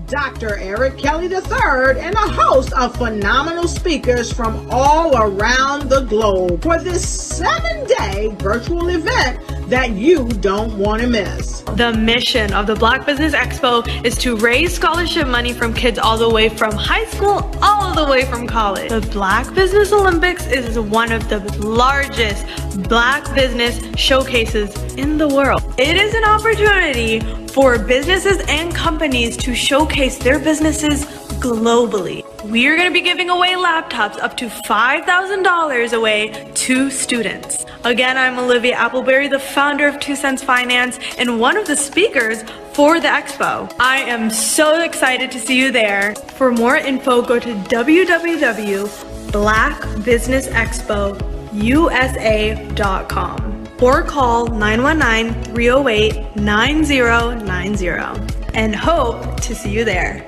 Dr. Eric Kelly III and a host of phenomenal speakers from all around the globe for this 7-day virtual event that you don't want to miss. The mission of the Black Business Expo is to raise scholarship money from kids all the way from high school all the way from college. The Black Business Olympics is one of the largest Black business showcases in the world. It is an opportunity for businesses and companies to showcase their businesses globally. We are going to be giving away laptops up to $5,000 away to students. Again, I'm Olivia Appleberry, the founder of 2 Cents Finance and one of the speakers for the expo. I am so excited to see you there. For more info, go to www.blackbusinessexpousa.com or call 919-308-9090 and hope to see you there.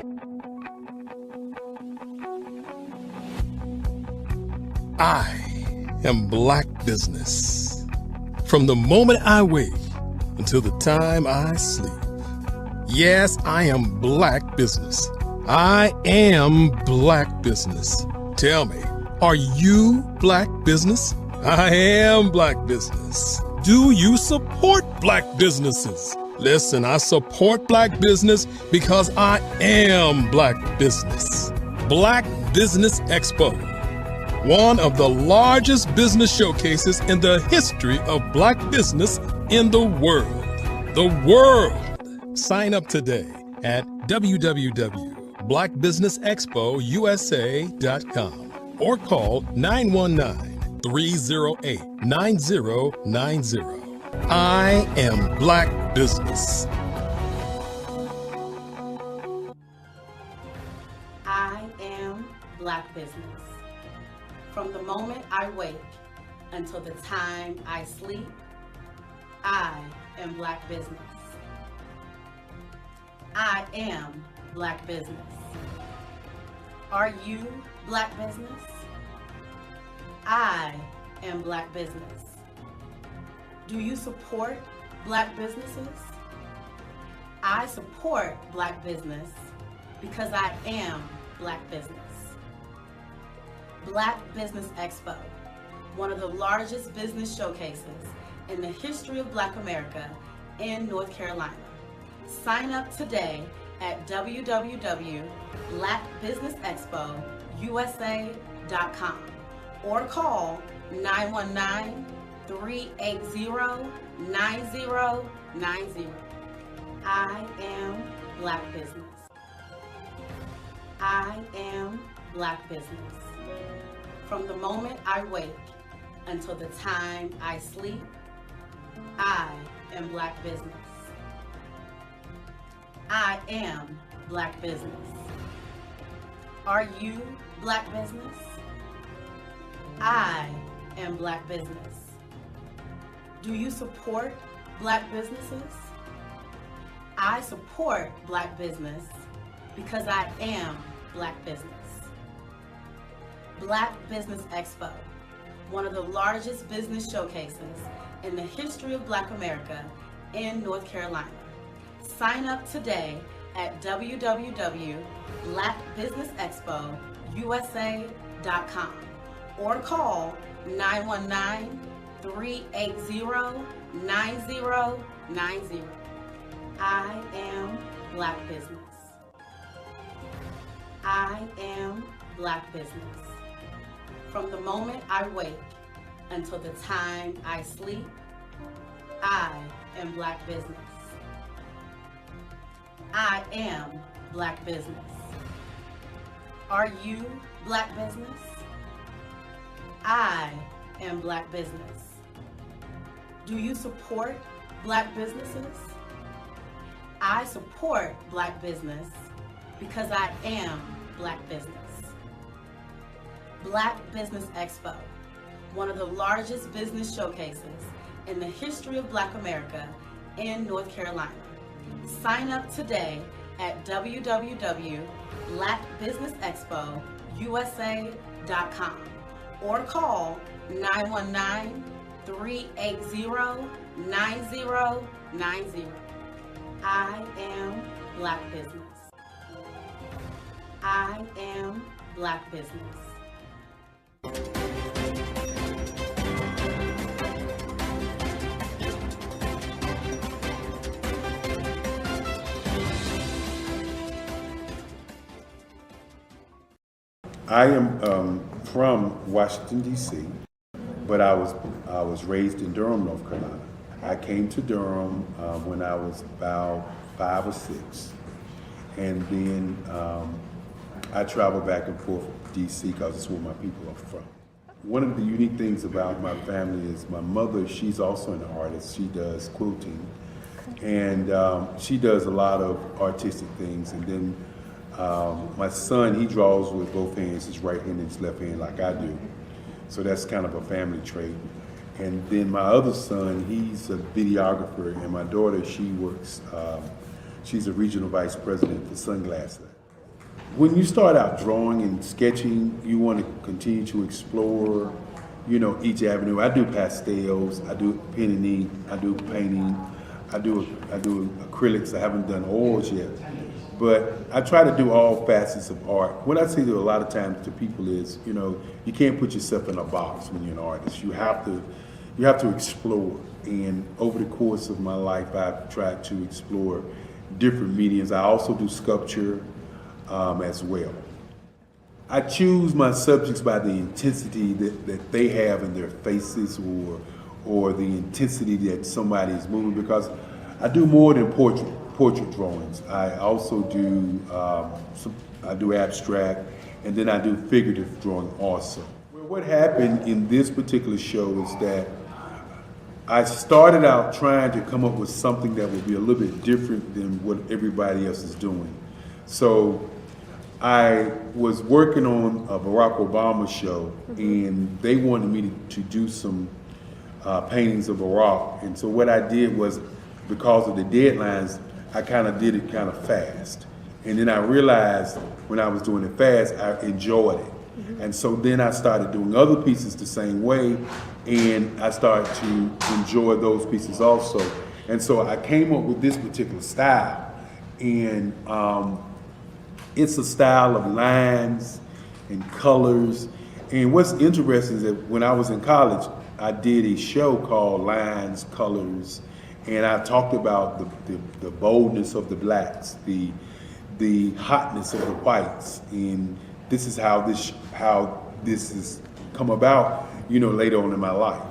I am Black Business. From the moment I wake until the time I sleep. Yes, I am Black Business. I am Black Business. Tell me, are you Black Business? I am Black Business. Do you support Black businesses? Listen, I support Black business because I am Black Business. Black Business Expo, one of the largest business showcases in the history of Black business in the world. The world! Sign up today at www.blackbusinessexpousa.com or call 919-308-9090. I am Black Business. I am Black Business. From the moment I wake until the time I sleep, I am Black Business. I am Black Business. Are you Black Business? I am Black Business. Do you support Black businesses? I support Black business because I am Black business. Black Business Expo, one of the largest business showcases in the history of Black America in North Carolina. Sign up today at www.blackbusinessexpousa.com or call 919-380-9090. I am Black Business. I am Black Business. From the moment I wake until the time I sleep, I am Black Business. I am Black Business. Are you Black Business? I am Black Business. Do you support Black businesses? I support Black business because I am Black business. Black Business Expo, one of the largest business showcases in the history of Black America in North Carolina. Sign up today at www.blackbusinessexpousa.com or call 919-380-9090. I am Black Business. I am Black Business. From the moment I wake until the time I sleep, I am Black business. I am Black business. Are you Black business? I am Black business. Do you support Black businesses? I support Black business because I am Black business. Black Business Expo, one of the largest business showcases in the history of Black America in North Carolina. Sign up today at www.blackbusinessexpousa.com or call 919-380-9090. I am Black business. I am Black business. I am from Washington, D.C., but I was raised in Durham, North Carolina. I came to Durham when I was about 5 or 6, and then I traveled back and forth to D.C. because it's where my people are from. One of the unique things about my family is my mother, she's also an artist. She does quilting, and she does a lot of artistic things. And then my son, he draws with both hands, his right hand and his left hand, like I do. So that's kind of a family trait. And then my other son, he's a videographer, and my daughter, she works, she's a regional vice president for Sunglasses. When you start out drawing and sketching, you want to continue to explore, each avenue. I do pastels, I do pen and ink, I do painting, I do acrylics. I haven't done oils yet. But I try to do all facets of art. What I say to a lot of times to people is, you can't put yourself in a box when you're an artist. You have to explore. And over the course of my life, I've tried to explore different mediums. I also do sculpture as well. I choose my subjects by the intensity that they have in their faces, or the intensity that somebody is moving, because I do more than portrait drawings. I also do I do abstract, and then I do figurative drawing also. Well, what happened in this particular show is that I started out trying to come up with something that would be a little bit different than what everybody else is doing. So I was working on a Barack Obama show, and they wanted me to do some paintings of Barack. And so what I did was, because of the deadlines, I kind of did it kind of fast. And then I realized when I was doing it fast, I enjoyed it. And so then I started doing other pieces the same way, and I started to enjoy those pieces also. And so I came up with this particular style, and it's a style of lines and colors. And what's interesting is that when I was in college, I did a show called Lines, Colors, and I talked about the boldness of the blacks, the hotness of the whites, and this is how this has come about, later on in my life.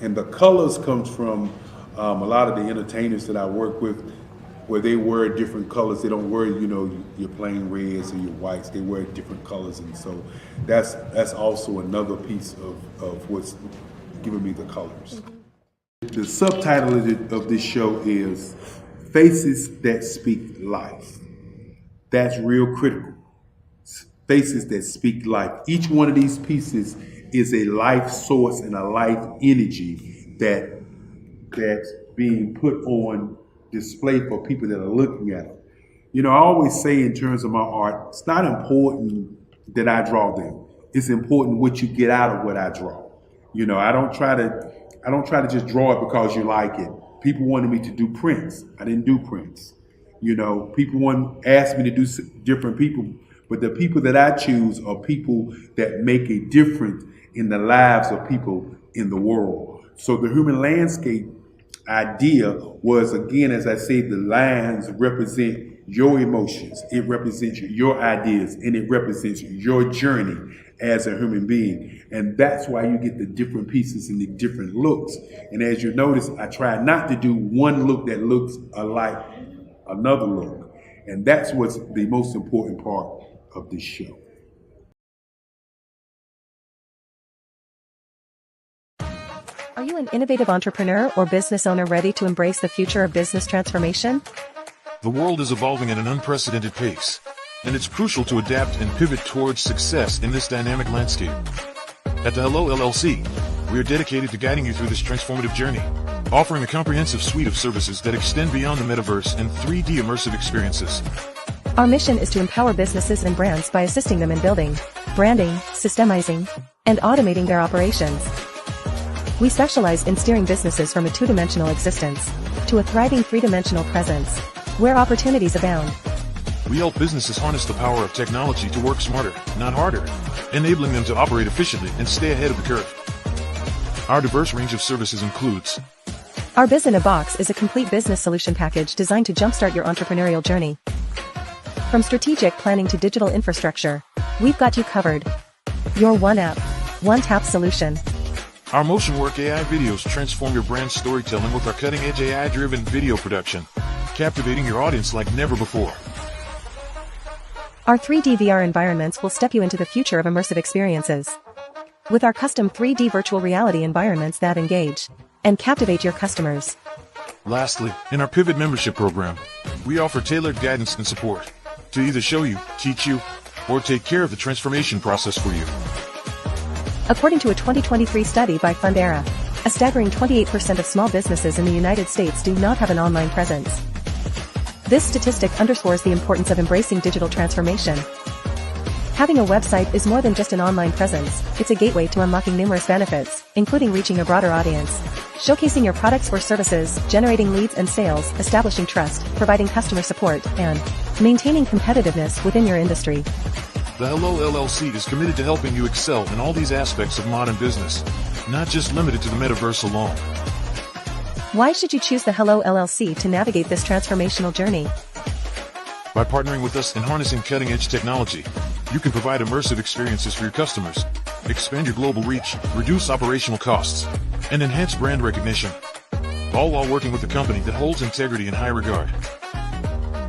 And the colors comes from a lot of the entertainers that I work with, where they wear different colors. They don't wear, your plain reds or your whites. They wear different colors, and so that's also another piece of what's giving me the colors. The subtitle of this show is Faces That Speak Life. That's real critical. Faces that speak life. Each one of these pieces is a life source and a life energy that's being put on display for people that are looking at it. I always say in terms of my art, it's not important that I draw them. It's important what you get out of what I draw. I don't try to just draw it because you like it. People wanted me to do prints. I didn't do prints. People asked me to do different people, but the people that I choose are people that make a difference in the lives of people in the world. So the human landscape idea was, again, as I say, the lines represent your emotions, it represents your ideas, and it represents your journey as a human being. And that's why you get the different pieces and the different looks. And as you notice, I try not to do one look that looks alike another look. And that's what's the most important part of this show. Are you an innovative entrepreneur or business owner ready to embrace the future of business transformation? The world is evolving at an unprecedented pace, and it's crucial to adapt and pivot towards success in this dynamic landscape. At the Hello LLC, we are dedicated to guiding you through this transformative journey, offering a comprehensive suite of services that extend beyond the metaverse and 3D immersive experiences. Our mission is to empower businesses and brands by assisting them in building, branding, systemizing, and automating their operations. We specialize in steering businesses from a two-dimensional existence to a thriving three-dimensional presence, where opportunities abound. We help businesses harness the power of technology to work smarter, not harder, enabling them to operate efficiently and stay ahead of the curve. Our diverse range of services includes: Our Biz in a Box is a complete business solution package designed to jumpstart your entrepreneurial journey. From strategic planning to digital infrastructure, we've got you covered. Your one app, one tap solution. Our Motion Work AI videos transform your brand storytelling with our cutting-edge AI-driven video production, captivating your audience like never before. Our 3D VR environments will step you into the future of immersive experiences. With our custom 3D virtual reality environments that engage and captivate your customers. Lastly, in our Pivot membership program, we offer tailored guidance and support to either show you, teach you, or take care of the transformation process for you. According to a 2023 study by Fundera, a staggering 28% of small businesses in the United States do not have an online presence. This statistic underscores the importance of embracing digital transformation. Having a website is more than just an online presence, it's a gateway to unlocking numerous benefits, including reaching a broader audience, showcasing your products or services, generating leads and sales, establishing trust, providing customer support, and maintaining competitiveness within your industry. The Hello LLC is committed to helping you excel in all these aspects of modern business, not just limited to the metaverse alone. Why should you choose the Hello LLC to navigate this transformational journey? By partnering with us and harnessing cutting-edge technology, you can provide immersive experiences for your customers, expand your global reach, reduce operational costs, and enhance brand recognition, all while working with a company that holds integrity in high regard.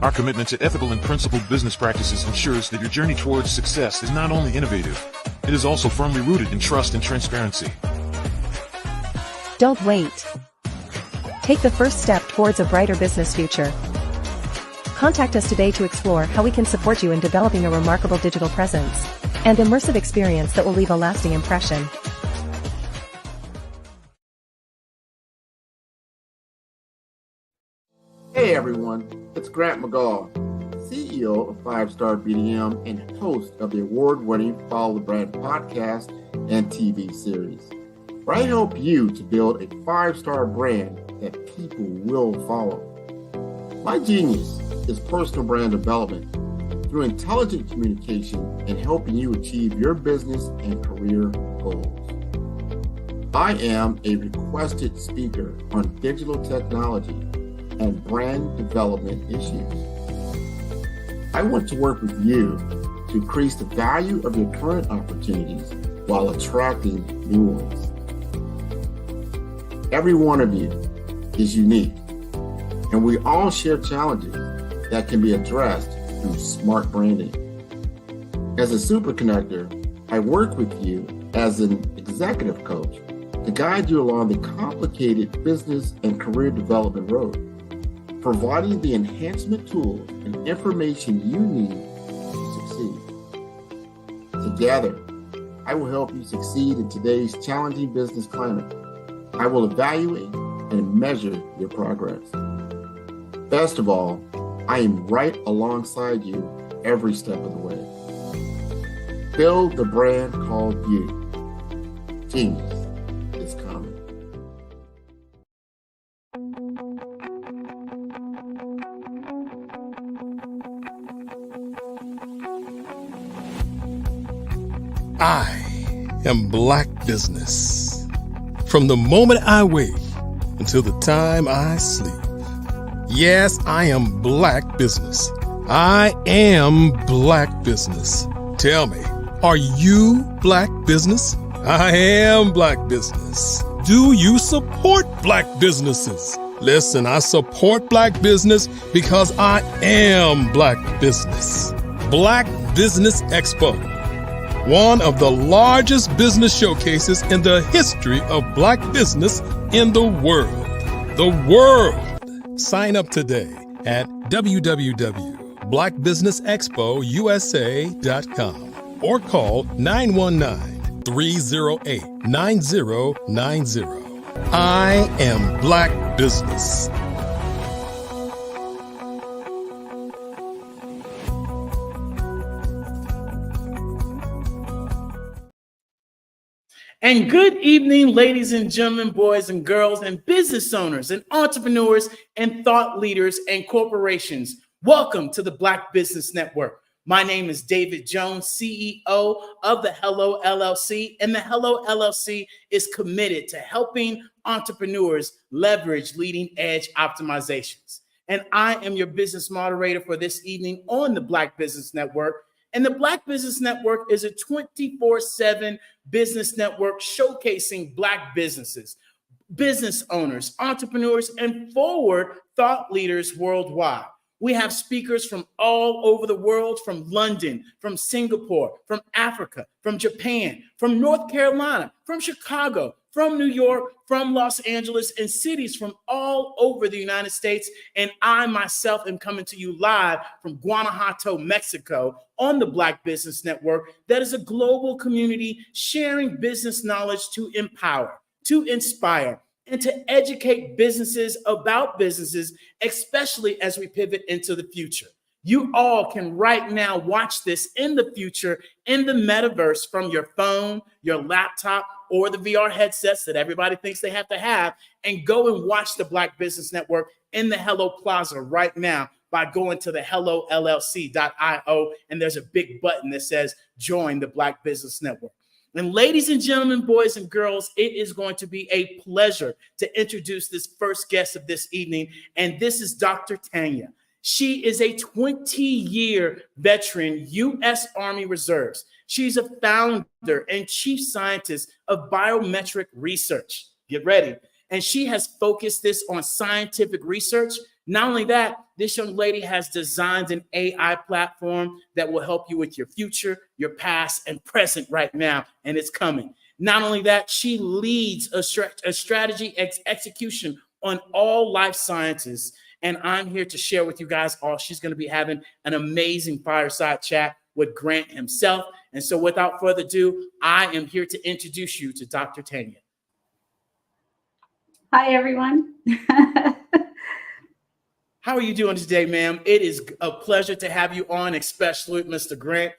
Our commitment to ethical and principled business practices ensures that your journey towards success is not only innovative, it is also firmly rooted in trust and transparency. Don't wait. Take the first step towards a brighter business future. Contact us today to explore how we can support you in developing a remarkable digital presence and immersive experience that will leave a lasting impression. Hey everyone, it's Grant McGaw, CEO of 5-Star BDM and host of the award-winning Follow the Brand podcast and TV series, where I help you to build a 5-star brand that people will follow. My genius is personal brand development through intelligent communication and helping you achieve your business and career goals. I am a requested speaker on digital technology and brand development issues. I want to work with you to increase the value of your current opportunities while attracting new ones. Every one of you is unique, and we all share challenges that can be addressed through smart branding. As a super connector, I work with you as an executive coach to guide you along the complicated business and career development road, providing the enhancement tools and information you need to succeed. Together, I will help you succeed in today's challenging business climate. I will evaluate and measure your progress. Best of all, I am right alongside you every step of the way. Build the brand called you. Genius is coming. I am Black Business. From the moment I wake until the time I sleep. Yes, I am Black Business. I am Black Business. Tell me, are you Black Business? I am Black Business. Do you support Black businesses? Listen, I support Black business because I am Black Business. Black Business Expo, one of the largest business showcases in the history of Black business in the world. The world! Sign up today at www.blackbusinessexpousa.com or call 919-308-9090. I am Black Business. And good evening, ladies and gentlemen, boys and girls, and business owners and entrepreneurs and thought leaders and corporations. Welcome to the Black Business Network. My name is David Jones, CEO of the Hello LLC, and the Hello LLC is committed to helping entrepreneurs leverage leading edge optimizations. And I am your business moderator for this evening on the Black Business Network. And the Black Business Network is a 24/7 business network showcasing Black businesses, business owners, entrepreneurs, and forward thought leaders worldwide. We have speakers from all over the world, from London, from Singapore, from Africa, from Japan, from North Carolina, from Chicago, from New York, from Los Angeles, and cities from all over the United States. And I myself am coming to you live from Guanajuato, Mexico, on the Black Business Network. That is a global community sharing business knowledge to empower, to inspire, and to educate businesses about businesses, especially as we pivot into the future. You all can right now watch this in the future in the metaverse from your phone, your laptop, or the VR headsets that everybody thinks they have to have, and go and watch the Black Business Network in the Hello Plaza right now by going to the hellollc.io, and there's a big button that says join the Black Business Network. And ladies and gentlemen, boys and girls, it is going to be a pleasure to introduce this first guest of this evening, and this is Dr. Tanya. She is a 20-year veteran U.S. Army Reserves. She's a founder and chief scientist of biometric research. Get ready. And she has focused this on scientific research. Not only that, this young lady has designed an AI platform that will help you with your future, your past, and present right now, and it's coming. Not only that, she leads a strategy execution on all life sciences, and I'm here to share with you guys all. She's going to be having an amazing fireside chat with Grant himself, and so without further ado, I am here to introduce you to Dr. Tanya. Hi, everyone. How are you doing today, ma'am? It is a pleasure to have you on, especially with Mr. Grant.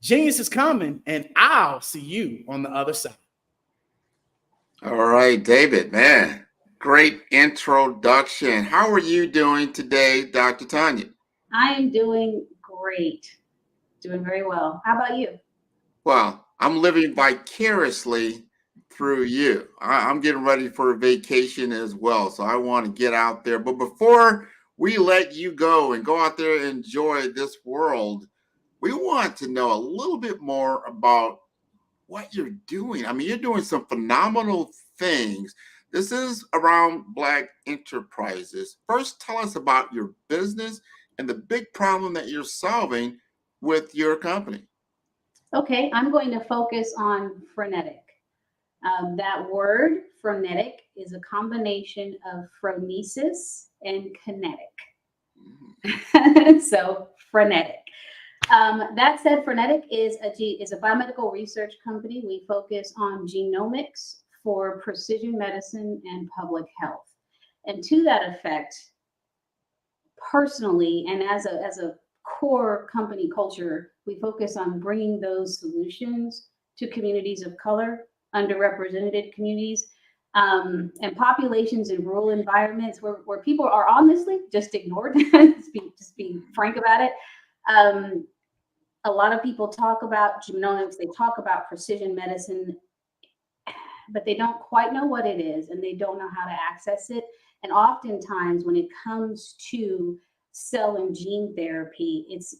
Genius is coming, and I'll see you on the other side. All right, David, man, great introduction. How are you doing today, Dr. Tanya? I am doing great. Doing very well. How about you? Well, I'm living vicariously through you. I'm getting ready for a vacation as well, so I want to get out there. But before we let you go and go out there and enjoy this world, we want to know a little bit more about what you're doing. I mean, you're doing some phenomenal things. This is around Black enterprises. First, tell us about your business and the big problem that you're solving with your company. Okay, I'm going to focus on frenetic. That word, frenetic, is a combination of phronesis and kinetic. So, frenetic. That said, frenetic is a biomedical research company. We focus on genomics for precision medicine and public health. And to that effect, personally, and as a core company culture, we focus on bringing those solutions to communities of color, underrepresented communities, and populations in rural environments where people are honestly just ignored. just being frank about it. A lot of people talk about genomics, they talk about precision medicine, but they don't quite know what it is and they don't know how to access it. And oftentimes when it comes to cell and gene therapy, it's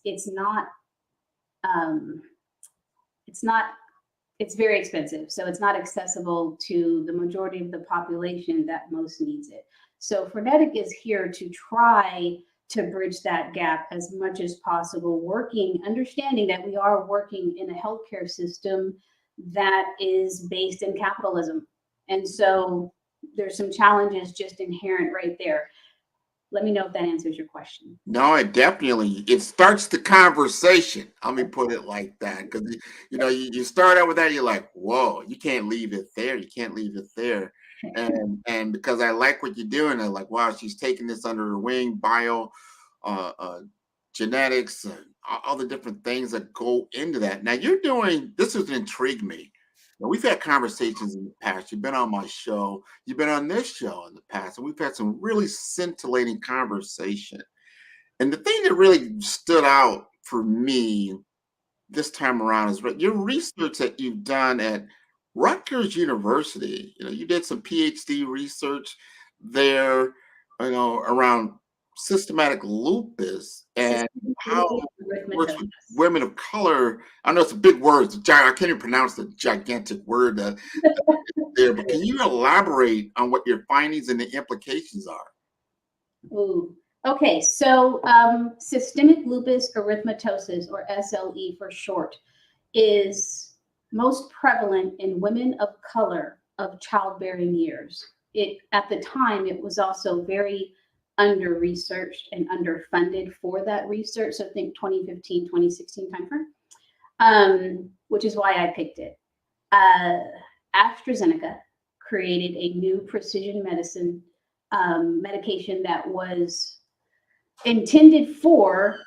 very expensive. So it's not accessible to the majority of the population that most needs it. So Frenetic is here to try to bridge that gap as much as possible, understanding that we are working in a healthcare system that is based in capitalism. And so there's some challenges just inherent right there. Let me know if that answers your question. No, it starts the conversation. Let me put it like that. Because, you start out with that, you're like, whoa, you can't leave it there. You can't leave it there. And because I like what you're doing, I'm like, wow, she's taking this under her wing, genetics, and all the different things that go into that. Now this has intrigued me. Now, we've had conversations in the past. You've been on my show. You've been on this show in the past, and we've had some really scintillating conversation. And the thing that really stood out for me this time around is your research that you've done at Rutgers University. You did some PhD research there, around systematic lupus and how it works with women of color. I know it's a big word. I can't even pronounce the gigantic word that there, but can you elaborate on what your findings and the implications are? Ooh. Okay, so systemic lupus erythematosus, or SLE for short, is most prevalent in women of color of childbearing years. At the time, it was also very under-researched and underfunded for that research. So I think 2015, 2016 timeframe, which is why I picked it. AstraZeneca created a new precision medicine medication that was intended for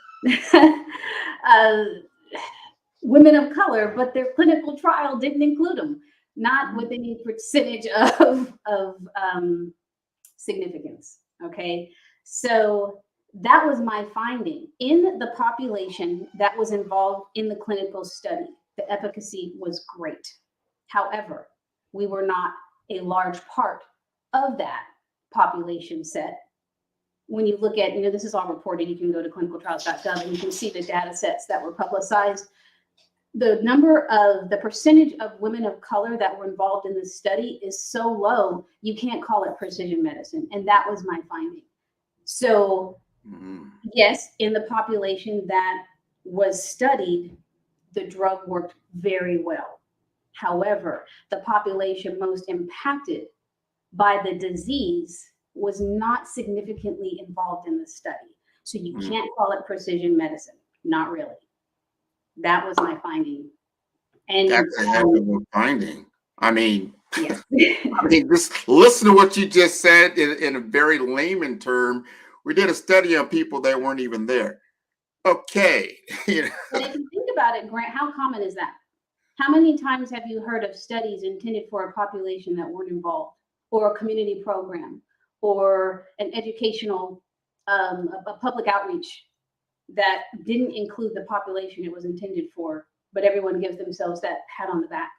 women of color, but their clinical trial didn't include them, not with any percentage of significance. Okay, so that was my finding. In the population that was involved in the clinical study, the efficacy was great. However, we were not a large part of that population set. When you look at, this is all reported, you can go to clinicaltrials.gov and you can see the data sets that were publicized. The percentage of women of color that were involved in this study is so low, you can't call it precision medicine. And that was my finding. So yes, in the population that was studied, the drug worked very well. However, the population most impacted by the disease was not significantly involved in the study. So you can't call it precision medicine. Not really. That was my finding. And that's a heck of a finding. Yes. Just listen to what you just said in a very layman term. We did a study on people that weren't even there. Okay. And if you think about it, Grant, how common is that? How many times have you heard of studies intended for a population that weren't involved, or a community program, or an educational, a public outreach that didn't include the population it was intended for, but everyone gives themselves that pat on the back?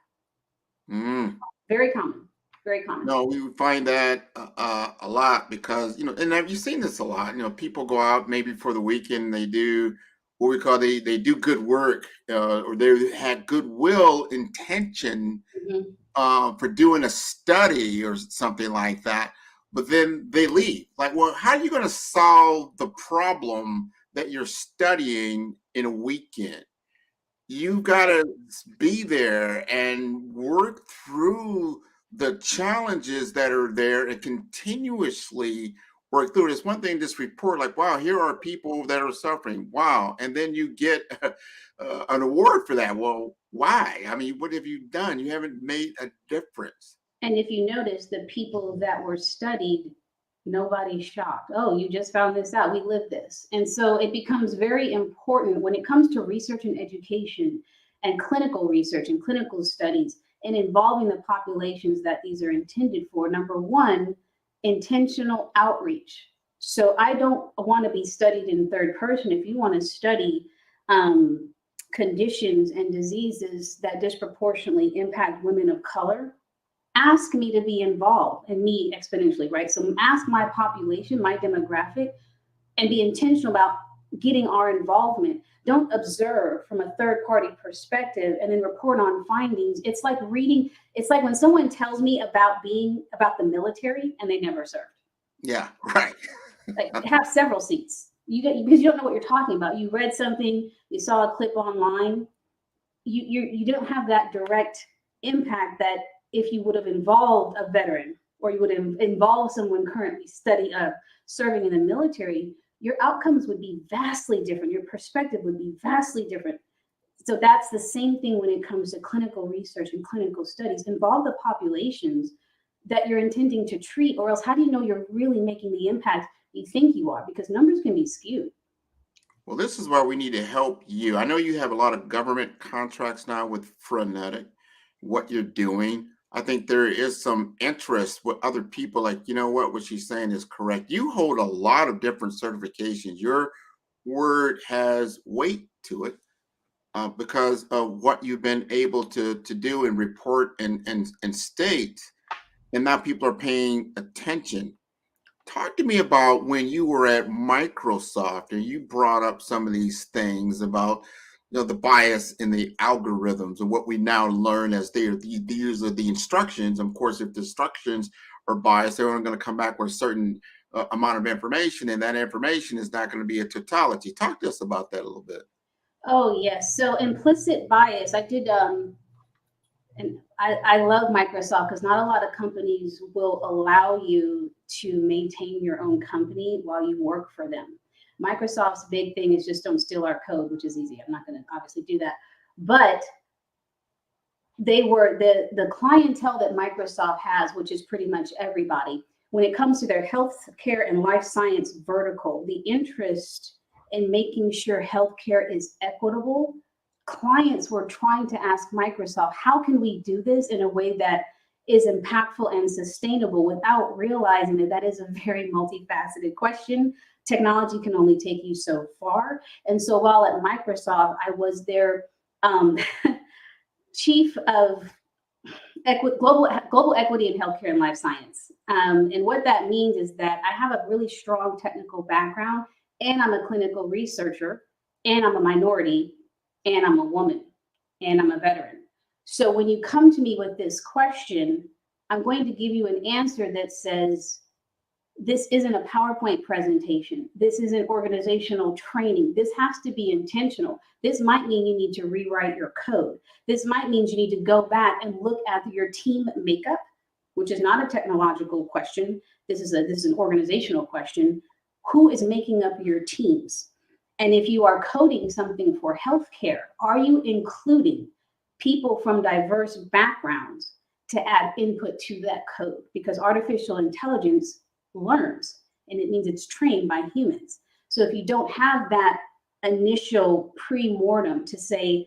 Very common. Very common. No, we would find that a lot because, and have you seen this a lot? People go out maybe for the weekend, they do what we call they do good work, or they had goodwill intention for doing a study or something like that, but then they leave. Like, well, how are you going to solve the problem that you're studying in a weekend? You've got to be there and work through the challenges that are there and continuously work through it. It's one thing, this report, like, wow, here are people that are suffering. Wow. And then you get an award for that. Well, why? What have you done? You haven't made a difference. And if you notice, the people that were studied, nobody's shocked. Oh, you just found this out. We live this. And so it becomes very important when it comes to research and education and clinical research and clinical studies and involving the populations that these are intended for. Number one, intentional outreach. So I don't want to be studied in third person. If you want to study conditions and diseases that disproportionately impact women of color, ask me to be involved, and me exponentially, right? So ask my population, my demographic, and be intentional about getting our involvement. Don't observe from a third party perspective and then report on findings. It's like reading, it's like when someone tells me about the military and they never served. Yeah, right. Like have several seats. Because you don't know what you're talking about. You read something, you saw a clip online. You don't have that direct impact that if you would have involved a veteran or you would have involved someone currently serving in the military, your outcomes would be vastly different. Your perspective would be vastly different. So that's the same thing when it comes to clinical research and clinical studies. Involve the populations that you're intending to treat, or else how do you know you're really making the impact you think you are? Because numbers can be skewed. Well, this is why we need to help you. I know you have a lot of government contracts now with Frenetic, what you're doing. I think there is some interest with other people, like, you know what she's saying is correct. You hold a lot of different certifications. Your word has weight to it because of what you've been able to do and report and state. And now people are paying attention. Talk to me about when you were at Microsoft and you brought up some of these things about the bias in the algorithms and what we now learn as these are the instructions. Of course, if the instructions are biased, they're only going to come back with a certain amount of information, and that information is not going to be a totality. Talk to us about that a little bit. Oh yes. So implicit bias. I did and I love Microsoft because not a lot of companies will allow you to maintain your own company while you work for them. Microsoft's big thing is just don't steal our code, which is easy. I'm not going to obviously do that. But they were the clientele that Microsoft has, which is pretty much everybody. When it comes to their healthcare and life science vertical, the interest in making sure healthcare is equitable, clients were trying to ask Microsoft, how can we do this in a way that is impactful and sustainable, without realizing that that is a very multifaceted question. Technology can only take you so far. And so while at Microsoft, I was their chief of global equity in healthcare and life science. And what that means is that I have a really strong technical background, and I'm a clinical researcher, and I'm a minority, and I'm a woman, and I'm a veteran. So when you come to me with this question, I'm going to give you an answer that says, this isn't a PowerPoint presentation. This isn't organizational training. This has to be intentional. This might mean you need to rewrite your code. This might mean you need to go back and look at your team makeup, which is not a technological question. This is an organizational question. Who is making up your teams? And if you are coding something for healthcare, are you including people from diverse backgrounds to add input to that code? Because artificial intelligence learns, and it means it's trained by humans. So if you don't have that initial pre-mortem to say,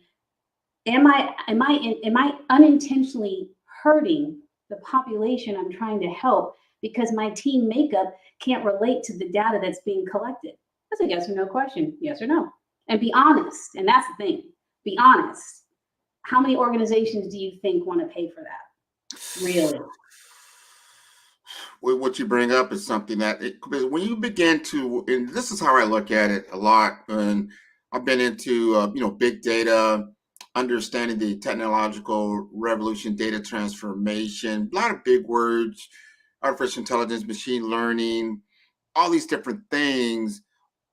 am I unintentionally hurting the population I'm trying to help because my team makeup can't relate to the data that's being collected? That's a yes or no question, yes or no. And be honest, and that's the thing, be honest. How many organizations do you think want to pay for that? Really? What you bring up is something that when you begin to, and this is how I look at it a lot, and I've been into big data, understanding the technological revolution, data transformation, a lot of big words, artificial intelligence, machine learning, all these different things.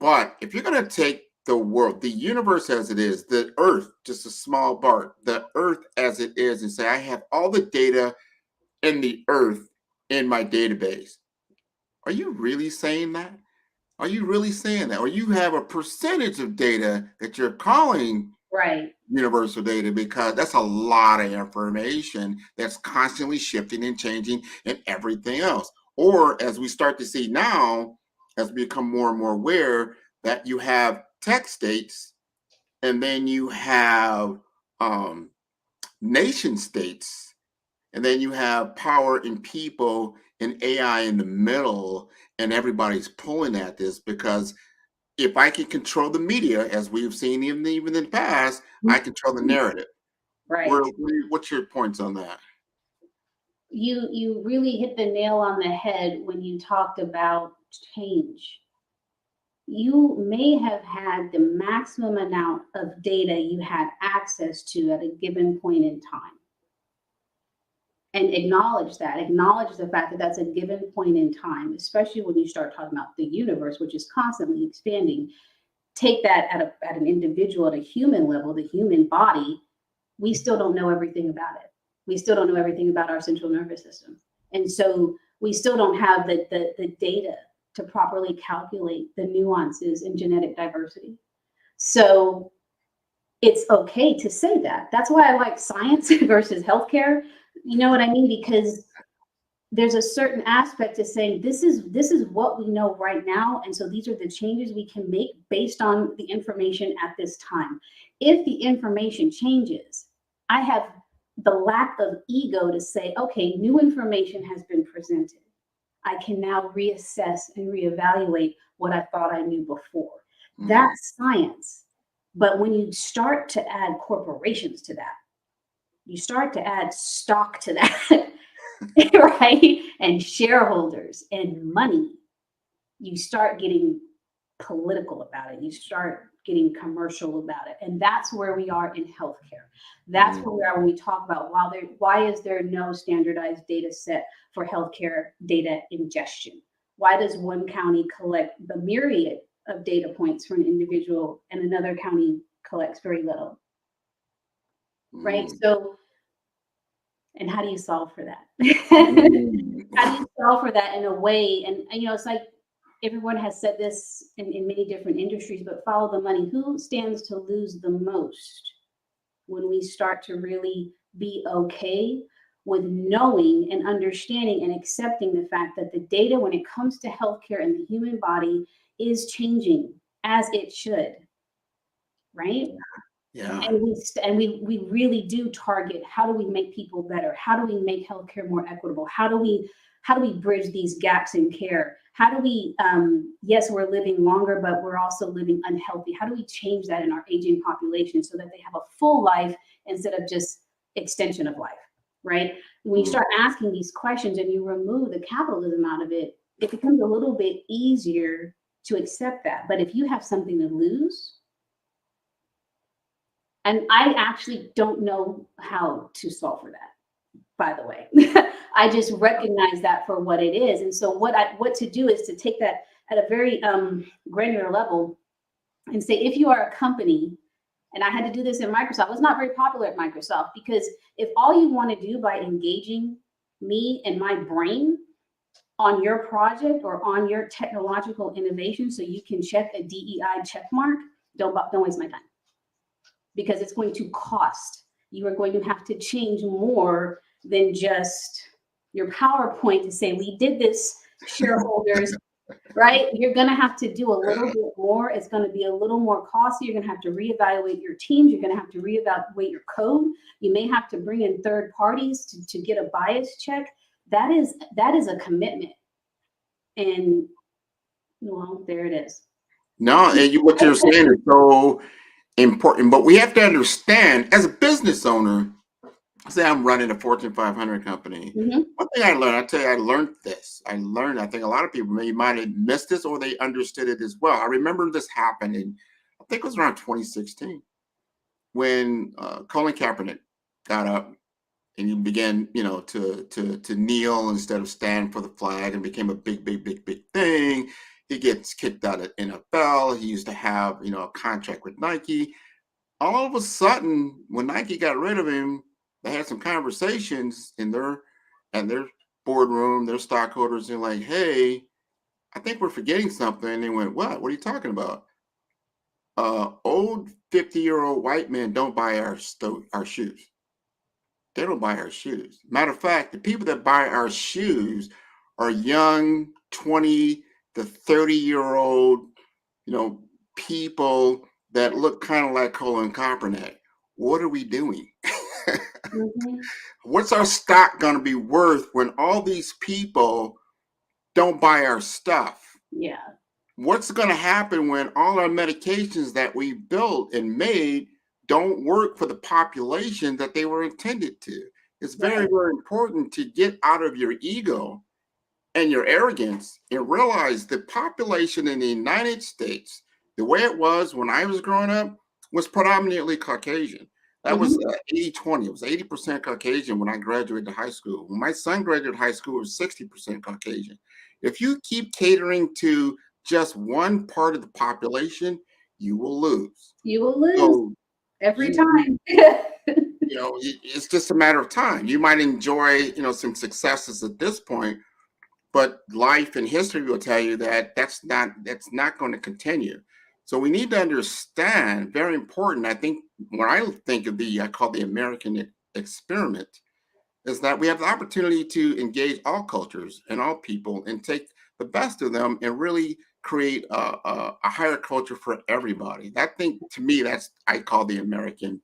But if you're going to take the world, the universe as it is, the earth, just a small part, the earth as it is, and say, I have all the data in the earth in my database. Are you really saying that? Are you really saying that? Or you have a percentage of data that you're calling right universal data, because that's a lot of information that's constantly shifting and changing and everything else. Or as we start to see now, as we become more and more aware that you have tech states and then you have nation states, and then you have power and people and AI in the middle, and everybody's pulling at this because if I can control the media, as we've seen even in the past, I control the narrative. Right. What's your points on that? You really hit the nail on the head when you talked about change. you may have had the maximum amount of data you had access to at a given point in time. And acknowledge the fact that that's a given point in time, especially when you start talking about the universe, which is constantly expanding. Take that at an individual, at a human level, the human body, we still don't know everything about it. We still don't know everything about our central nervous system. And so we still don't have the data to properly calculate the nuances in genetic diversity. So it's okay to say that. That's why I like science versus healthcare. You know what I mean? Because there's a certain aspect to saying this is what we know right now, and so these are the changes we can make based on the information at this time. If the information changes, I have the lack of ego to say, okay, new information has been presented. I can now reassess and reevaluate what I thought I knew before. That's science. But when you start to add corporations to that, you start to add stock to that, right? And shareholders and money, you start getting political about it. You start getting commercial about it. And that's where we are in healthcare. That's where we are when we talk about why is there no standardized data set for healthcare data ingestion? Why does one county collect the myriad of data points for an individual and another county collects very little? Right? So, and how do you solve for that? How do you solve for that in a way? And you know, it's like everyone has said this in many different industries, but follow the money. Who stands to lose the most when we start to really be okay with knowing and understanding and accepting the fact that the data when it comes to healthcare and the human body is changing as it should, right? Yeah. And we really do target, how do we make people better? How do we make healthcare more equitable? How do we bridge these gaps in care? How do we, yes, we're living longer, but we're also living unhealthy. How do we change that in our aging population so that they have a full life instead of just extension of life, right? When you start asking these questions and you remove the capitalism out of it, it becomes a little bit easier to accept that. But if you have something to lose, and I actually don't know how to solve for that, by the way. I just recognize that for what it is. And so what to do is to take that at a very granular level and say, if you are a company, and I had to do this in Microsoft, it was not very popular at Microsoft, because if all you want to do by engaging me and my brain on your project or on your technological innovation so you can check a DEI check mark, don't waste my time. Because it's going to cost. You are going to have to change more than just your PowerPoint to say, we did this, shareholders, right? You're going to have to do a little bit more. It's going to be a little more costly. You're going to have to reevaluate your teams. You're going to have to reevaluate your code. You may have to bring in third parties to get a bias check. That is a commitment. And, well, there it is. No, and what you're saying is so important, but we have to understand, as a business owner, say I'm running a Fortune 500 company. One thing I learned this. I think a lot of people might have missed this or they understood it as well. I remember this happened in, I think it was around 2016, when Colin Kaepernick got up and he began, to kneel instead of stand for the flag, and became a big thing. He gets kicked out of NFL. He used to have, a contract with Nike. All of a sudden, when Nike got rid of him, they had some conversations in their boardroom, their stockholders, and like, hey, I think we're forgetting something. And they went, what? What are you talking about? Old 50-year-old white men don't buy our shoes. They don't buy our shoes. Matter of fact, the people that buy our shoes are young 20 to 30-year-old, people that look kind of like Colin Kaepernick. What are we doing? What's our stock going to be worth when all these people don't buy our stuff? Yeah. What's going to happen when all our medications that we built and made don't work for the population that they were intended to? It's very, very important to get out of your ego and your arrogance and realize the population in the United States, the way it was when I was growing up, was predominantly Caucasian. That was 80-20. It was 80% Caucasian when I graduated high school. When my son graduated high school, it was 60% Caucasian. If you keep catering to just one part of the population, you will lose. You will lose So every you, time. it's just a matter of time. You might enjoy, some successes at this point, but life and history will tell you that that's not going to continue. So we need to understand, very important. I think when I think of I call the American experiment, is that we have the opportunity to engage all cultures and all people and take the best of them and really create a higher culture for everybody. That thing, to me, I call the American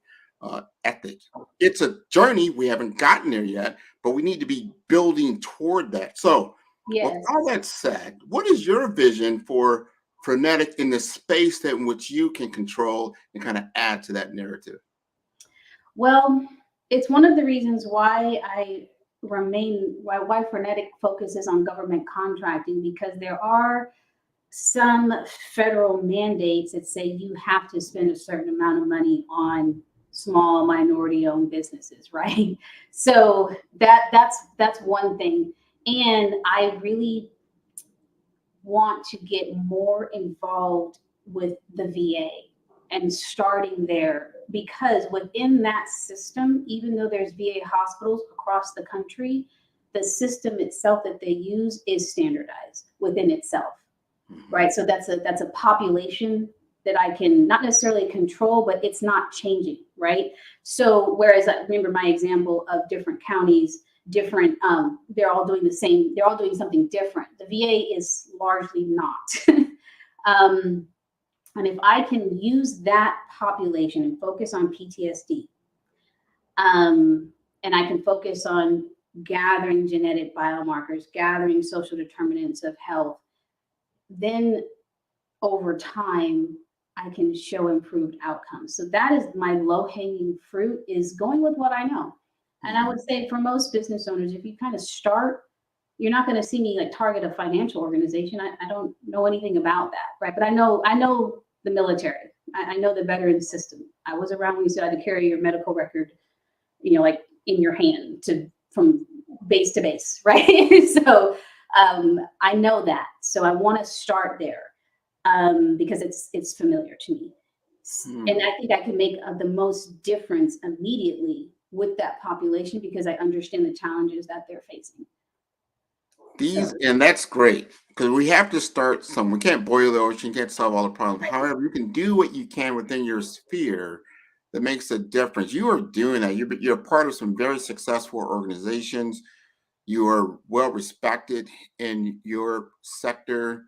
ethic. It's a journey. We haven't gotten there yet, but we need to be building toward that. So Yes. with all that said, what is your vision for Frenetic in the space in which you can control and kind of add to that narrative? Well, it's one of the reasons why why Frenetic focuses on government contracting, because there are some federal mandates that say you have to spend a certain amount of money on small minority-owned businesses, right? So that's one thing. And I really want to get more involved with the VA and starting there, because within that system, even though there's VA hospitals across the country, the system itself that they use is standardized within itself, right? So that's a population that I can not necessarily control, but it's not changing, right? So whereas I remember my example of different counties, they're all doing the same, they're all doing something different. The VA is largely not. And if I can use that population and focus on PTSD, and I can focus on gathering genetic biomarkers, gathering social determinants of health, then over time, I can show improved outcomes. So that is my low-hanging fruit, is going with what I know. And I would say for most business owners, if you kind of start, you're not going to see me like target a financial organization. I don't know anything about that, right? But I know the military. I know the veteran system. I was around when you still had to carry your medical record, like in your hand from base to base, right? So I know that. So I want to start there because it's familiar to me. And I think I can make the most difference immediately with that population because I understand the challenges that they're facing. And that's great, because we have to start we can't boil the ocean, can't solve all the problems. Right. However, you can do what you can within your sphere that makes a difference. You are doing that. You're part of some very successful organizations. You are well respected in your sector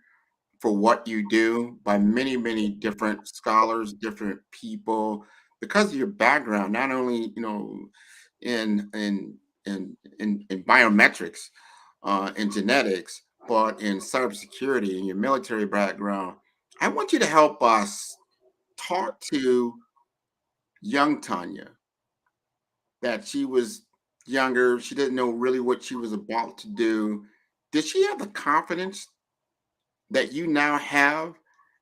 for what you do by many, many different scholars, different people, because of your background, not only in biometrics and genetics, but in cybersecurity and your military background. I want you to help us talk to young Tanya, that she was younger, she didn't know really what she was about to do. Did she have the confidence that you now have?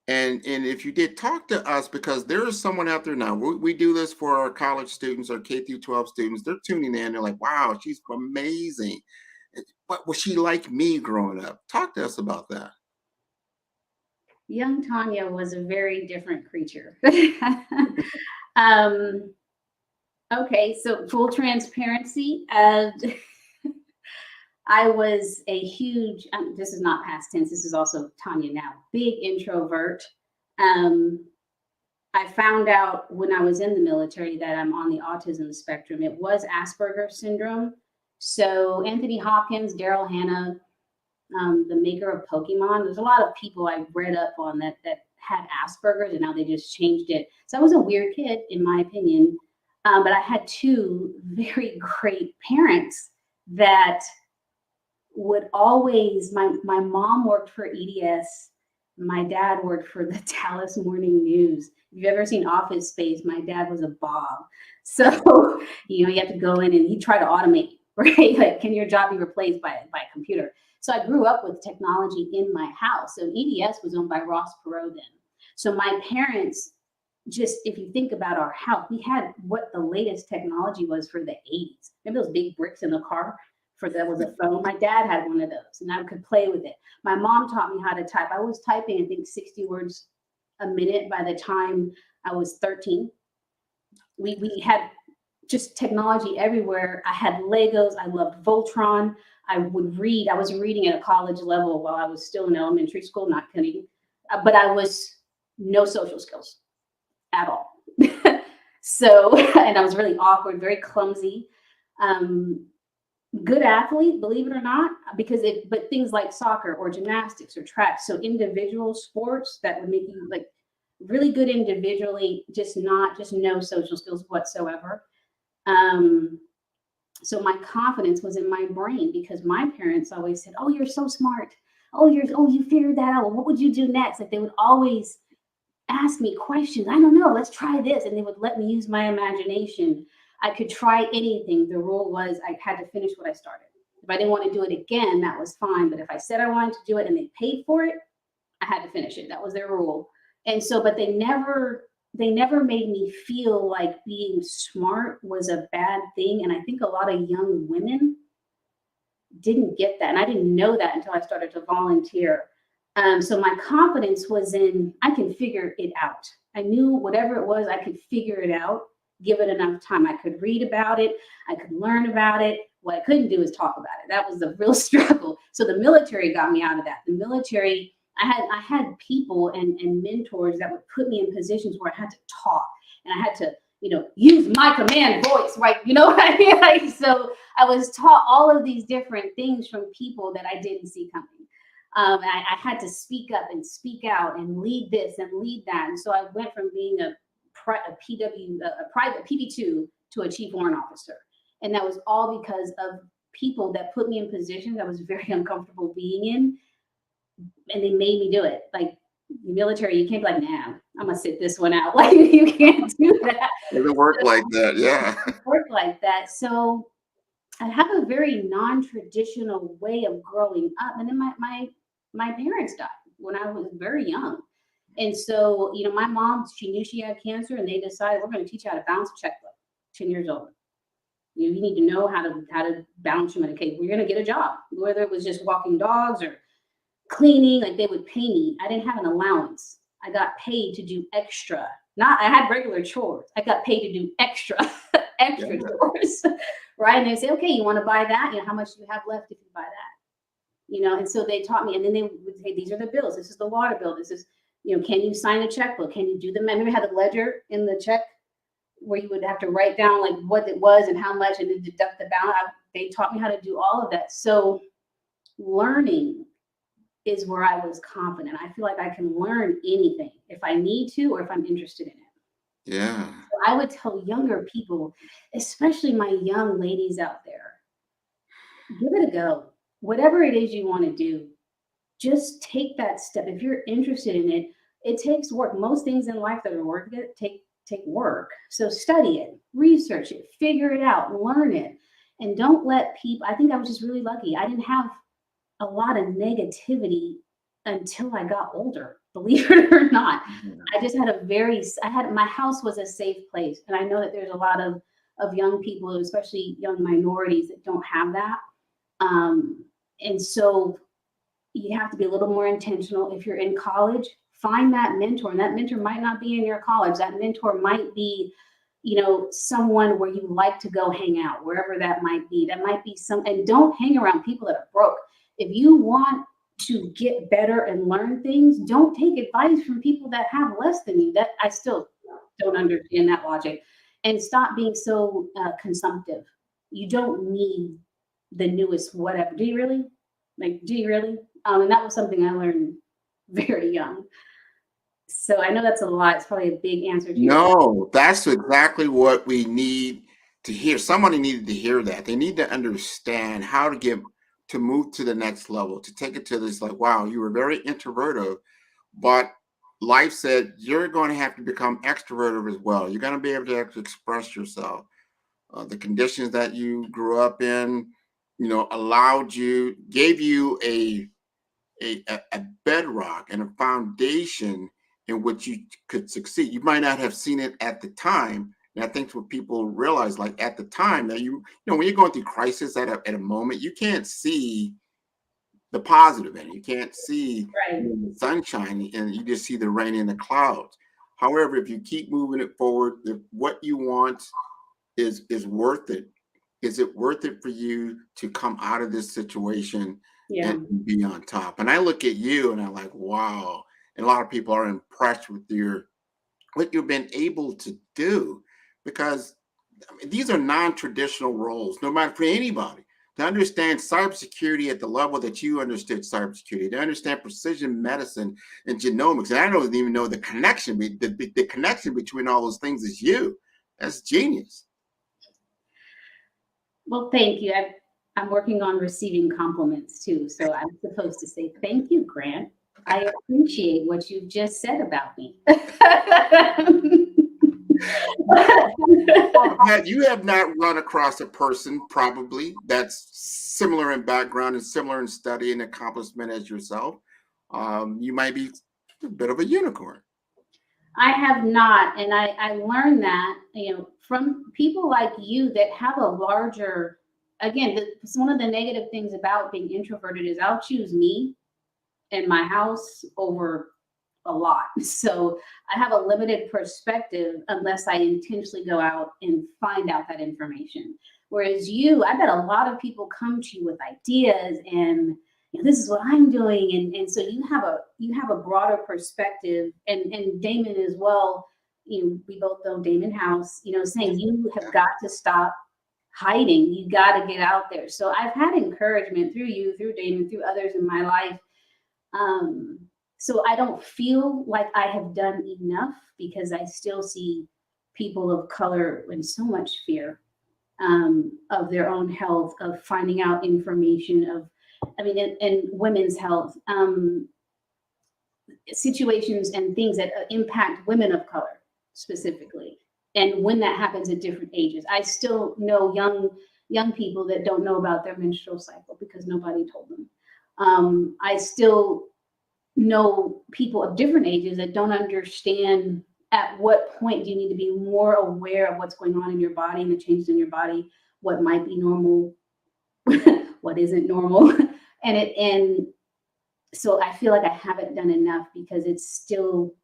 And if you did, talk to us, because there is someone out there now. We do this for our college students, our K through 12 students. They're tuning in. They're like, wow, she's amazing. What was she like me growing up? Talk to us about that. Young Tanya was a very different creature. Okay, so full transparency. I was a huge, this is not past tense, this is also Tanya now, big introvert. I found out when I was in the military that I'm on the autism spectrum. It was Asperger's syndrome. So Anthony Hopkins, Daryl Hannah, the maker of Pokemon, there's a lot of people I've read up on that had Asperger's, and now they just changed it. So I was a weird kid, in my opinion. But I had two very great parents that would always, my mom worked for EDS, my dad worked for the Dallas Morning News. If you've ever seen Office Space, my dad was a Bob. So, you have to go in and he tried to automate, right? Like, can your job be replaced by a computer? So I grew up with technology in my house. So EDS was owned by Ross Perot then. So my parents, just if you think about our house, we had what the latest technology was for the 80s. Remember those big bricks in the car that was a phone? My dad had one of those and I could play with it. My mom taught me how to type. I was typing, I think, 60 words a minute by the time I was 13. We had just technology everywhere. I had Legos. I loved Voltron. I would read. I was reading at a college level while I was still in elementary school, not kidding. But I was no social skills at all. So, and I was really awkward, very clumsy. Good athlete, believe it or not, but things like soccer or gymnastics or track. So individual sports that would make you like really good individually, just no social skills whatsoever. So my confidence was in my brain because my parents always said, "Oh, you're so smart. You figured that out. Well, what would you do next?" Like they would always ask me questions. I don't know. Let's try this, and they would let me use my imagination. I could try anything. The rule was I had to finish what I started. If I didn't want to do it again, that was fine. But if I said I wanted to do it and they paid for it, I had to finish it. That was their rule. And so, but they never made me feel like being smart was a bad thing. And I think a lot of young women didn't get that. And I didn't know that until I started to volunteer. So my confidence was in, I can figure it out. I knew whatever it was, I could figure it out, give it enough time. I could read about it. I could learn about it. What I couldn't do is talk about it. That was the real struggle. So the military got me out of that. The military, I had people and mentors that would put me in positions where I had to talk and I had to, use my command voice, right? You know what I mean? Like, so I was taught all of these different things from people that I didn't see coming. I had to speak up and speak out and lead this and lead that. And so I went from being a private PB2 to a chief warrant officer. And that was all because of people that put me in positions I was very uncomfortable being in. And they made me do it. Like military, you can't be like, nah, I'm gonna sit this one out. Like you can't do that. It doesn't work like that, yeah. Work like that. So I have a very non-traditional way of growing up. And then my parents died when I was very young. And so, my mom, she knew she had cancer and they decided we're going to teach you how to balance a checkbook, 10 years old. You need to know how to balance your money. Okay, we're going to get a job, whether it was just walking dogs or cleaning, like they would pay me. I didn't have an allowance. I got paid to do extra. I had regular chores. I got paid to do extra chores, right? And they say, okay, you want to buy that? How much do you have left if you buy that? And so they taught me, and then they would say, these are the bills. This is the water bill. This is, can you sign a checkbook? Can you do the, remember had the ledger in the check where you would have to write down like what it was and how much and then deduct the balance. They taught me how to do all of that. So learning is where I was confident. I feel like I can learn anything if I need to or if I'm interested in it. Yeah. So I would tell younger people, especially my young ladies out there, give it a go. Whatever it is you want to do, just take that step. If you're interested in it, it takes work. Most things in life that are worth it take work. So study it, research it, figure it out, learn it, and don't let people. I think I was just really lucky. I didn't have a lot of negativity until I got older, believe it or not. I just had my house was a safe place. And I know that there's a lot of young people, especially young minorities, that don't have that. And so you have to be a little more intentional. If you're in college, find that mentor, and that mentor might not be in your college. That mentor might be, someone where you like to go hang out, wherever that might be. That might be and don't hang around people that are broke. If you want to get better and learn things, don't take advice from people that have less than you. That I still don't understand that logic. And stop being so consumptive. You don't need the newest whatever. Do you really? And that was something I learned very young. So I know that's a lot. It's probably a big answer to you. No, that's exactly what we need to hear. Somebody needed to hear that. They need to understand how to move to the next level, to take it to this, like, wow, you were very introverted, but life said you're going to have to become extroverted as well. You're going to be able to express yourself. The conditions that you grew up in, allowed you, gave you a bedrock and a foundation in which you could succeed. You might not have seen it at the time. And I think what people realize, like at the time, that when you're going through crisis at a moment, you can't see the positive in it. You can't see the sunshine, and you just see the rain and the clouds. However, if you keep moving it forward, if what you want is worth it, is it worth it for you to come out of this situation and be on top? And I look at you and I'm like, wow. And a lot of people are impressed with what you've been able to do, because these are non-traditional roles, no matter for anybody. To understand cybersecurity at the level that you understood cybersecurity, to understand precision medicine and genomics, and I don't even know the connection, the connection between all those things is you. That's genius. Well, thank you. I'm working on receiving compliments too, so I'm supposed to say thank you, Grant. I appreciate what you've just said about me. You have not run across a person probably that's similar in background and similar in study and accomplishment as yourself. You might be a bit of a unicorn. I have not, and I learned that from people like you that have a larger. Again, one of the negative things about being introverted is I'll choose me and my house over a lot. So I have a limited perspective unless I intentionally go out and find out that information. Whereas I bet a lot of people come to you with ideas and this is what I'm doing. And so you have a broader perspective, and Damon as well. We both know Damon House, saying you have got to stop hiding. You got to get out there. So I've had encouragement through you, through Damon, through others in my life. So I don't feel like I have done enough, because I still see people of color in so much fear of their own health, of finding out information and women's health, situations and things that impact women of color specifically. And when that happens at different ages, I still know young people that don't know about their menstrual cycle because nobody told them. I still know people of different ages that don't understand at what point do you need to be more aware of what's going on in your body and the changes in your body, what might be normal, what isn't normal. And so I feel like I haven't done enough, because it's still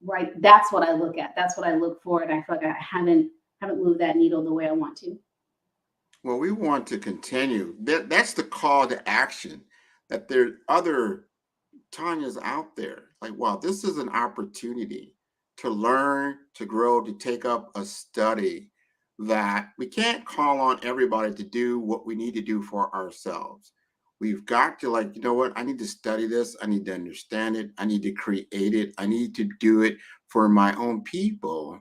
right. That's what I look at. That's what I look for. And I feel like I haven't moved that needle the way I want to. Well, we want to continue. That's the call to action, that there are other Tanya's out there. Like, wow, this is an opportunity to learn, to grow, to take up a study that we can't call on everybody to do what we need to do for ourselves. We've got to, like, you know what? I need to study this. I need to understand it. I need to create it. I need to do it for my own people,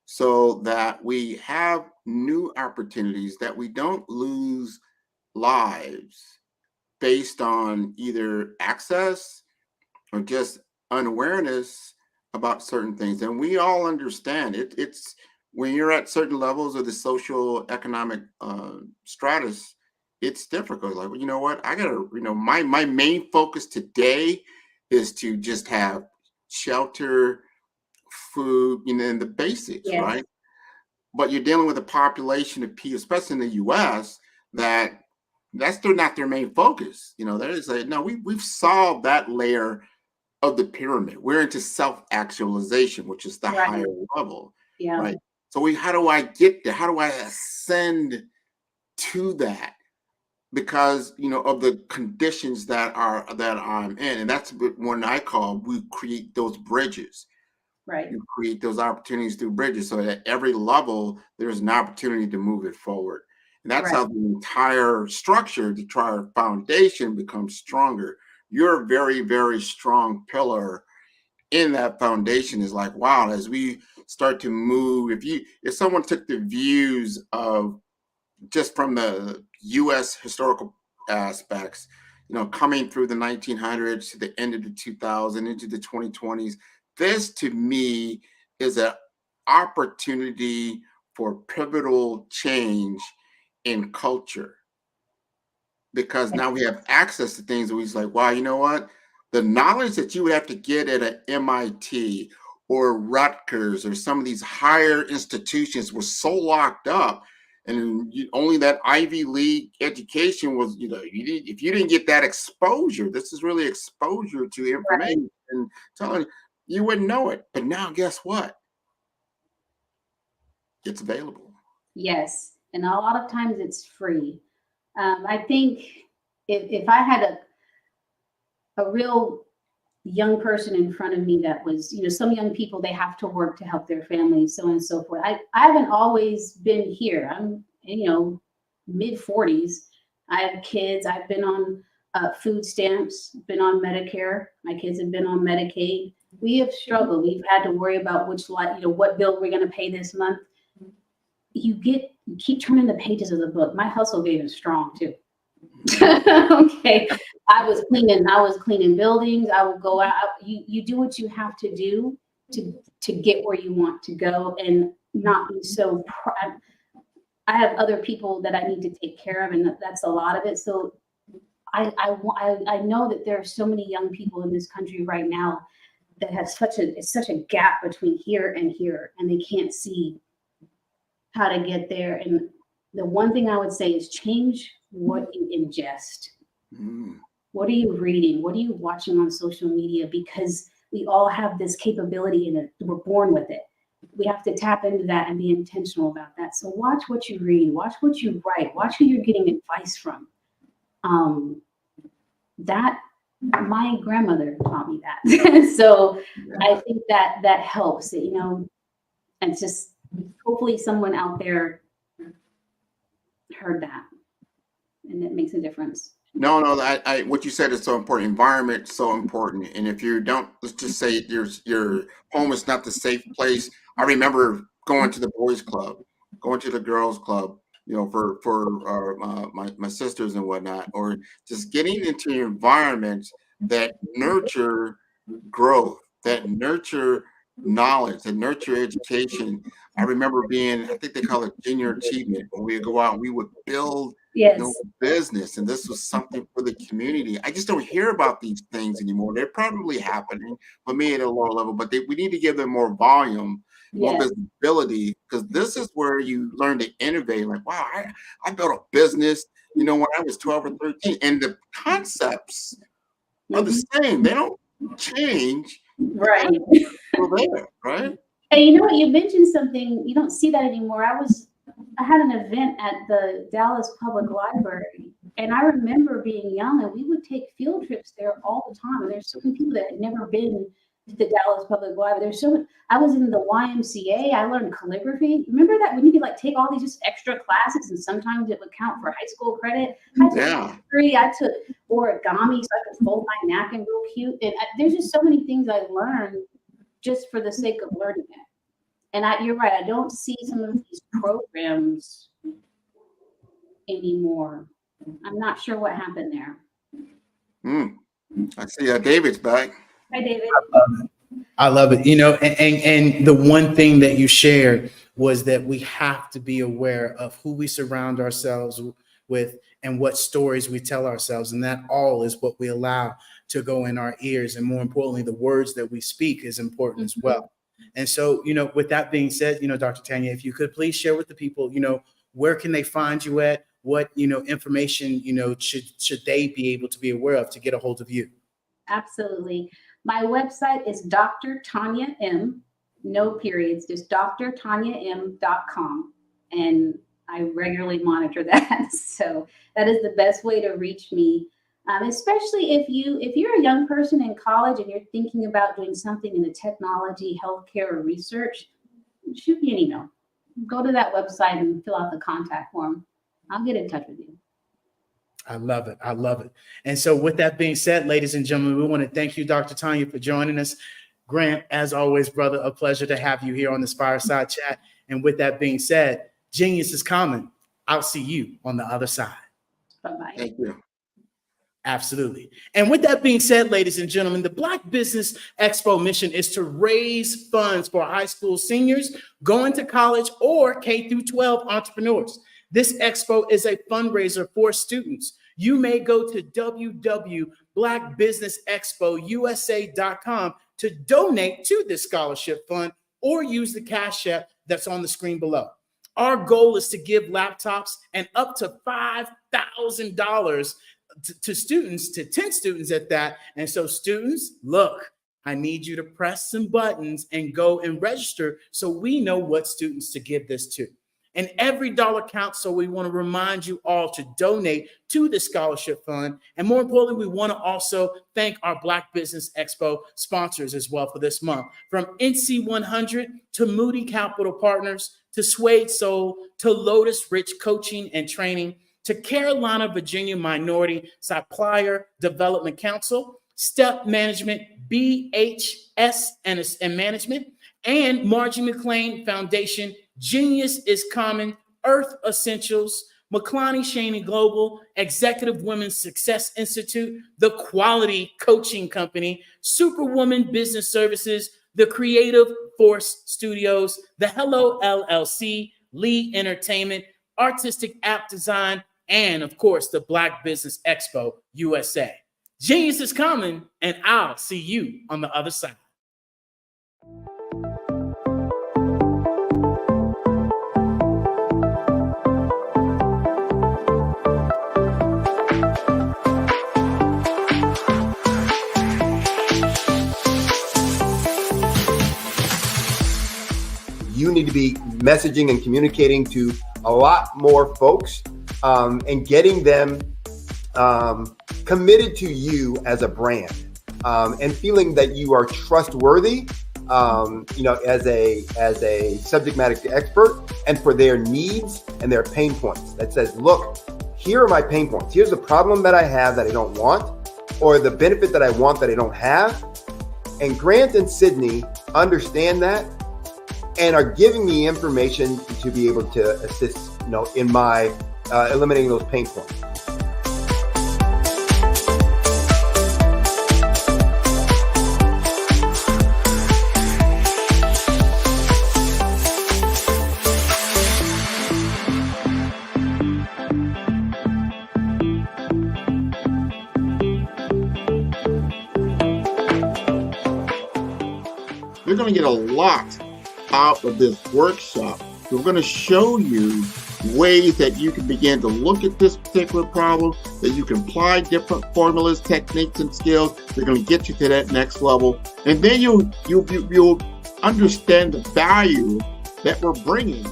so that we have new opportunities, that we don't lose lives based on either access or just unawareness about certain things. And we all understand it. It's when you're at certain levels of the social economic stratus, it's difficult. Like, well, you know what? I gotta, my main focus today is to just have shelter, food, and the basics, Yes. right? But you're dealing with a population of people, especially in the US, that's still not their main focus. There is we've solved that layer of the pyramid. We're into self-actualization, which is the higher level. Yeah. Right. So how do I get there? How do I ascend to that? Because of the conditions that I'm in. And that's when I call, we create those bridges. Right. You create those opportunities through bridges, so that at every level there's an opportunity to move it forward. And that's how the entire structure, the entire foundation becomes stronger. You're a very, very strong pillar in that foundation. Is like, wow, as we start to move, if someone took the views of just from the US historical aspects, coming through the 1900s to the end of the 2000s into the 2020s, this to me is an opportunity for pivotal change in culture. because now we have access to things that we just like, wow, you know what? The knowledge that you would have to get at an MIT or Rutgers or some of these higher institutions was so locked up. And only that Ivy League education was, if you didn't get that exposure, this is really exposure to information and telling you wouldn't know it. But now guess what? It's available. Yes. And a lot of times it's free. I think if I had a real young person in front of me that was, some young people, they have to work to help their families, so on and so forth. I haven't always been here. I'm, mid 40s. I have kids. I've been on food stamps, been on Medicare. My kids have been on Medicaid. We have struggled. We've had to worry about what bill we're going to pay this month. You keep turning the pages of the book. My hustle game is strong too. Okay. I was cleaning buildings. I would go out. You do what you have to do to get where you want to go and not be so proud. I have other people that I need to take care of, and that's a lot of it. So I know that there are so many young people in this country right now that have such a gap between here, and they can't see how to get there. And the one thing I would say is change what you ingest. What are you reading? What are you watching on social media? Because we all have this capability and we're born with it. We have to tap into that and be intentional about that. So watch what you read, watch what you write, watch who you're getting advice from. That my grandmother taught me that. So I think that helps, and just hopefully someone out there heard that, and it makes a difference. No, I what you said is so important. Environment is so important. And if you don't, let's just say your home is not the safe place. I remember going to the boys' club, going to the girls' club, for my sisters and whatnot, or just getting into environments that nurture growth, that nurture knowledge, that nurture education. I remember I think they call it junior achievement, when we would go out and we would build business, and this was something for the community. I just don't hear about these things anymore. They're probably happening, but me at a lower level, but we need to give them more volume, more visibility, because this is where you learn to innovate. Like, wow, I built a business, when I was 12 or 13, and the concepts are the same. They don't change. Right. They're there, right? And you mentioned something, you don't see that anymore. I had an event at the Dallas Public Library, and I remember being young, and we would take field trips there all the time. And there's so many people that had never been to the Dallas Public Library. I was in the YMCA. I learned calligraphy. Remember that when you could take all these just extra classes, and sometimes it would count for high school credit. I took origami so I could fold my napkin real cute. And there's just so many things I learned just for the sake of learning it. And you're right, I don't see some of these programs anymore. I'm not sure what happened there. I see David's back. Hi, David. I love it. And the one thing that you shared was that we have to be aware of who we surround ourselves with and what stories we tell ourselves. And that all is what we allow to go in our ears. And more importantly, the words that we speak is important as well. And so, with that being said, Dr. Tanya, if you could please share with the people, where can they find you at? What, information, should they be able to be aware of to get a hold of you? Absolutely. My website is Dr. Tanya M, no periods, just drtanyam.com. And I regularly monitor that. So that is the best way to reach me. Especially if you're a young person in college and you're thinking about doing something in the technology, healthcare, or research, shoot me an email. Go to that website and fill out the contact form. I'll get in touch with you. I love it. I love it. And so with that being said, ladies and gentlemen, we want to thank you, Dr. Tanya, for joining us. Grant, as always, brother, a pleasure to have you here on this Fireside Chat. And with that being said, genius is common. I'll see you on the other side. Bye-bye. Thank you. Absolutely. And with that being said, ladies and gentlemen, the Black Business Expo mission is to raise funds for high school seniors going to college or K through 12 entrepreneurs. This expo is a fundraiser for students. You may go to www.blackbusinessexpousa.com to donate to this scholarship fund or use the Cash App that's on the screen below. Our goal is to give laptops and up to $5,000 to students, to 10 students at that. And so students, look, I need you to press some buttons and go and register so we know what students to give this to. And every dollar counts, so we want to remind you all to donate to the scholarship fund. And more importantly, we want to also thank our Black Business Expo sponsors as well for this month. From NC 100 to Moody Capital Partners, to Suede Soul, to Lotus Rich Coaching and Training, to Carolina, Virginia Minority Supplier Development Council, Step Management, BHS and Management, and Margie McLean Foundation, Genius is Common, Earth Essentials, McClany Shaney Global, Executive Women's Success Institute, The Quality Coaching Company, Superwoman Business Services, The Creative Force Studios, The Hello LLC, Lee Entertainment, Artistic App Design, and of course, the Black Business Expo USA. Genius is coming, and I'll see you on the other side. You need to be messaging and communicating to a lot more folks and getting them committed to you as a brand and feeling that you are trustworthy, as a subject matter expert, and for their needs and their pain points. That says, look, here are my pain points. Here's the problem that I have that I don't want, or the benefit that I want that I don't have. And Grant and Sydney understand that and are giving me information to be able to assist, in my eliminating those pain points. You're going to get a lot out of this workshop. We're going to show you ways that you can begin to look at this particular problem, that you can apply different formulas, techniques, and skills. They're going to get you to that next level. And then you'll understand the value that we're bringing.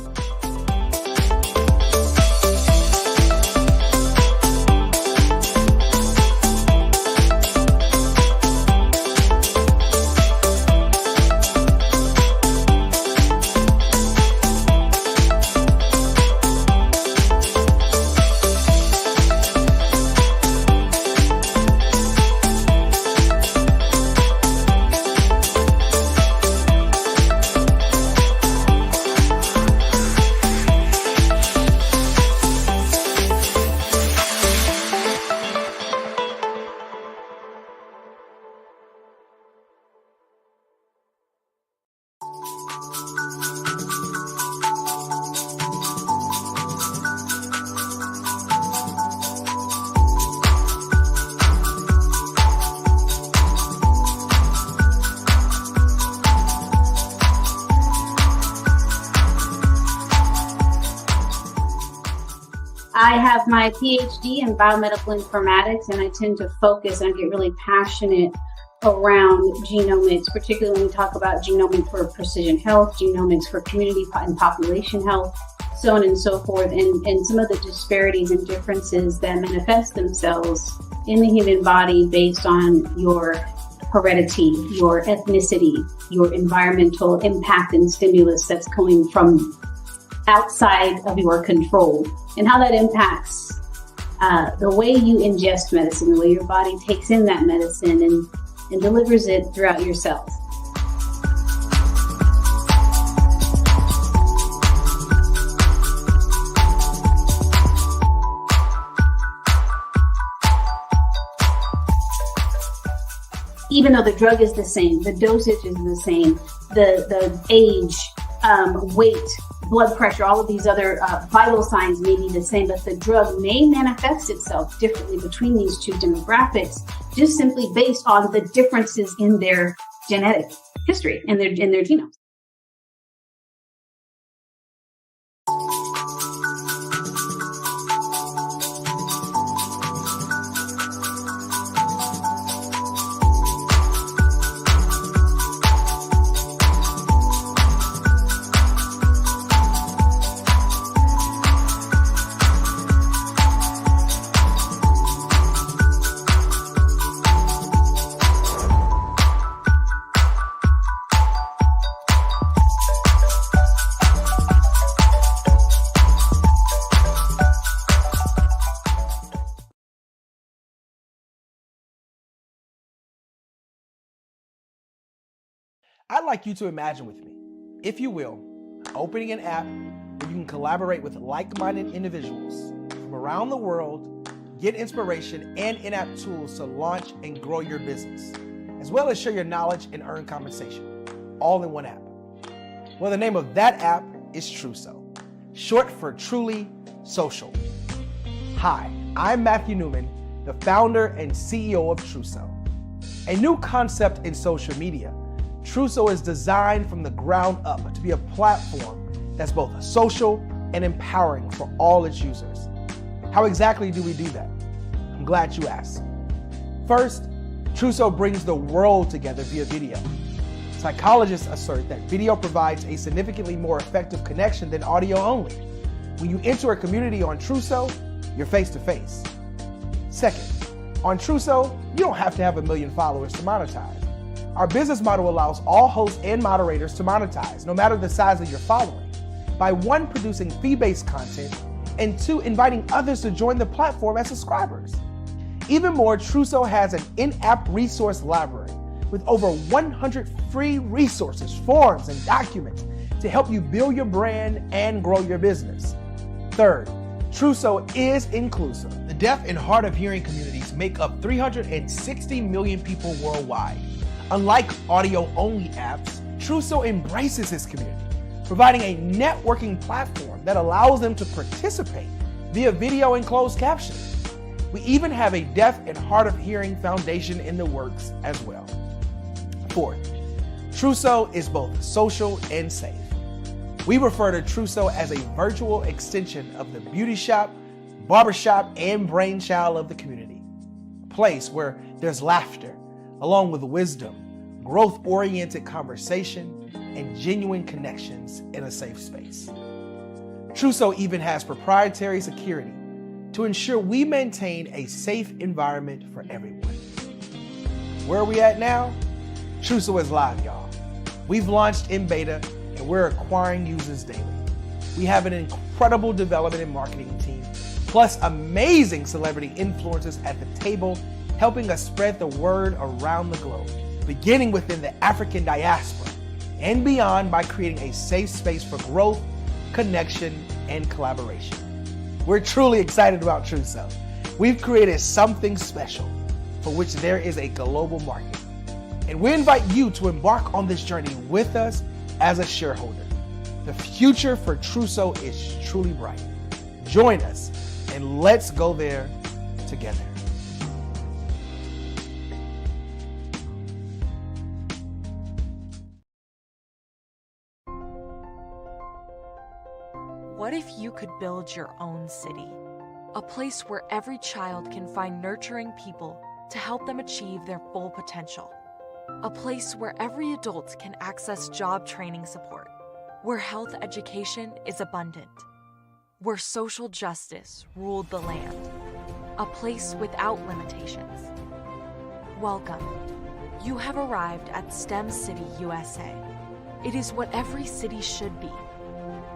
I have my PhD in biomedical informatics, and I tend to focus and get really passionate around genomics, particularly when we talk about genomics for precision health, genomics for community and population health, so on and so forth, and some of the disparities and differences that manifest themselves in the human body based on your heredity, your ethnicity, your environmental impact and stimulus that's coming from outside of your control, and how that impacts the way you ingest medicine, the way your body takes in that medicine and delivers it throughout your cells. Even though the drug is the same, the dosage is the same, the age, weight, blood pressure, all of these other vital signs may be the same, but the drug may manifest itself differently between these two demographics, just simply based on the differences in their genetic history, in their genomes. I'd like you to imagine with me, if you will, opening an app where you can collaborate with like-minded individuals from around the world, get inspiration and in-app tools to launch and grow your business, as well as share your knowledge and earn compensation, all in one app. Well, the name of that app is Truso, short for Truly Social. Hi, I'm Matthew Newman, the founder and CEO of Truso, a new concept in social media. Truso is designed from the ground up to be a platform that's both social and empowering for all its users. How exactly do we do that? I'm glad you asked. First, Truso brings the world together via video. Psychologists assert that video provides a significantly more effective connection than audio only. When you enter a community on Truso, you're face to face. Second, on Truso, you don't have to have 1 million followers to monetize. Our business model allows all hosts and moderators to monetize, no matter the size of your following, by 1, producing fee-based content, and 2, inviting others to join the platform as subscribers. Even more, Truso has an in-app resource library with over 100 free resources, forms, and documents to help you build your brand and grow your business. Third, Truso is inclusive. The deaf and hard of hearing communities make up 360 million people worldwide. Unlike audio-only apps, Truso embraces its community, providing a networking platform that allows them to participate via video and closed captioning. We even have a deaf and hard of hearing foundation in the works as well. Fourth, Truso is both social and safe. We refer to Truso as a virtual extension of the beauty shop, barbershop, and brainchild of the community. A place where there's laughter, along with wisdom, growth-oriented conversation, and genuine connections in a safe space. Truso even has proprietary security to ensure we maintain a safe environment for everyone. Where are we at now? Truso is live, y'all. We've launched in beta, and we're acquiring users daily. We have an incredible development and marketing team, plus amazing celebrity influencers at the table, helping us spread the word around the globe, beginning within the African diaspora and beyond by creating a safe space for growth, connection, and collaboration. We're truly excited about Truso. We've created something special for which there is a global market. And we invite you to embark on this journey with us as a shareholder. The future for Truso is truly bright. Join us and let's go there together. What if you could build your own city? A place where every child can find nurturing people to help them achieve their full potential. A place where every adult can access job training support. Where health education is abundant. Where social justice ruled the land. A place without limitations. Welcome. You have arrived at STEM City USA. It is what every city should be.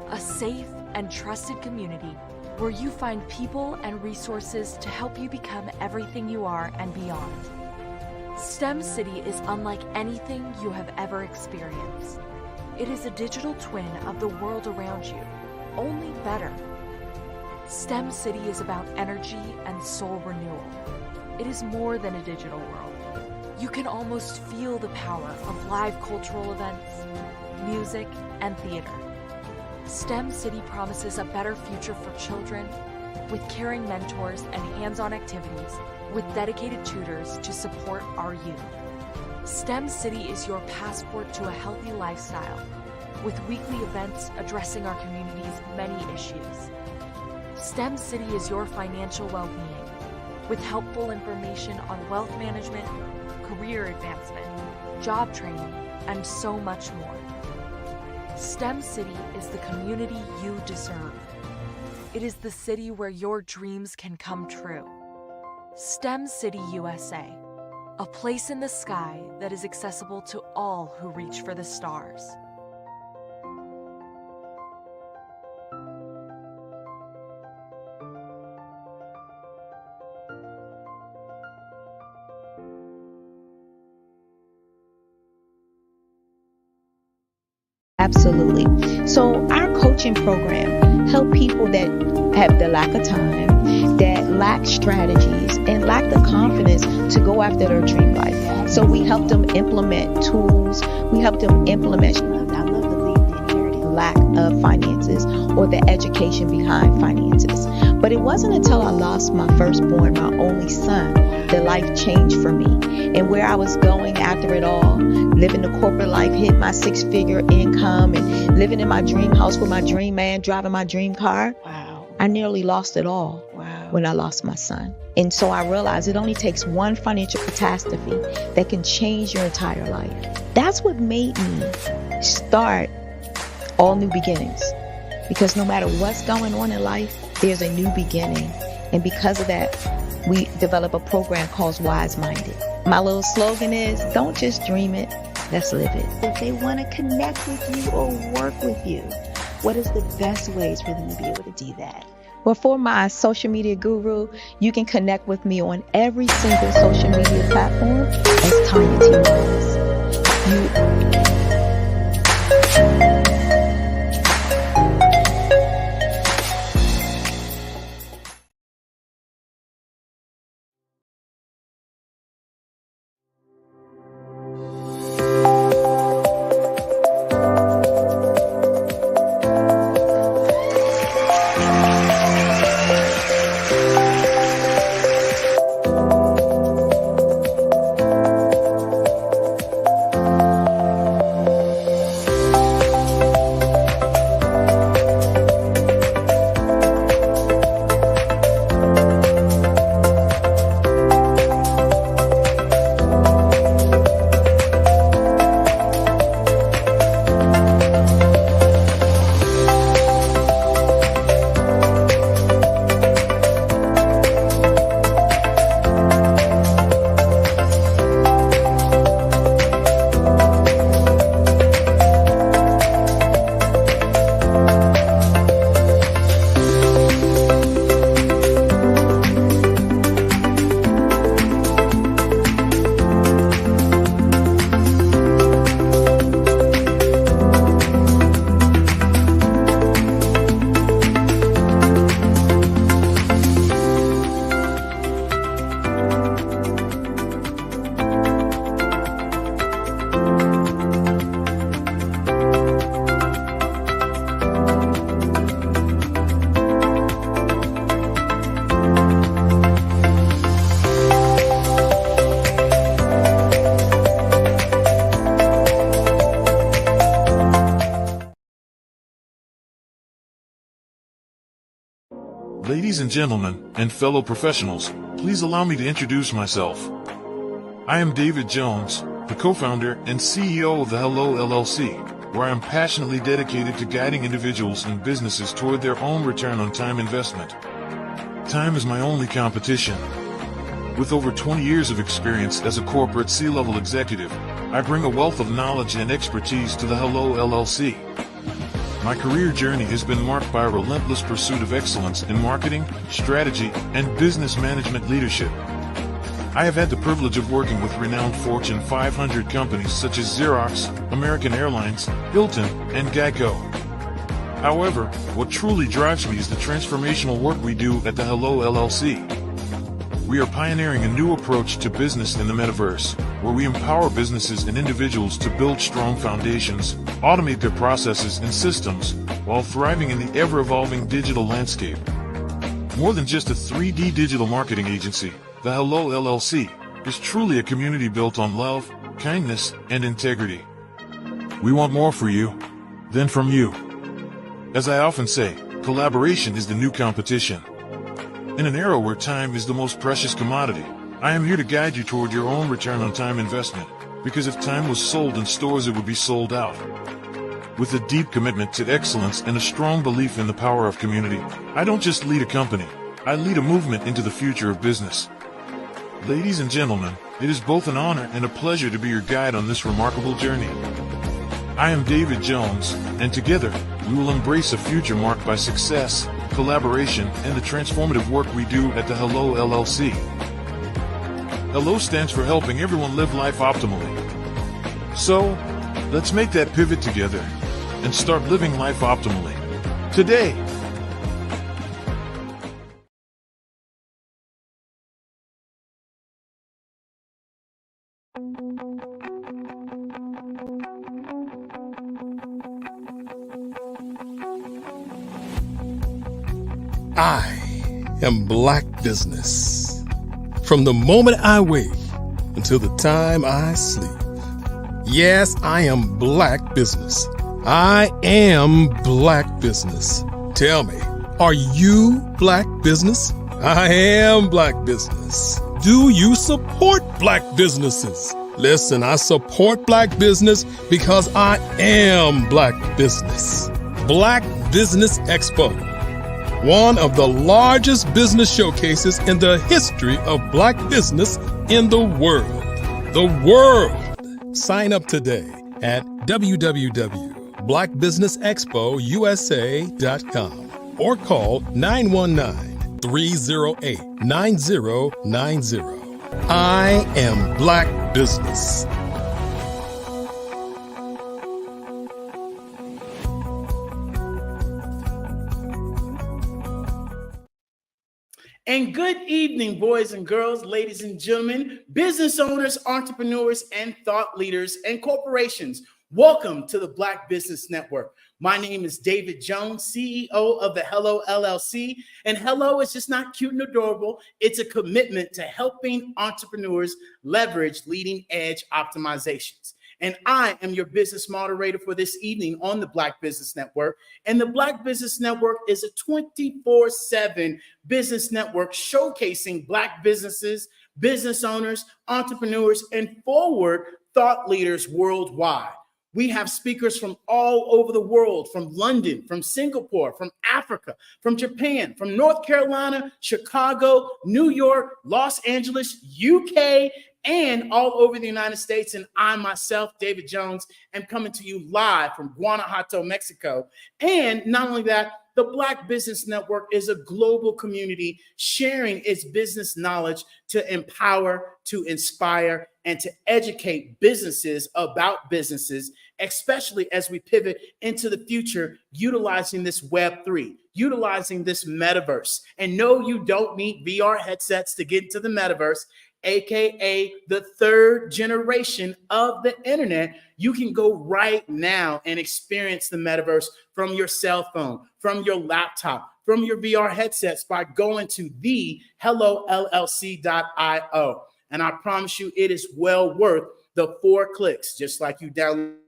A safe and trusted community where you find people and resources to help you become everything you are and beyond. STEM City is unlike anything you have ever experienced. It is a digital twin of the world around you, only better. STEM City is about energy and soul renewal. It is more than a digital world. You can almost feel the power of live cultural events, music, and theater. STEM City promises a better future for children with caring mentors and hands-on activities with dedicated tutors to support our youth. STEM City is your passport to a healthy lifestyle with weekly events addressing our community's many issues. STEM City is your financial well-being with helpful information on wealth management, career advancement, job training, and so much more. STEM City is the community you deserve. It is the city where your dreams can come true. STEM City USA, a place in the sky that is accessible to all who reach for the stars. Absolutely. So our coaching program help people that have the lack of time, that lack strategies, and lack the confidence to go after their dream life. So we help them implement tools. We help them implement, I love to leave the inherited lack of finances or the education behind finances. But it wasn't until I lost my firstborn, my only son, that life changed for me. And where I was going after it all, living the corporate life, hit my 6-figure income, and living in my dream house with my dream man, driving my dream car. Wow. I nearly lost it all when I lost my son. And so I realized it only takes one financial catastrophe that can change your entire life. That's what made me start All New Beginnings. Because no matter what's going on in life, there's a new beginning. And because of that, we develop a program called Wise Minded. My little slogan is, don't just dream it, let's live it. If they want to connect with you or work with you, what is the best ways for them to be able to do that? Well, for my social media guru, you can connect with me on every single social media platform as Tanya T. Rose. Ladies and gentlemen, and fellow professionals, please allow me to introduce myself. I am David Jones, the co-founder and CEO of the Hello LLC, where I am passionately dedicated to guiding individuals and businesses toward their own return on time investment. Time is my only competition. With over 20 years of experience as a corporate C-level executive, I bring a wealth of knowledge and expertise to the Hello LLC. My career journey has been marked by a relentless pursuit of excellence in marketing, strategy, and business management leadership. I have had the privilege of working with renowned Fortune 500 companies such as Xerox, American Airlines, Hilton, and Geico. However, what truly drives me is the transformational work we do at the Hello LLC. We are pioneering a new approach to business in the metaverse, where we empower businesses and individuals to build strong foundations, automate their processes and systems, while thriving in the ever-evolving digital landscape. More than just a 3D digital marketing agency, the Hello LLC is truly a community built on love, kindness, and integrity. We want more for you than from you. As I often say, collaboration is the new competition. In an era where time is the most precious commodity, I am here to guide you toward your own return on time investment, because if time was sold in stores, it would be sold out. With a deep commitment to excellence and a strong belief in the power of community, I don't just lead a company, I lead a movement into the future of business. Ladies and gentlemen, it is both an honor and a pleasure to be your guide on this remarkable journey. I am David Jones, and together, we will embrace a future marked by success, collaboration, and the transformative work we do at the Hello LLC. Hello stands for helping everyone live life optimally. So, let's make that pivot together and start living life optimally today. I am Black Business. From the moment I wake until the time I sleep. Yes, I am Black Business. I am Black Business. Tell me, are you Black Business? I am Black Business. Do you support Black businesses? Listen, I support Black business because I am Black Business. Black Business Expo, one of the largest business showcases in the history of Black business in the world. The world! Sign up today at www.blackbusinessexpousa.com or call 919-308-9090. I am Black Business. And good evening, boys and girls, ladies and gentlemen, business owners, entrepreneurs, and thought leaders and corporations. Welcome to the Black Business Network. My name is David Jones, CEO of the Hello LLC. And Hello is just not cute and adorable. It's a commitment to helping entrepreneurs leverage leading edge optimizations. And I am your business moderator for this evening on the Black Business Network. And the Black Business Network is a 24/7 business network showcasing Black businesses, business owners, entrepreneurs, and forward thought leaders worldwide. We have speakers from all over the world, from London, from Singapore, from Africa, from Japan, from North Carolina, Chicago, New York, Los Angeles, UK, and all over the United States. And I myself, David Jones, am coming to you live from Guanajuato, Mexico. And not only that, the Black Business Network is a global community sharing its business knowledge to empower, to inspire, and to educate businesses about businesses, especially as we pivot into the future, utilizing this Web3, utilizing this metaverse. And no, you don't need VR headsets to get into the metaverse, AKA the third generation of the internet. You can go right now and experience the metaverse from your cell phone, from your laptop, from your VR headsets by going to the hellollc.io. And I promise you, it is well worth the 4 clicks, just like you download.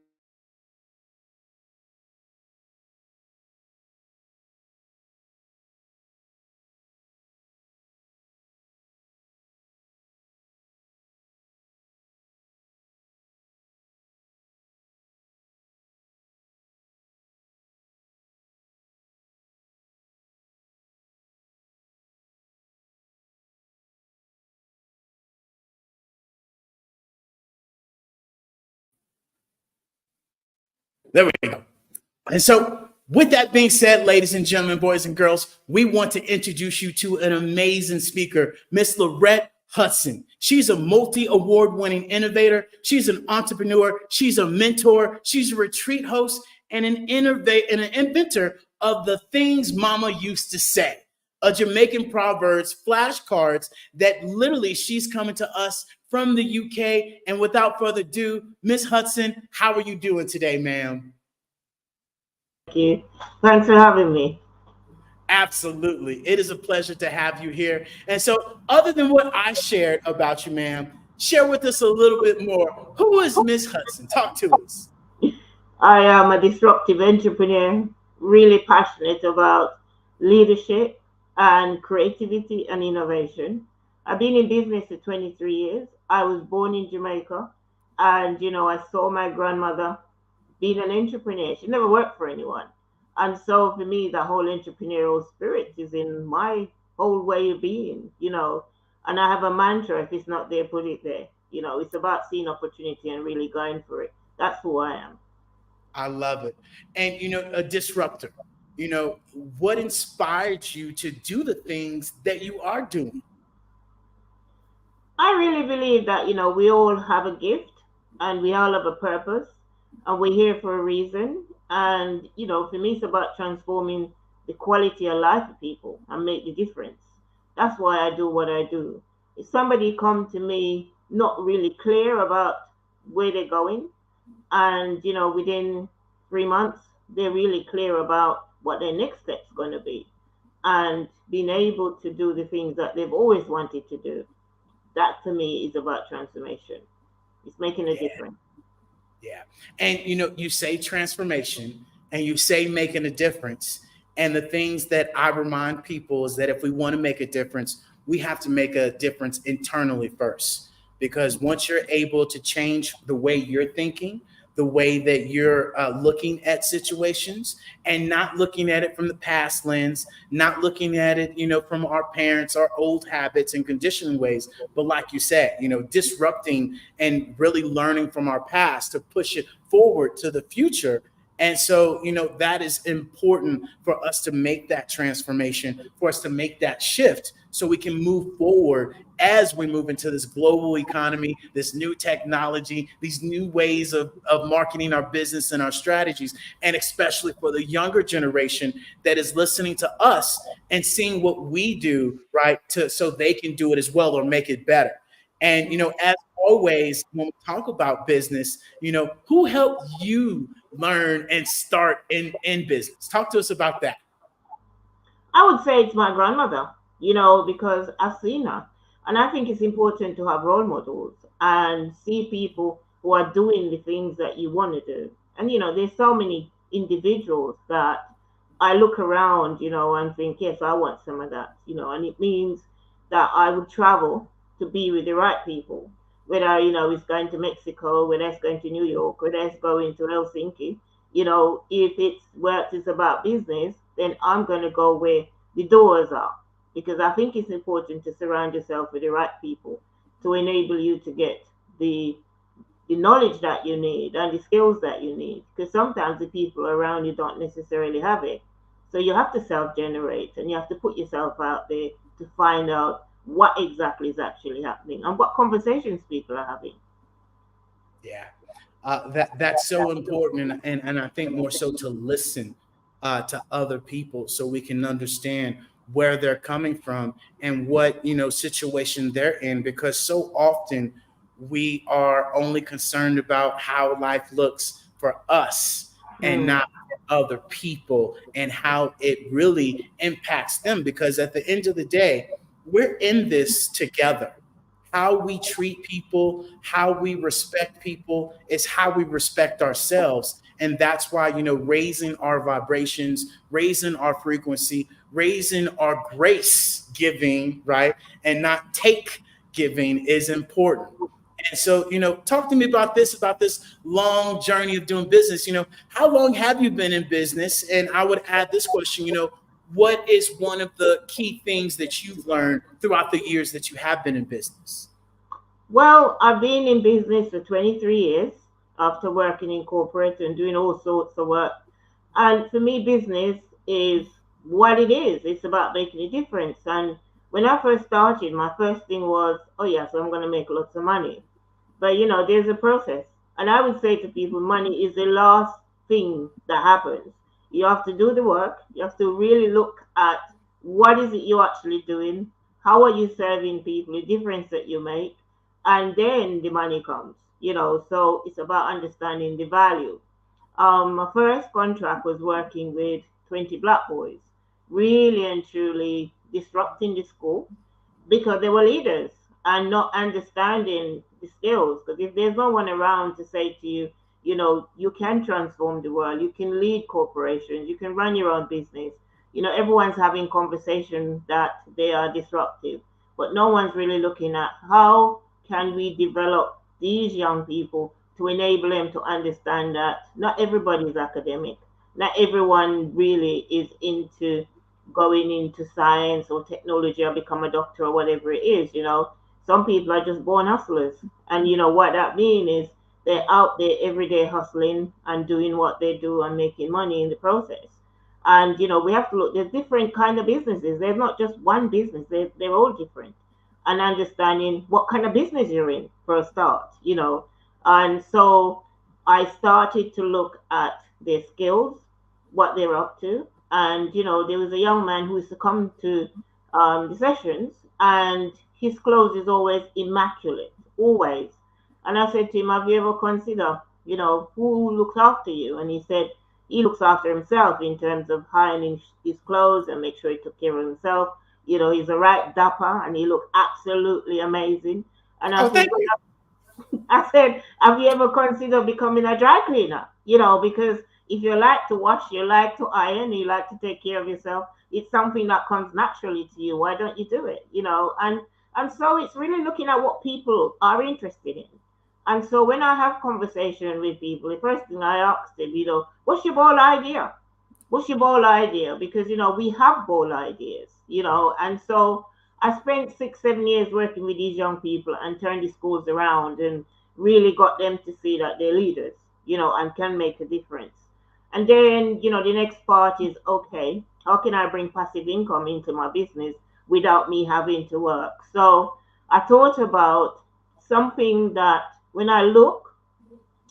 There we go. And so with that being said, ladies and gentlemen, boys and girls, we want to introduce you to an amazing speaker, Miss Lorette Hudson. She's a multi-award-winning innovator. She's an entrepreneur. She's a mentor. She's a retreat host and an inventor of the things Mama used to say, a Jamaican Proverbs flashcards that literally she's coming to us from the UK. And without further ado, Miss Hudson, how are you doing today, ma'am? Thank you. Thanks for having me. Absolutely. It is a pleasure to have you here. And so, other than what I shared about you, ma'am, share with us a little bit more. Who is Miss Hudson? Talk to us. I am a disruptive entrepreneur, really passionate about leadership and creativity and innovation. I've been in business for 23 years. I was born in Jamaica, and I saw my grandmother being an entrepreneur. She never worked for anyone. And so for me, the whole entrepreneurial spirit is in my whole way of being, And I have a mantra: if it's not there, put it there. It's about seeing opportunity and really going for it. That's who I am. I love it. And, a disruptor, what inspired you to do the things that you are doing? I really believe that, we all have a gift and we all have a purpose and we're here for a reason. And, for me, it's about transforming the quality of life of people and make the difference. That's why I do what I do. If somebody come to me not really clear about where they're going, and, within 3 months, they're really clear about what their next step's going to be and being able to do the things that they've always wanted to do, that to me is about transformation. It's making a difference. Yeah. And you say transformation and you say making a difference. And the things that I remind people is that if we want to make a difference, we have to make a difference internally first. Because once you're able to change the way you're thinking, the way that you're looking at situations and not looking at it from the past lens, not looking at it, from our parents, our old habits and conditioning ways. But like you said, disrupting and really learning from our past to push it forward to the future. And so, that is important for us to make that transformation, for us to make that shift so we can move forward as we move into this global economy, this new technology, these new ways of marketing our business and our strategies, and especially for the younger generation that is listening to us and seeing what we do, right, so they can do it as well or make it better. And, as always, when we talk about business, who helped you learn and start in business? Talk to us about that. I would say it's my grandmother, because I've seen her. And I think it's important to have role models and see people who are doing the things that you want to do. And, there's so many individuals that I look around, and think, yes, I want some of that, and it means that I would travel to be with the right people, whether, it's going to Mexico, whether it's going to New York, whether it's going to Helsinki, if it's where it's about business, then I'm going to go where the doors are, because I think it's important to surround yourself with the right people to enable you to get the knowledge that you need and the skills that you need. Because sometimes the people around you don't necessarily have it. So you have to self-generate and you have to put yourself out there to find out what exactly is actually happening and what conversations people are having. Yeah. That's so important, and I think more so to listen to other people so we can understand where they're coming from and what situation they're in, because so often we are only concerned about how life looks for us and not for other people and how it really impacts them, because at the end of the day, we're in this together. How we treat people, how we respect people is how we respect ourselves. And that's why, raising our vibrations, raising our frequency, raising our grace giving, right? And not take giving is important. And so, talk to me about this long journey of doing business. How long have you been in business? And I would add this question, what is one of the key things that you've learned throughout the years that you have been in business? Well, I've been in business for 23 years after working in corporate and doing all sorts of work. And for me, business is what it is. It's about making a difference. And when I first started, my first thing was, oh, yeah, so I'm going to make lots of money. But, there's a process. And I would say to people, money is the last thing that happens. You have to do the work. You have to really look at what is it you're actually doing? How are you serving people? The difference that you make, and then the money comes. So it's about understanding the value. My first contract was working with 20 black boys, really and truly disrupting the school because they were leaders and not understanding the skills. Because if there's no one around to say to you, you know, you can transform the world, you can lead corporations, you can run your own business. You know, everyone's having conversations that they are disruptive, but no one's really looking at how can we develop these young people to enable them to understand that not everybody is academic, not everyone really is into going into science or technology or become a doctor or whatever it is, you know. Some people are just born hustlers. And you know what that means is they're out there every day hustling and doing what they do and making money in the process. And you know, we have to look, there's different kind of businesses. There's not just one business, they're all different. And understanding what kind of business you're in for a start, you know. And so I started to look at their skills, what they're up to. And, you know, there was a young man who used to come to the sessions, and his clothes is always immaculate, always. And I said to him, have you ever considered, you know, who looks after you? And he said, he looks after himself in terms of ironing his clothes and make sure he took care of himself. You know, he's a right dapper and he looked absolutely amazing. And I said, I said, have you ever considered becoming a dry cleaner? You know, because if you like to wash, you like to iron, you like to take care of yourself, it's something that comes naturally to you. Why don't you do it? You know, and so it's really looking at what people are interested in. And so when I have conversation with people, the first thing I ask them, you know, what's your bold idea? What's your bold idea? Because you know we have bold ideas, you know, and so I spent 6, 7 years working with these young people and turned the schools around and really got them to see that they're leaders, you know, and can make a difference. And then, you know, the next part is okay, how can I bring passive income into my business without me having to work? So I thought about something that when I look,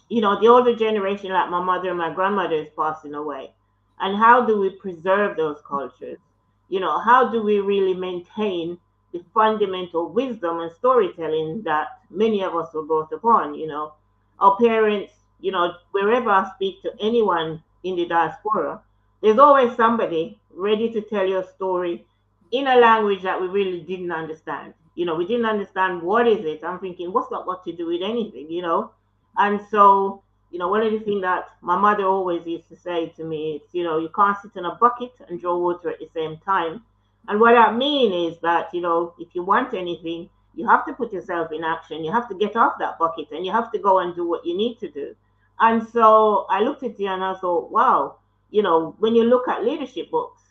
you know, the older generation, like my mother and my grandmother, is passing away. And how do we preserve those cultures? You know, how do we really maintain the fundamental wisdom and storytelling that many of us were brought upon? You know, our parents, you know, wherever I speak to anyone in the diaspora, there's always somebody ready to tell you a story in a language that we really didn't understand. You know, we didn't understand what is it. I'm thinking, what's that got to do with anything, you know? And so, you know, one of the things that my mother always used to say to me is, you know, you can't sit in a bucket and draw water at the same time. And what I mean is that, you know, if you want anything, you have to put yourself in action. You have to get off that bucket and you have to go and do what you need to do. And so I looked at you and I thought, wow, you know, when you look at leadership books,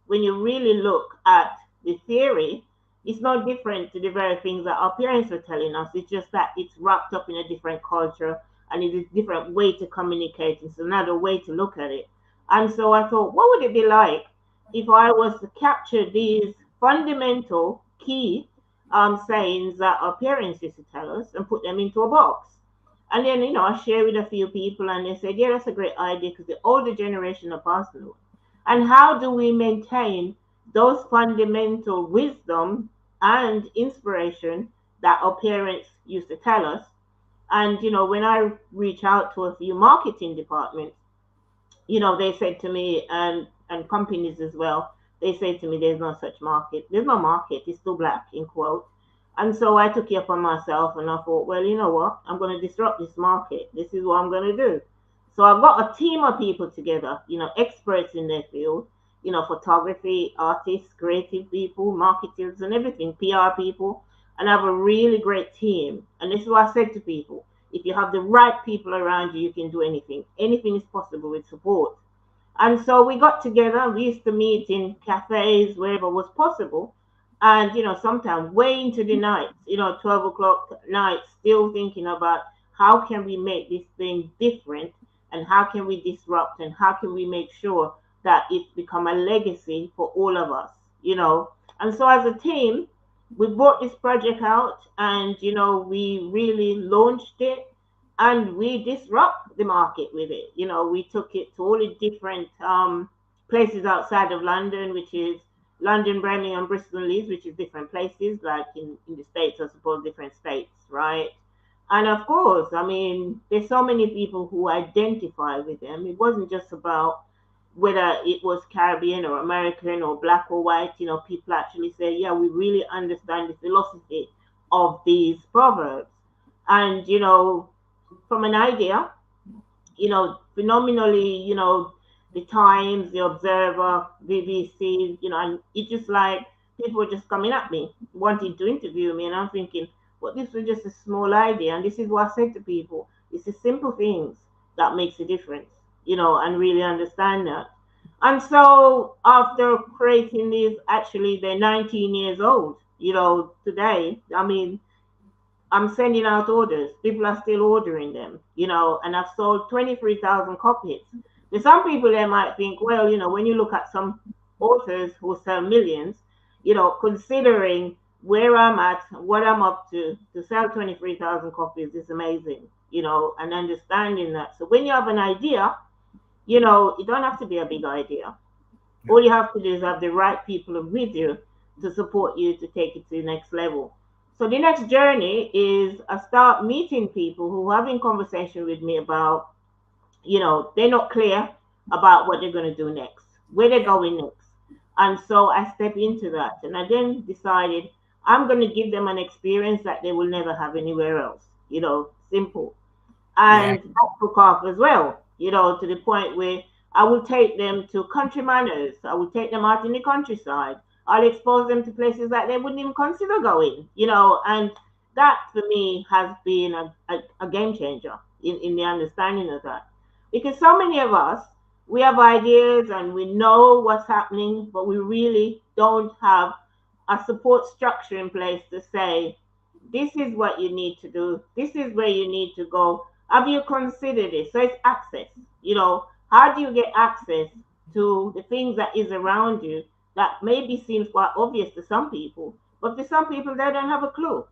when you really look at the theory, it's not different to the very things that our parents were telling us. It's just that it's wrapped up in a different culture and it's a different way to communicate. It's another way to look at it. And so I thought, what would it be like if I was to capture these fundamental key sayings that our parents used to tell us and put them into a box? And then, you know, I shared with a few people and they said, yeah, that's a great idea because the older generation are passing away. And how do we maintain those fundamental wisdom and inspiration that our parents used to tell us? And, you know, when I reach out to a few marketing departments, you know, they said to me, and companies as well, they say to me, there's no such market. There's no market. It's still black, in quote. And so I took it upon myself and I thought, well, you know what? I'm going to disrupt this market. This is what I'm going to do. So I've got a team of people together, you know, experts in their field, you know, photography, artists, creative people, marketers and everything, PR people. And I have a really great team. And this is what I said to people. If you have the right people around you, you can do anything. Anything is possible with support. And so we got together and we used to meet in cafes, wherever was possible. And, you know, sometimes way into the night, you know, 12 o'clock at night, still thinking about how can we make this thing different and how can we disrupt and how can we make sure that it's become a legacy for all of us, you know. And so as a team, we brought this project out and, you know, we really launched it and we disrupt the market with it. You know, we took it to all the different places outside of London, which is London, Birmingham, Bristol, and Leeds, which is different places, like in the States, I suppose, different states, right? And of course, I mean, there's so many people who identify with them. It wasn't just about whether it was Caribbean or American or black or white. You know, people actually say, yeah, we really understand the philosophy of these proverbs. And, you know, from an idea, you know, phenomenally, you know, the Times, the Observer, BBC, you know, and it's just like people were just coming at me, wanting to interview me, and I'm thinking, well, this was just a small idea, and this is what I said to people: it's the simple things that makes a difference, you know, and really understand that. And so after creating these, actually they're 19 years old, you know, today. I mean, I'm sending out orders. People are still ordering them, you know, and I've sold 23,000 copies. There's some people they might think, well, you know, when you look at some authors who sell millions, you know, considering where I'm at, what I'm up to sell 23,000 copies is amazing, you know, and understanding that. So when you have an idea, you know, it don't have to be a big idea. All you have to do is have the right people with you to support you to take it to the next level. So the next journey is I start meeting people who are having conversation with me about, you know, they're not clear about what they're going to do next, where they're going next. And so I step into that. And I then decided I'm going to give them an experience that they will never have anywhere else. You know, simple. And that took off as well, you know, to the point where I will take them to country manners. I will take them out in the countryside. I'll expose them to places that they wouldn't even consider going, you know, and that for me has been a game changer in the understanding of that. Because so many of us, we have ideas and we know what's happening, but we really don't have a support structure in place to say, this is what you need to do, this is where you need to go. Have you considered it? So it's access. You know, how do you get access to the things that is around you that maybe seems quite obvious to some people, but for some people they don't have a clue.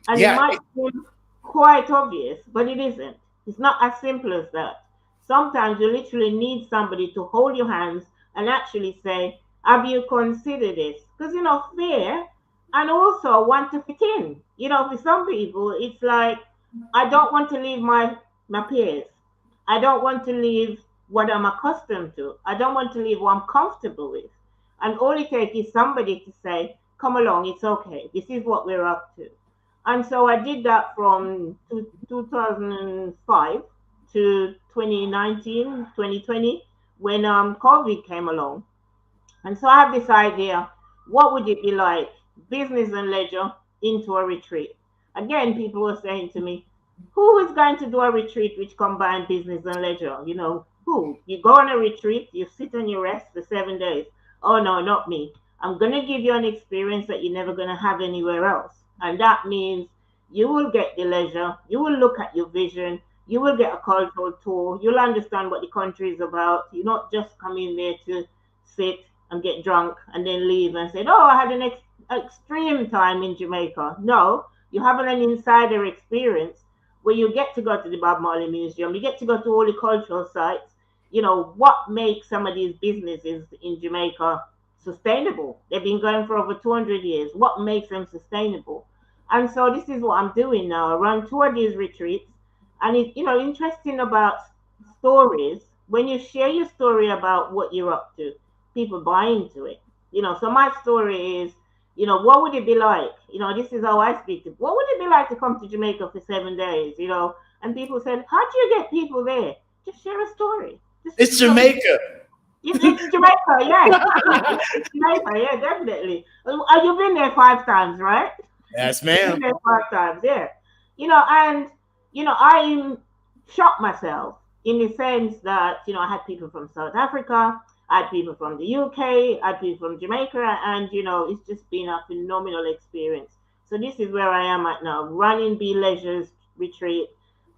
And it might seem quite obvious, but it isn't. It's not as simple as that. Sometimes you literally need somebody to hold your hands and actually say, have you considered this? Because, you know, fear and also want to fit in. You know, for some people, it's like, I don't want to leave my peers. I don't want to leave what I'm accustomed to. I don't want to leave what I'm comfortable with. And all it takes is somebody to say, come along, it's okay. This is what we're up to. And so I did that from 2005 to 2019, 2020, when COVID came along. And so I have this idea, what would it be like, business and leisure into a retreat? Again, people were saying to me, who is going to do a retreat which combine business and leisure? You know, who? You go on a retreat, you sit and you rest for 7 days. Oh no, not me. I'm going to give you an experience that you're never going to have anywhere else. And that means you will get the leisure, you will look at your vision, you will get a cultural tour, you'll understand what the country is about. You're not just coming there to sit and get drunk and then leave and say, oh, I had an extreme time in Jamaica. No, you have an insider experience where you get to go to the Bob Marley Museum, you get to go to all the cultural sites. You know, what makes some of these businesses in Jamaica sustainable? They've been going for over 200 years. What makes them sustainable? And so this is what I'm doing now. I run two of these retreats. And it's, you know, interesting about stories. When you share your story about what you're up to, people buy into it. You know, so my story is, you know, what would it be like? You know, this is how I speak to. What would it be like to come to Jamaica for 7 days? You know, and people said, how do you get people there? Just share a story. It's Jamaica. It's Jamaica, yeah. It's Jamaica, yeah, definitely. You've been there 5 times, right? Yes, ma'am. You've been there 5 times, yeah. You know, and you know, I shocked myself in the sense that, you know, I had people from South Africa, I had people from the UK, I had people from Jamaica, and, you know, it's just been a phenomenal experience. So this is where I am at now, running Be Leisure's retreat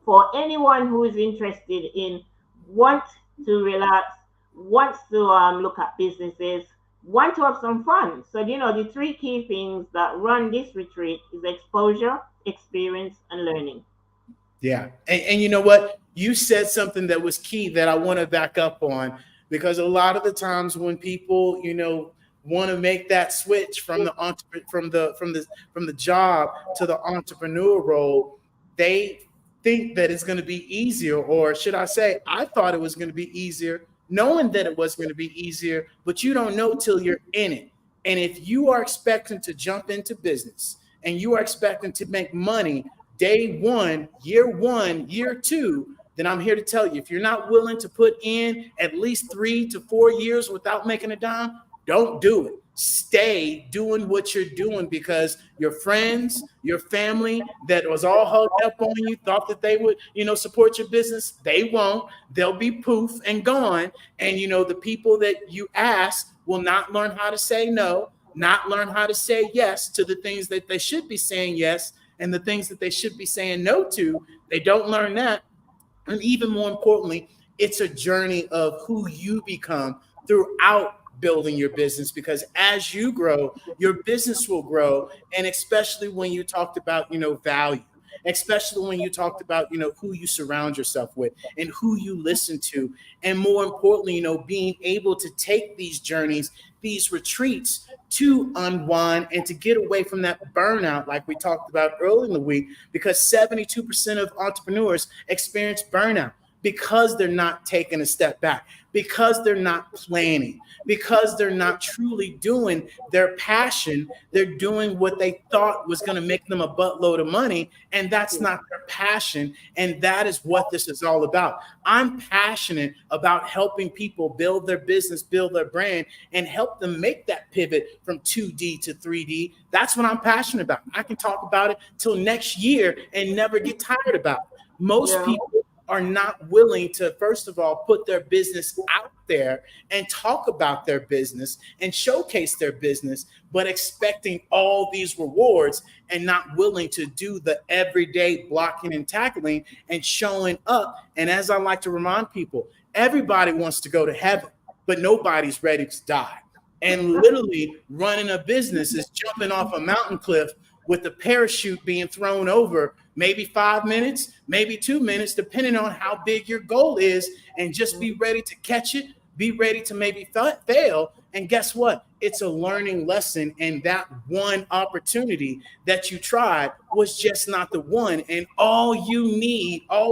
for anyone who is interested in, want to relax, wants to look at businesses, want to have some fun. So, you know, the 3 key things that run this retreat is exposure, experience, and learning. Yeah. And you know what? You said something that was key that I want to back up on, because a lot of the times when people, you know, want to make that switch from the job to the entrepreneur role, they think that it's going to be easier, or should I say, I thought it was going to be easier, knowing that it was going to be easier, but you don't know till you're in it. And if you are expecting to jump into business and you are expecting to make money day one, year two, then I'm here to tell you, if you're not willing to put in at least 3 to 4 years without making a dime, don't do it. Stay doing what you're doing, because your friends, your family that was all hugged up on you, thought that they would, support your business. They won't. They'll be poof and gone. And, the people that you ask will not learn how to say no, not learn how to say yes to the things that they should be saying yes, and the things that they should be saying no to. They don't learn that. And even more importantly, it's a journey of who you become throughout building your business, because as you grow, your business will grow. And especially when you talked about, value, especially when you talked about, who you surround yourself with and who you listen to. And more importantly, being able to take these journeys, these retreats to unwind and to get away from that burnout, like we talked about earlier in the week, because 72% of entrepreneurs experience burnout because they're not taking a step back, because they're not planning, because they're not truly doing their passion. They're doing what they thought was going to make them a buttload of money, and that's not their passion. And that is what this is all about. I'm passionate about helping people build their business, build their brand, and help them make that pivot from 2D to 3D. That's what I'm passionate about. I can talk about it till next year and never get tired about it. Most people are not willing to, first of all, put their business out there and talk about their business and showcase their business, but expecting all these rewards and not willing to do the everyday blocking and tackling and showing up. And as I like to remind people, everybody wants to go to heaven, but nobody's ready to die. And literally running a business is jumping off a mountain cliff with the parachute being thrown over, maybe 5 minutes, maybe 2 minutes, depending on how big your goal is, and just be ready to catch it, be ready to maybe fail. And guess what? It's a learning lesson. And that one opportunity that you tried was just not the one. And all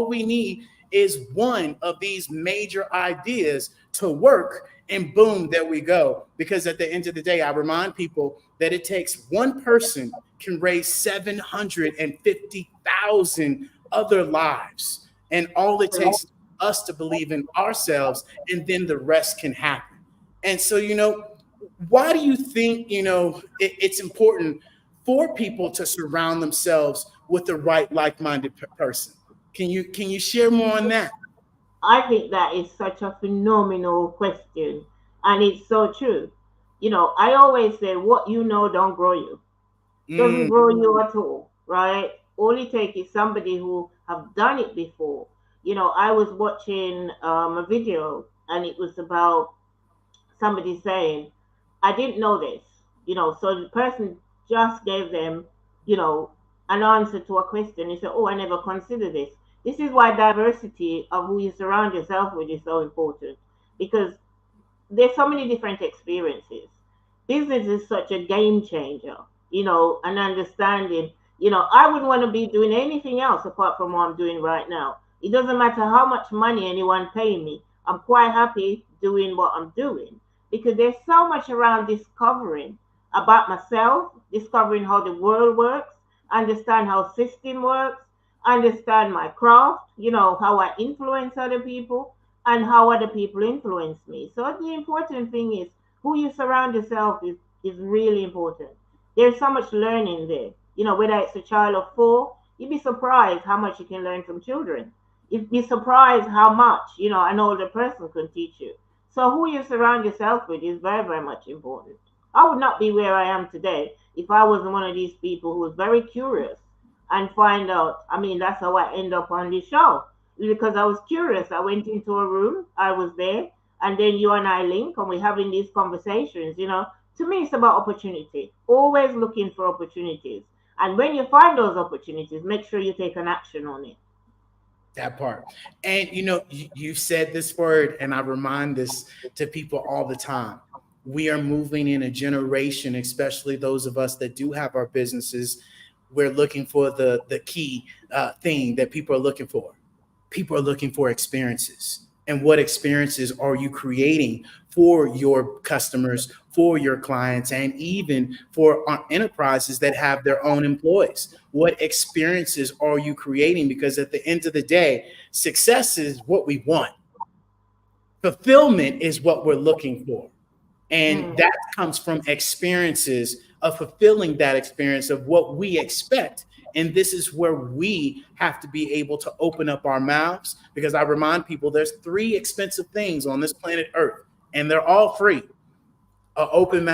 we need is one of these major ideas to work, and boom, there we go. Because at the end of the day, I remind people that it takes one person can raise 750,000 other lives. And all it takes is us to believe in ourselves, and then the rest can happen. And so, why do you think, it's important for people to surround themselves with the right like-minded person? Can you share more on that? I think that is such a phenomenal question, and it's so true. I always say, what you know don't grow you. Doesn't grow you at all, right? All it takes is somebody who have done it before. I was watching a video, and it was about somebody saying, I didn't know this, so the person just gave them, an answer to a question. He said, oh, I never considered this. This is why diversity of who you surround yourself with is so important, because there's so many different experiences. Business is such a game changer, and understanding, I wouldn't want to be doing anything else apart from what I'm doing right now. It doesn't matter how much money anyone paying me. I'm quite happy doing what I'm doing, because there's so much around discovering about myself, discovering how the world works, understand how system works, understand my craft, how I influence other people and how other people influence me. So the important thing is who you surround yourself is really important. There's so much learning there. Whether it's a child of 4, you'd be surprised how much you can learn from children. You'd be surprised how much, an older person can teach you. So who you surround yourself with is very, very much important. I would not be where I am today if I wasn't one of these people who was very curious and find out. That's how I end up on this show, because I was curious. I went into a room, I was there, and then you and I link, and we're having these conversations. To me, it's about opportunity, always looking for opportunities. And when you find those opportunities, make sure you take an action on it. That part. And you said this word, and I remind this to people all the time. We are moving in a generation, especially those of us that do have our businesses. we're looking for the key thing that people are looking for. People are looking for experiences. And what experiences are you creating for your customers, for your clients, and even for enterprises that have their own employees? What experiences are you creating? Because at the end of the day, success is what we want. Fulfillment is what we're looking for. And that comes from experiences of fulfilling that experience of what we expect. And this is where we have to be able to open up our mouths, because I remind people there's 3 expensive things on this planet Earth, and they're all free: an open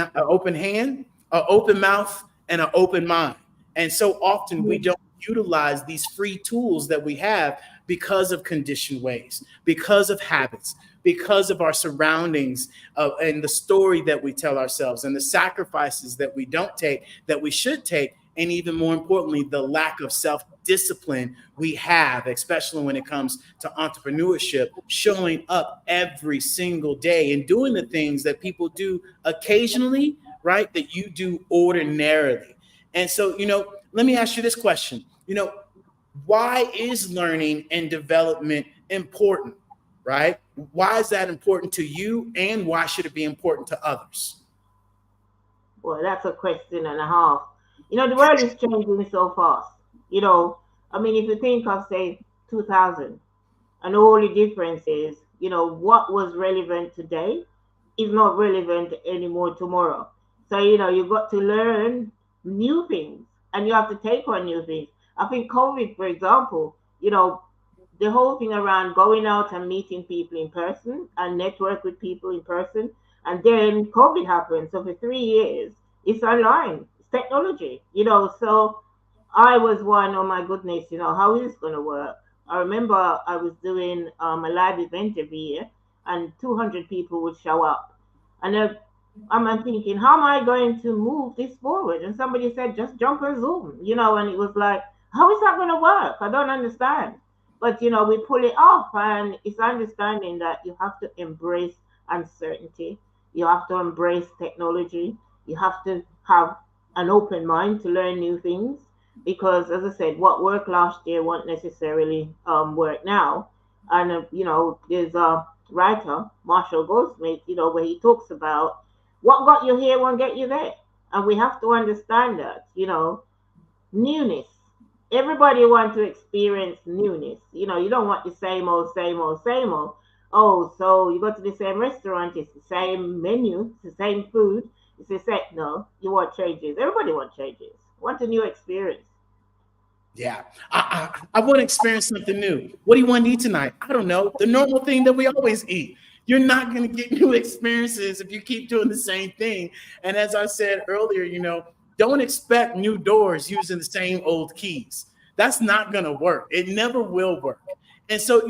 hand, an open mouth, and an open mind. And so often we don't utilize these free tools that we have because of conditioned ways, because of habits, because of our surroundings, and the story that we tell ourselves, and the sacrifices that we don't take, that we should take, and even more importantly, the lack of self-discipline we have, especially when it comes to entrepreneurship, showing up every single day and doing the things that people do occasionally, right, that you do ordinarily. And so, let me ask you this question. Why is learning and development important, right? Why is that important to you, and why should it be important to others? Well, that's a question and a half. The world is changing so fast. If you think of, say, 2000, and all the difference is, what was relevant today is not relevant anymore tomorrow. So, you've got to learn new things, and you have to take on new things. I think COVID, for example, the whole thing around going out and meeting people in person and network with people in person. And then COVID happened. So for 3 years, it's online, it's technology, So I was one, oh my goodness, how is this going to work? I remember I was doing a live event every year, and 200 people would show up. And I'm thinking, how am I going to move this forward? And somebody said, just jump on Zoom, and it was like, how is that going to work? I don't understand. But, we pull it off, and it's understanding that you have to embrace uncertainty. You have to embrace technology. You have to have an open mind to learn new things, because, as I said, what worked last year won't necessarily work now. And, there's a writer, Marshall Goldsmith, where he talks about what got you here won't get you there. And we have to understand that, newness. Everybody wants to experience newness. You don't want the same old, same old, same old. Oh, so you go to the same restaurant, it's the same menu, it's the same food, it's the same. No, you want changes. Everybody wants changes. Want a new experience. Yeah, I want to experience something new. What do you want to eat tonight? I don't know. The normal thing that we always eat. You're not going to get new experiences if you keep doing the same thing. And as I said earlier, don't expect new doors using the same old keys. That's not going to work. It never will work. And so,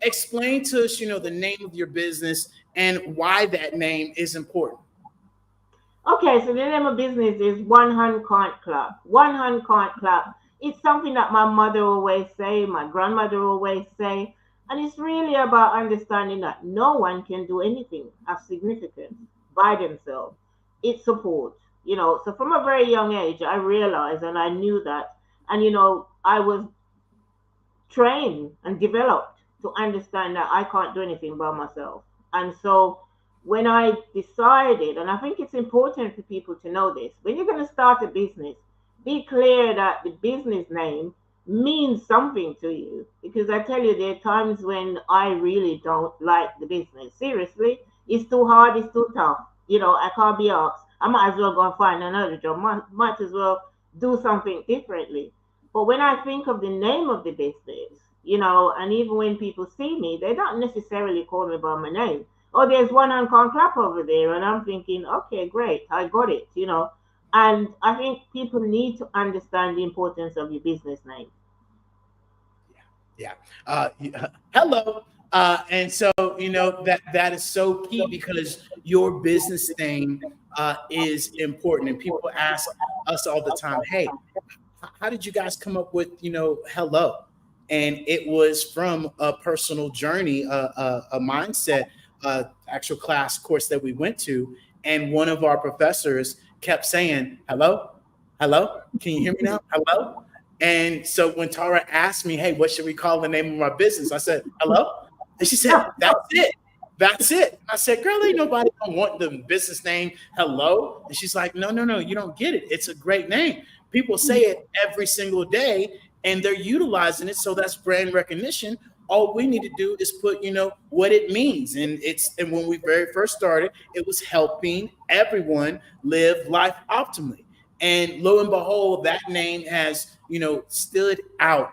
explain to us, the name of your business and why that name is important. Okay, so the name of business is One Hand Can't Clap. One Hand Can't Clap. It's something that my mother always say, my grandmother always say, and it's really about understanding that no one can do anything of significance by themselves. It's support. So from a very young age, I realized and I knew that. And, I was trained and developed to understand that I can't do anything by myself. And so when I decided, and I think it's important for people to know this, when you're going to start a business, be clear that the business name means something to you. Because I tell you, there are times when I really don't like the business. Seriously, it's too hard, it's too tough. I can't be asked. I might as well go and find another job. Might as well do something differently. But when I think of the name of the business, and even when people see me, they don't necessarily call me by my name. Oh, there's One Hand Can't Clap over there. And I'm thinking, okay, great, I got it, And I think people need to understand the importance of your business name. Yeah. Hello. And so, that is so key, because your business name is important. And people ask us all the time, hey, how did you guys come up with, hello? And it was from a personal journey, a mindset, actual class course that we went to. And one of our professors kept saying, hello, Hello? Can you hear me now? Hello? And so when Tara asked me, hey, what should we call the name of our business? I said, hello? And she said, that's it. That's it. I said, girl, ain't nobody gonna want the business name Hello. And she's like, no, you don't get it. It's a great name. People say it every single day and they're utilizing it. So that's brand recognition. All we need to do is put, what it means. And when we very first started, it was helping everyone live life optimally. And lo and behold, that name has, stood out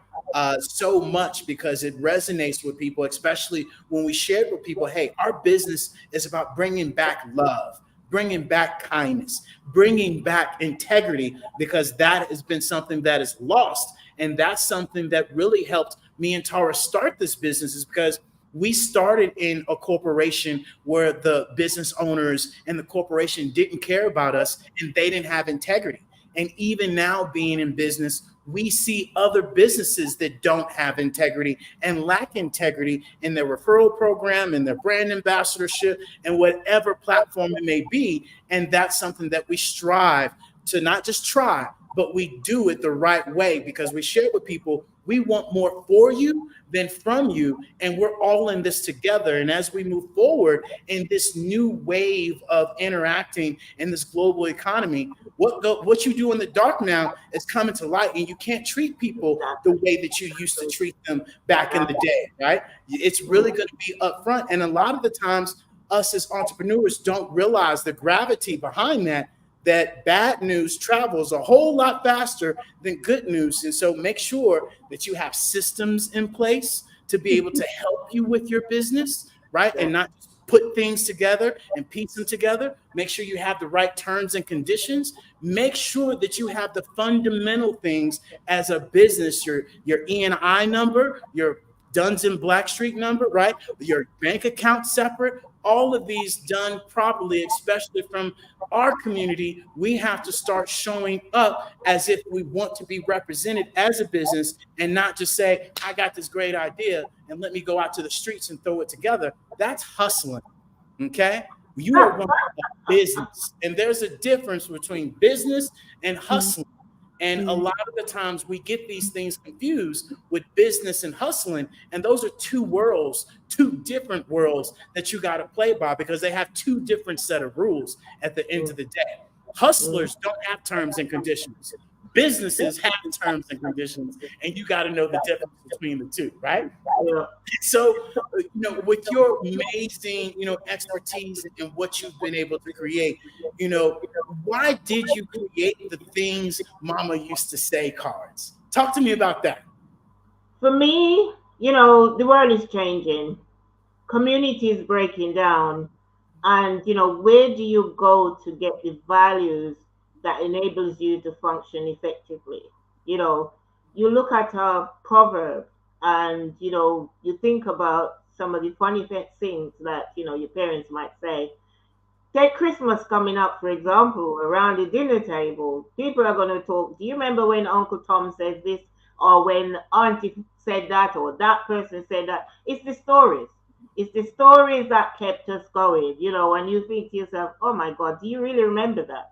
so much because it resonates with people, especially when we shared with people, hey, our business is about bringing back love, bringing back kindness, bringing back integrity, because that has been something that is lost. And that's something that really helped me and Tara start this business, is because we started in a corporation where the business owners and the corporation didn't care about us and they didn't have integrity. And even now, being in business, we see other businesses that don't have integrity and lack integrity in their referral program and their brand ambassadorship and whatever platform it may be. And that's something that we strive to not just try, but we do it the right way, because we share with people, we want more for you than from you. And we're all in this together. And as we move forward in this new wave of interacting in this global economy, what you do in the dark now is coming to light, and you can't treat people the way that you used to treat them back in the day, right? It's really going to be upfront. And a lot of the times, us as entrepreneurs don't realize the gravity behind that bad news travels a whole lot faster than good news. And so make sure that you have systems in place to be able to help you with your business, right? And not put things together and piece them together. Make sure you have the right terms and conditions. Make sure that you have the fundamental things as a business, your E&I number, your Duns and Blackstreet number, right? Your bank account separate, all of these done properly, especially from our community. We have to start showing up as if we want to be represented as a business, and not just say, I got this great idea and let me go out to the streets and throw it together. That's hustling. Okay. You are running a business, and there's a difference between business and hustling. And a lot of the times we get these things confused with business and hustling. And those are two worlds, two different worlds that you got to play by, because they have two different set of rules at the end of the day. Hustlers don't have terms and conditions. Businesses have terms and conditions, and you got to know the difference between the two, right? So, with your amazing, expertise and what you've been able to create, why did you create the things Mama used to say cards? Talk to me about that. For me, the world is changing. Community is breaking down. And, where do you go to get the values that enables you to function effectively? You look at a proverb and, you think about some of the funny things that, your parents might say. Take Christmas coming up, for example, around the dinner table. People are going to talk. Do you remember when Uncle Tom says this, or when Auntie said that, or that person said that? It's the stories. It's the stories that kept us going, and you think to yourself, oh my God, do you really remember that?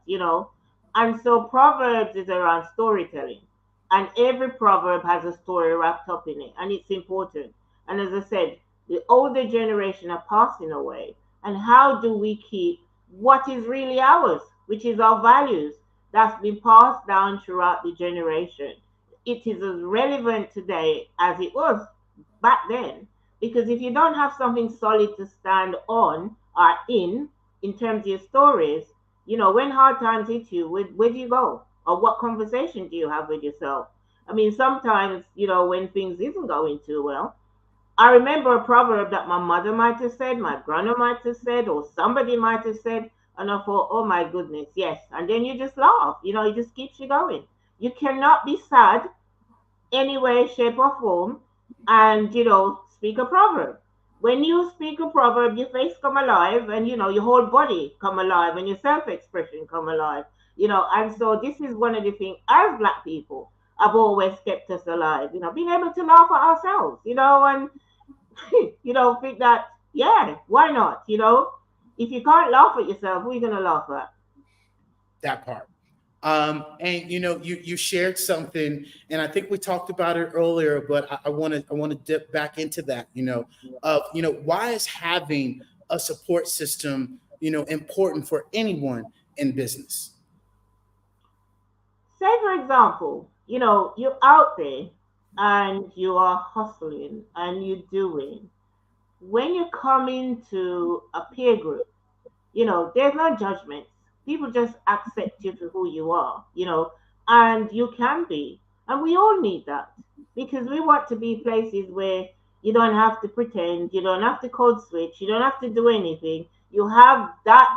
And so Proverbs is around storytelling. And every proverb has a story wrapped up in it, and it's important. And as I said, the older generation are passing away. And how do we keep what is really ours, which is our values, that's been passed down throughout the generation? It is as relevant today as it was back then. Because if you don't have something solid to stand on or in terms of your stories, when hard times hit you, where do you go? Or what conversation do you have with yourself? I mean, sometimes, when things isn't going too well, I remember a proverb that my mother might have said, my grandma might have said, or somebody might have said, and I thought, oh my goodness, yes. And then you just laugh, it just keeps you going. You cannot be sad any way, shape, or form and, speak a proverb. When you speak a proverb, your face come alive, and, your whole body come alive, and your self-expression come alive, and so this is one of the things as Black people have always kept us alive, being able to laugh at ourselves, and think that, yeah, why not? If you can't laugh at yourself, who are you going to laugh at? That part. And you shared something, and I think we talked about it earlier, but I want to dip back into that. Why is having a support system important for anyone in business? Say, for example, you're out there and you are hustling and you're doing. When you come into a peer group, there's no judgments. People just accept you for who you are, and you can be. And we all need that because we want to be places where you don't have to pretend, you don't have to code switch, you don't have to do anything. You have that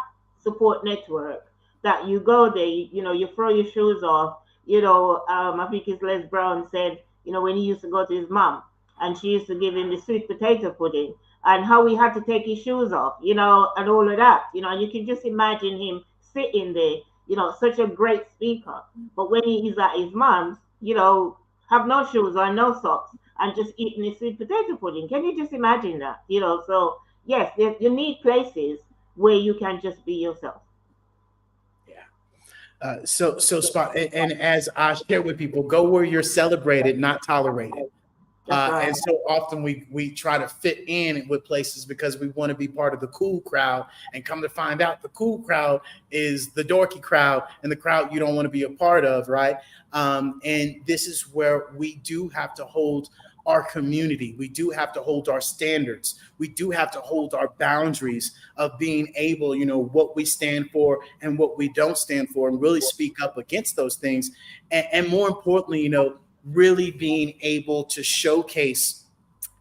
support network that you go there, you throw your shoes off. I think it's Les Brown said, when he used to go to his mom and she used to give him the sweet potato pudding and how he had to take his shoes off, and all of that, and you can just imagine him sitting there, such a great speaker. But when he's at his mom's, have no shoes on, no socks, and just eating his sweet potato pudding. Can you just imagine that? So yes, you need places where you can just be yourself. So spot, and as I share with people, go where you're celebrated, not tolerated. Right. And so often we try to fit in with places because we want to be part of the cool crowd, and come to find out the cool crowd is the dorky crowd and the crowd you don't want to be a part of, right? And this is where we do have to hold our community. We do have to hold our standards. We do have to hold our boundaries of being able, what we stand for and what we don't stand for, and really speak up against those things. And more importantly, really being able to showcase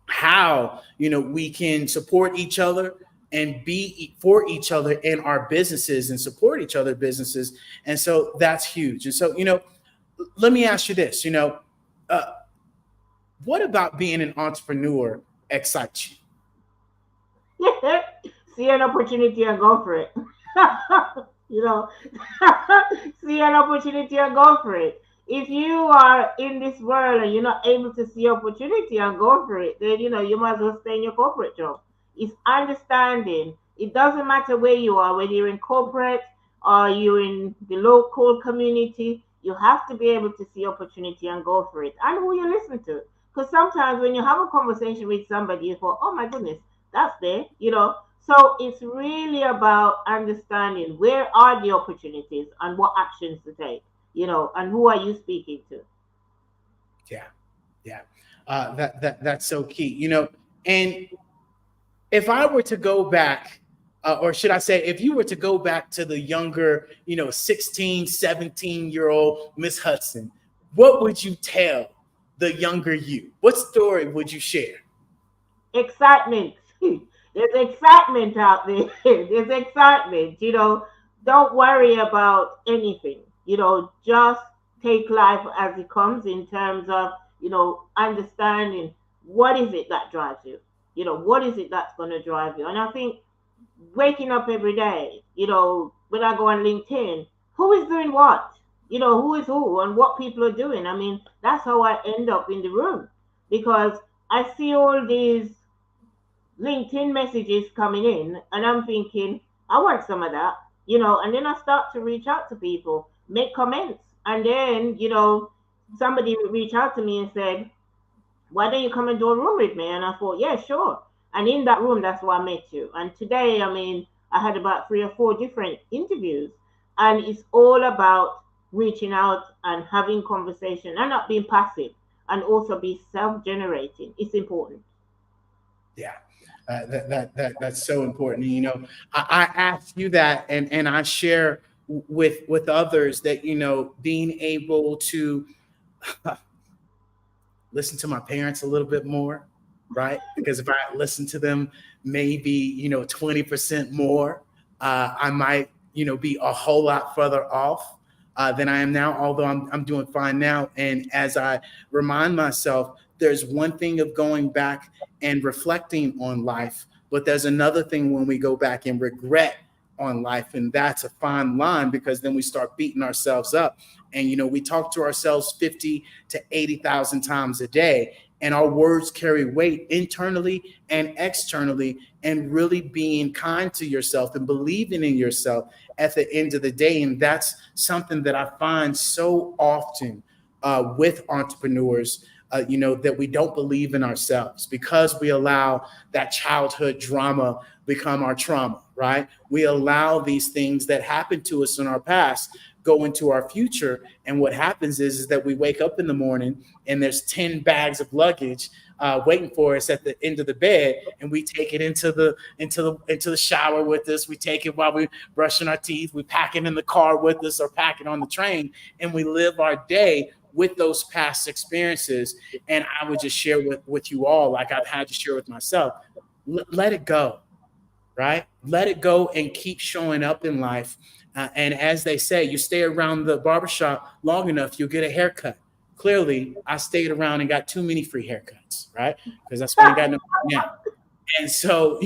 how, we can support each other and be for each other in our businesses and support each other businesses. And so that's huge. And so, let me ask you this, what about being an entrepreneur excites you? See an opportunity and go for it. See an opportunity and go for it. If you are in this world and you're not able to see opportunity and go for it, then you might as well stay in your corporate job. It's understanding. It doesn't matter where you are, whether you're in corporate or you're in the local community. You have to be able to see opportunity and go for it. And who you listen to. Because sometimes when you have a conversation with somebody, you thought, oh my goodness, that's there, So it's really about understanding where are the opportunities and what actions to take, and who are you speaking to? Yeah. That's so key, and if I were to go back, or should I say, if you were to go back to the younger, 16, 17-year-old Miss Hudson, what would you tell the younger you? What story would you share? Excitement. There's excitement out there. There's excitement. Don't worry about anything. Just take life as it comes in terms of, understanding what is it that drives you. What is it that's going to drive you? And I think waking up every day, when I go on LinkedIn, who is doing what? Who is who and what people are doing. I mean, that's how I end up in the room, because I see all these LinkedIn messages coming in and I'm thinking, I want some of that, and then I start to reach out to people, make comments. And then, somebody would reach out to me and said, why don't you come and do a room with me? And I thought, yeah, sure. And in that room, that's where I met you. And today, I had about 3 or 4 different interviews, and it's all about reaching out and having conversation and not being passive, and also be self-generating. It's important. Yeah. That's so important. I ask you that, and I share with others that, being able to listen to my parents a little bit more, right? Because if I listen to them maybe, 20% more, I might, be a whole lot further off than I am now, although I'm doing fine now. And as I remind myself, there's one thing of going back and reflecting on life, but there's another thing when we go back and regret on life. And that's a fine line, because then we start beating ourselves up. And, we talk to ourselves 50 to 80,000 times a day, and our words carry weight internally and externally. And really being kind to yourself and believing in yourself at the end of the day. And that's something that I find so often with entrepreneurs, that we don't believe in ourselves because we allow that childhood drama become our trauma, right? We allow these things that happened to us in our past go into our future. And what happens is that we wake up in the morning and there's 10 bags of luggage waiting for us at the end of the bed, and we take it into the shower with us. We take it while we're brushing our teeth. We pack it in the car with us or pack it on the train, and we live our day with those past experiences. And I would just share with you all, like I've had to share with myself, let it go, right? Let it go and keep showing up in life. And as they say, you stay around the barbershop long enough, you'll get a haircut. Clearly, I stayed around and got too many free haircuts, right? Because that's why I got no money now. And so,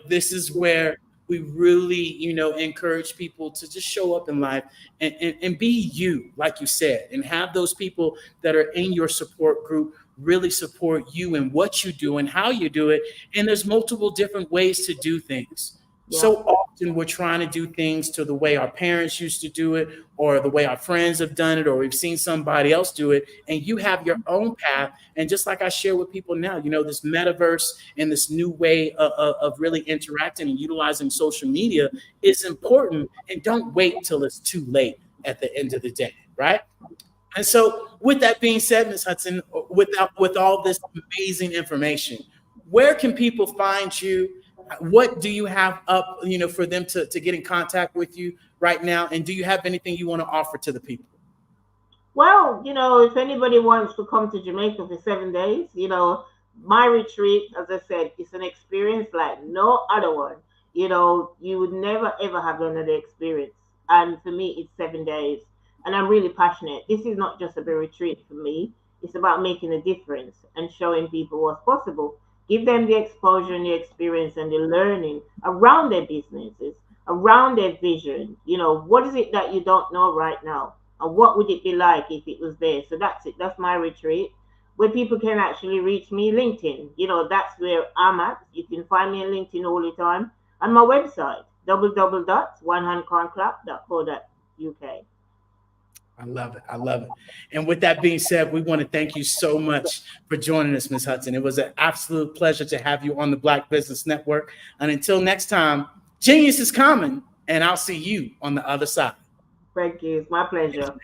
this is where we really, encourage people to just show up in life and be you, like you said, and have those people that are in your support group really support you and what you do and how you do it. And there's multiple different ways to do things. Yeah. So often we're trying to do things to the way our parents used to do it, or the way our friends have done it, or we've seen somebody else do it, and you have your own path. And just like I share with people now, this metaverse and this new way of really interacting and utilizing social media is important. And don't wait till it's too late at the end of the day, right? And so with that being said, Ms. Hudson, with all this amazing information, where can people find you? What do you have up, for them to get in contact with you right now? And do you have anything you want to offer to the people? Well, if anybody wants to come to Jamaica for 7 days, my retreat, as I said, is an experience like no other one. You would never, ever have another experience. And for me, it's 7 days. And I'm really passionate. This is not just a retreat for me. It's about making a difference and showing people what's possible. Give them the exposure and the experience and the learning around their businesses, around their vision. What is it that you don't know right now? And what would it be like if it was there? So that's it. That's my retreat, where people can actually reach me. LinkedIn, that's where I'm at. You can find me on LinkedIn all the time. And my website, www.onehandcronclap.co.uk. I love it. I love it. And with that being said, we want to thank you so much for joining us, Ms. Hudson. It was an absolute pleasure to have you on the Black Business Network. And until next time, genius is coming, and I'll see you on the other side. Thank you. It's my pleasure.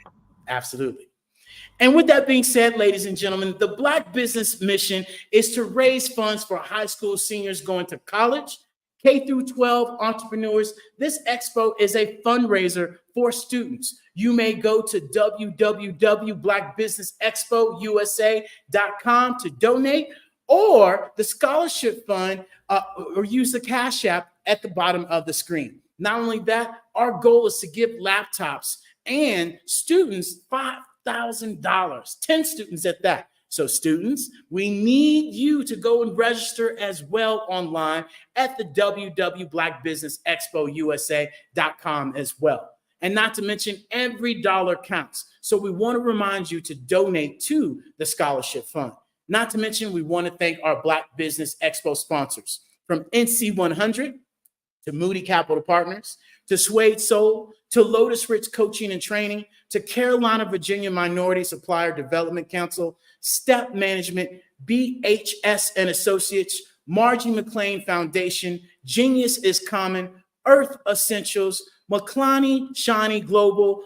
Absolutely. And with that being said, ladies and gentlemen, the Black Business mission is to raise funds for high school seniors going to college, K through 12 entrepreneurs. This expo is a fundraiser for students. You may go to www.blackbusinessexpousa.com to donate, or the scholarship fund, or use the Cash App at the bottom of the screen. Not only that, our goal is to give laptops and students $5,000, 10 students at that. So students, we need you to go and register as well online at the www.blackbusinessexpousa.com as well. And not to mention, every dollar counts. So we want to remind you to donate to the scholarship fund. Not to mention, we want to thank our Black Business Expo sponsors, from NC 100 to Moody Capital Partners, to Suede Soul, to Lotus Rich Coaching and Training, to Carolina, Virginia Minority Supplier Development Council, Step Management, BHS and Associates, Margie McLean Foundation, Genius is Common, Earth Essentials, McClany Shani Global,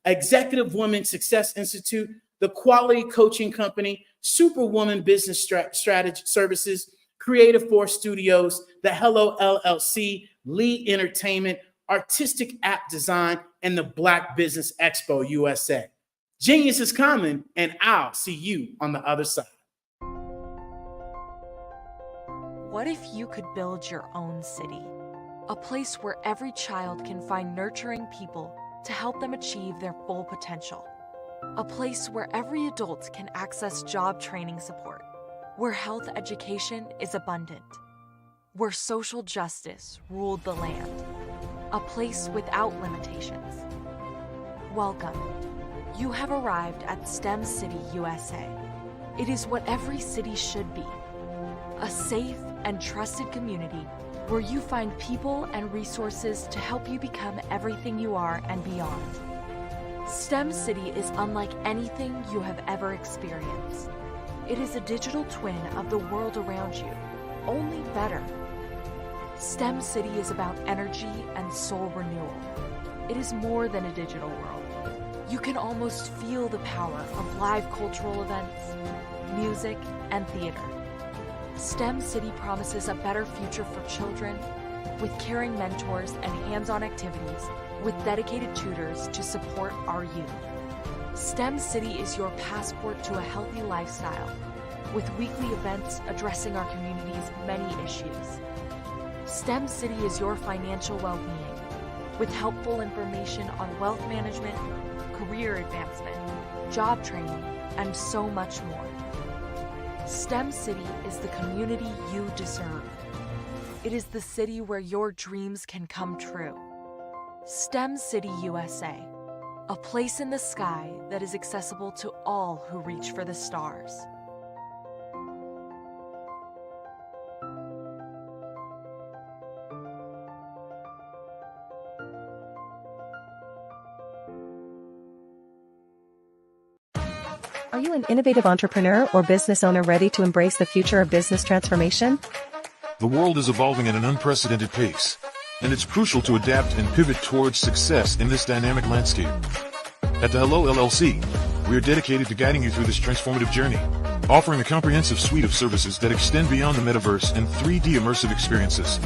Executive Women Success Institute, the Quality Coaching Company, Superwoman Business Strategy Services, Creative Force Studios, the Hello LLC, Lee Entertainment, Artistic App Design, and the Black Business Expo USA. Genius is coming, and I'll see you on the other side. What if you could build your own city? A place where every child can find nurturing people to help them achieve their full potential. A place where every adult can access job training support. Where health education is abundant. Where social justice ruled the land. A place without limitations. Welcome. You have arrived at STEM City USA. It is what every city should be. A safe and trusted community where you find people and resources to help you become everything you are and beyond. STEM City is unlike anything you have ever experienced. It is a digital twin of the world around you, only better. STEM City is about energy and soul renewal. It is more than a digital world. You can almost feel the power of live cultural events, music, and theater. STEM City promises a better future for children with caring mentors and hands-on activities with dedicated tutors to support our youth. STEM City is your passport to a healthy lifestyle with weekly events addressing our community's many issues. STEM City is your financial well-being with helpful information on wealth management, career advancement, job training, and so much more. STEM City is the community you deserve. It is the city where your dreams can come true. STEM City USA, a place in the sky that is accessible to all who reach for the stars. Are you an innovative entrepreneur or business owner ready to embrace the future of business transformation? The world is evolving at an unprecedented pace, and it's crucial to adapt and pivot towards success in this dynamic landscape. At the Hello LLC, we are dedicated to guiding you through this transformative journey, offering a comprehensive suite of services that extend beyond the metaverse and 3D immersive experiences.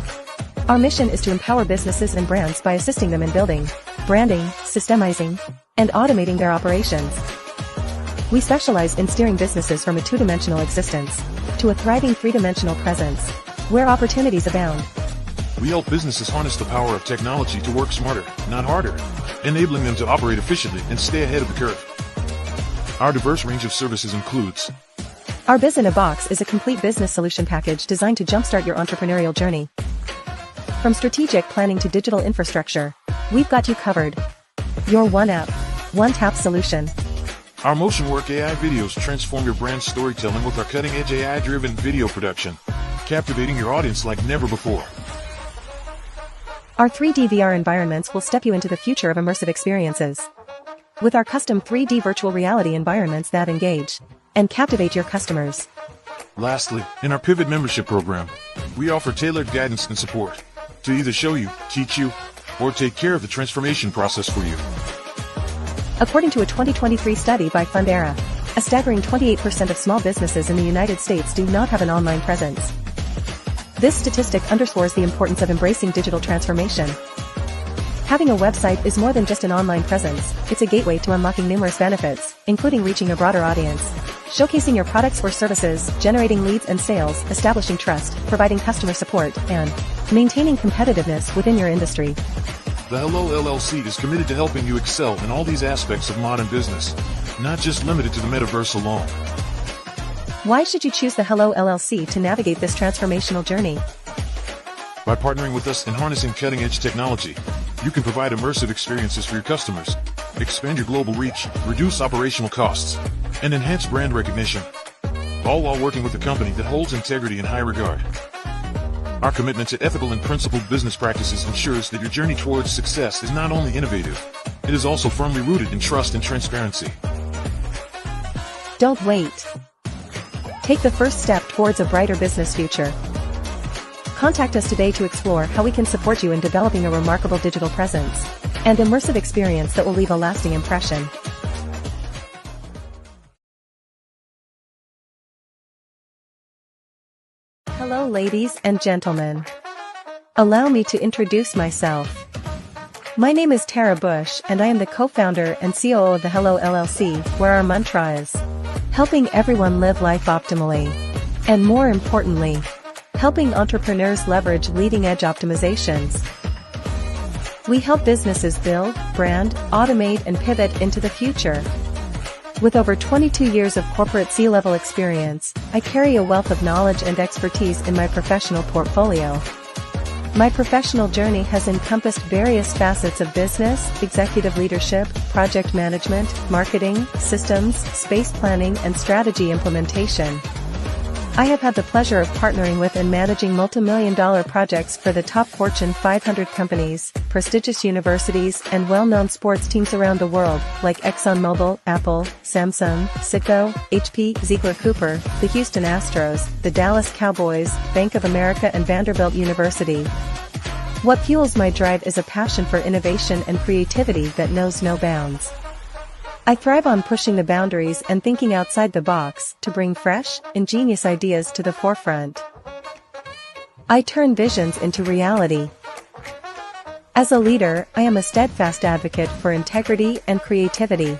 Our mission is to empower businesses and brands by assisting them in building, branding, systemizing, and automating their operations. We specialize in steering businesses from a two-dimensional existence to a thriving three-dimensional presence, where opportunities abound. We help businesses harness the power of technology to work smarter, not harder, enabling them to operate efficiently and stay ahead of the curve. Our diverse range of services includes: Our Biz in a Box is a complete business solution package designed to jumpstart your entrepreneurial journey. From strategic planning to digital infrastructure, we've got you covered. Your one app, one tap solution. Our Motion Work AI videos transform your brand storytelling with our cutting-edge AI-driven video production, captivating your audience like never before. Our 3D VR environments will step you into the future of immersive experiences. With our custom 3D virtual reality environments that engage and captivate your customers. Lastly, in our Pivot membership program, we offer tailored guidance and support to either show you, teach you, or take care of the transformation process for you. According to a 2023 study by Fundera, a staggering 28% of small businesses in the United States do not have an online presence. This statistic underscores the importance of embracing digital transformation. Having a website is more than just an online presence, it's a gateway to unlocking numerous benefits, including reaching a broader audience, showcasing your products or services, generating leads and sales, establishing trust, providing customer support, and maintaining competitiveness within your industry. The Hello LLC is committed to helping you excel in all these aspects of modern business, not just limited to the metaverse alone. Why should you choose the Hello LLC to navigate this transformational journey? By partnering with us in harnessing cutting-edge technology, you can provide immersive experiences for your customers, expand your global reach, reduce operational costs, and enhance brand recognition, all while working with a company that holds integrity in high regard. Our commitment to ethical and principled business practices ensures that your journey towards success is not only innovative, it is also firmly rooted in trust and transparency. Don't wait. Take the first step towards a brighter business future. Contact us today to explore how we can support you in developing a remarkable digital presence and immersive experience that will leave a lasting impression. Hello, ladies and gentlemen. Allow me to introduce myself. My name is Tara Bush, and I am the co-founder and COO of the Hello LLC, where our mantra is helping everyone live life optimally. And more importantly, helping entrepreneurs leverage leading-edge optimizations. We help businesses build, brand, automate, and pivot into the future. With over 22 years of corporate C-level experience, I carry a wealth of knowledge and expertise in my professional portfolio. My professional journey has encompassed various facets of business, executive leadership, project management, marketing, systems, space planning, and strategy implementation. I have had the pleasure of partnering with and managing multi-million-dollar projects for the top Fortune 500 companies, prestigious universities, and well-known sports teams around the world, like ExxonMobil, Apple, Samsung, Citgo, HP, Ziegler Cooper, the Houston Astros, the Dallas Cowboys, Bank of America, and Vanderbilt University. What fuels my drive is a passion for innovation and creativity that knows no bounds. I thrive on pushing the boundaries and thinking outside the box to bring fresh, ingenious ideas to the forefront. I turn visions into reality. As a leader, I am a steadfast advocate for integrity and creativity.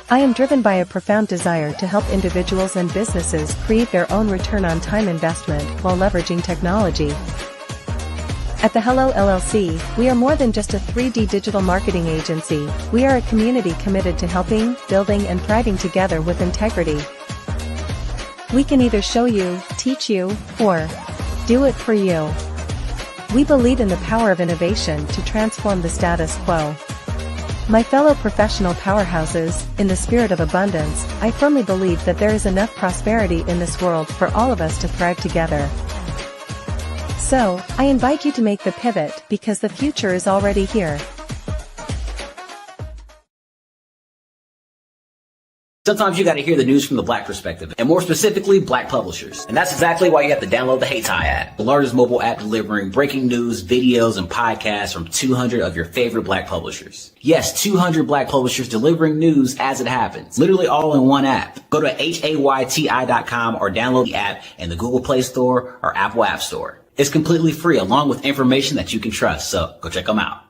I am driven by a profound desire to help individuals and businesses create their own return on time investment while leveraging technology. At the Hello LLC, we are more than just a 3D digital marketing agency. We are a community committed to helping, building, and thriving together with integrity. We can either show you, teach you, or do it for you. We believe in the power of innovation to transform the status quo. My fellow professional powerhouses, in the spirit of abundance, I firmly believe that there is enough prosperity in this world for all of us to thrive together. So, I invite you to make the pivot because the future is already here. Sometimes you got to hear the news from the Black perspective, and more specifically, Black publishers. And that's exactly why you have to download the HeyTie app, the largest mobile app delivering breaking news, videos, and podcasts from 200 of your favorite Black publishers. Yes, 200 Black publishers delivering news as it happens, literally all in one app. Go to HAYTI.com or download the app in the Google Play Store or Apple App Store. It's completely free, along with information that you can trust, so go check them out.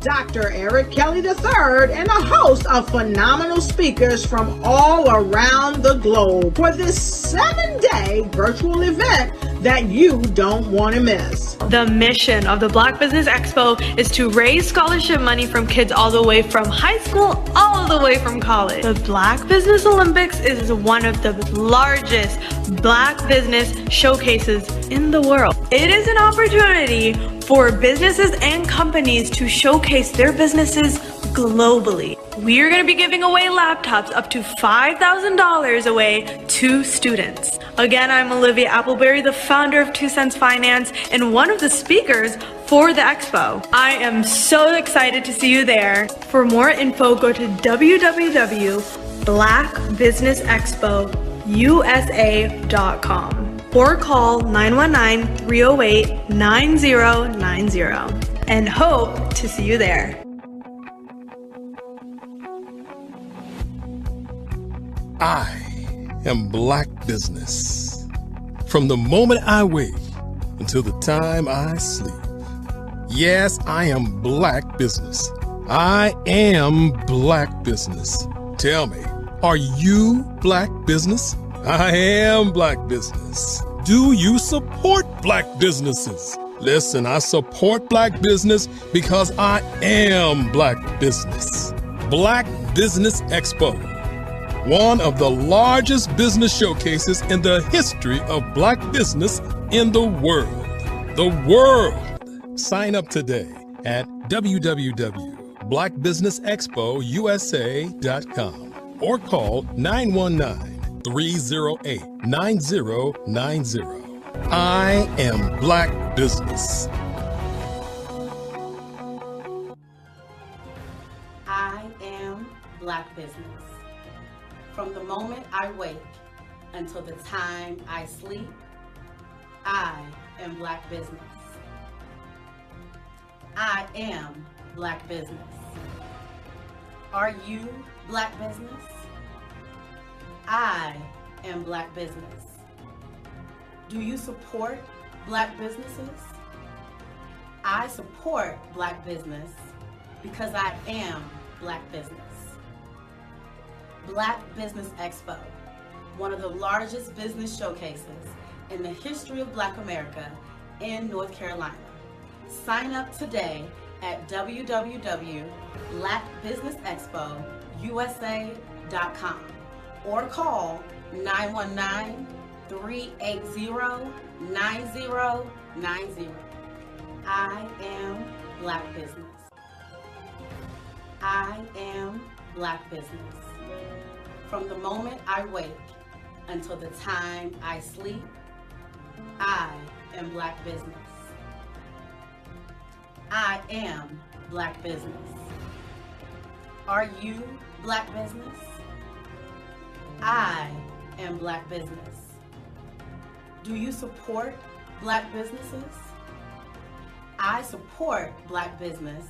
Dr. Eric Kelly III and a host of phenomenal speakers from all around the globe for this 7-day virtual event that you don't want to miss. The mission of the Black Business Expo is to raise scholarship money from kids all the way from high school, all the way from college. The Black Business Olympics is one of the largest Black business showcases in the world. It is an opportunity for businesses and companies to showcase their businesses globally. We are going to be giving away laptops up to $5,000 away to students. Again, I'm Olivia Appleberry, the founder of 2 Cents Finance and one of the speakers for the expo. I am so excited to see you there. For more info, go to www.blackbusinessexpousa.com or call 919-308-9090 and hope to see you there. I am Black Business. From the moment I wake until the time I sleep. Yes, I am Black Business. I am Black Business. Tell me, are you Black Business? I am Black Business. Do you support Black businesses? Listen, I support Black business because I am Black Business. Black Business Expo, one of the largest business showcases in the history of Black business in the world. The world. Sign up today at www.blackbusinessexpo.com. blackbusinessexpousa.com or call 919-308-9090. I am Black Business. I am Black Business. From the moment I wake until the time I sleep, I am Black Business. I am Black Business. Are you Black Business? I am Black Business. Do you support Black businesses? I support Black business because I am Black Business. Black Business Expo, one of the largest business showcases in the history of Black America in North Carolina. Sign up today at www.blackbusinessexpousa.com or call 919-380-9090. I am Black Business. I am Black Business. From the moment I wake until the time I sleep, I am Black Business. I am Black Business. Are you Black Business? I am Black Business. Do you support Black businesses? I support Black business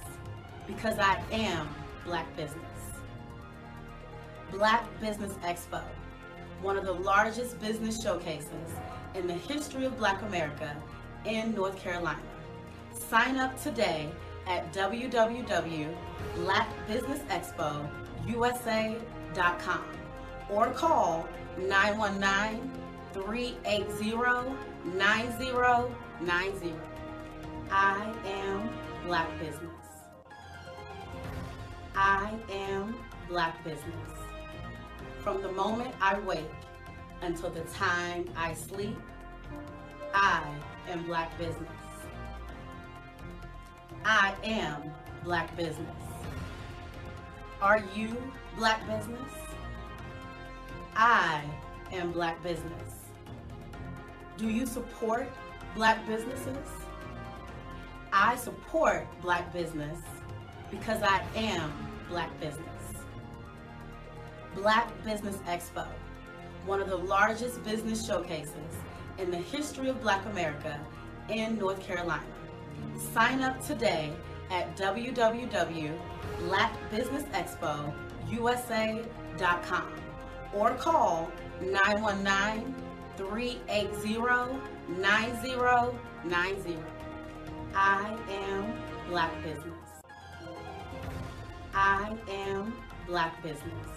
because I am Black Business. Black Business Expo, one of the largest business showcases in the history of Black America in North Carolina. Sign up today at www.blackbusinessexpousa.com or call 919-380-9090. I am Black Business. I am Black Business. From the moment I wake until the time I sleep, I am Black Business. I am Black Business. Are you Black Business? I am Black Business. Do you support Black businesses? I support Black business because I am Black Business. Black Business Expo, one of the largest business showcases in the history of Black America in North Carolina. Sign up today at www.blackbusinessexpousa.com or call 919-380-9090. I am Black Business. I am Black Business.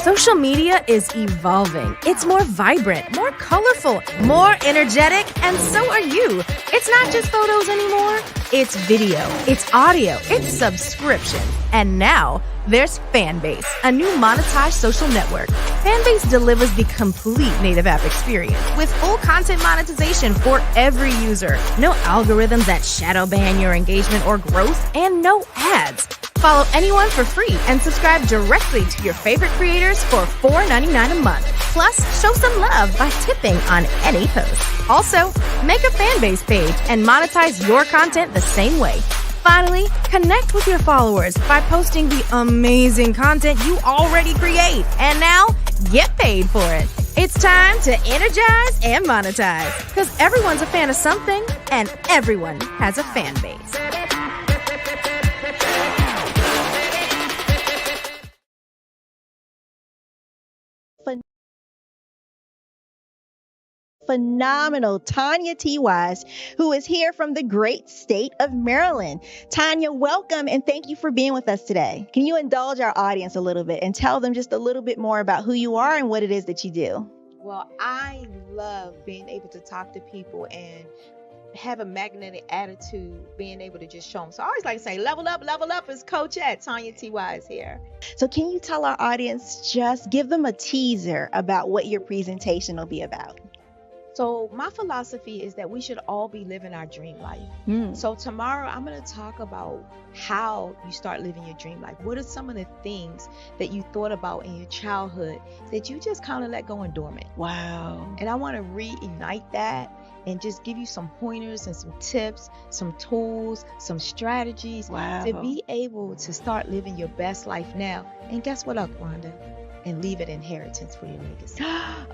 Social media is evolving. It's more vibrant, more colorful, more energetic, and so are you. It's not just photos anymore. It's video, it's audio, it's subscription. And now there's Fanbase, a new monetized social network. Fanbase delivers the complete native app experience with full content monetization for every user. No algorithms that shadow ban your engagement or growth, and no ads. Follow anyone for free and subscribe directly to your favorite creators for $4.99 a month. Plus, show some love by tipping on any post. Also, make a Fanbase page and monetize your content the same way. Finally, connect with your followers by posting the amazing content you already create. And now, get paid for it. It's time to energize and monetize, because everyone's a fan of something and everyone has a fan base. Phenomenal Tanya T. Wise, who is here from the great state of Maryland. Tanya, welcome and thank you for being with us today. Can you indulge our audience a little bit and tell them just a little bit more about who you are and what it is that you do? Well, I love being able to talk to people and have a magnetic attitude, being able to just show them. So I always like to say, level up is Coach at Tanya T. Wise here. So can you tell our audience, just give them a teaser about what your presentation will be about? So my philosophy is that we should all be living our dream life. So tomorrow I'm going to talk about how you start living your dream life. What are some of the things that you thought about in your childhood that you just kind of let go and dormant? Wow. And I want to reignite that and just give you some pointers and some tips, some tools, some strategies to be able to start living your best life now. And guess what, Rhonda? And leave an inheritance for your legacy.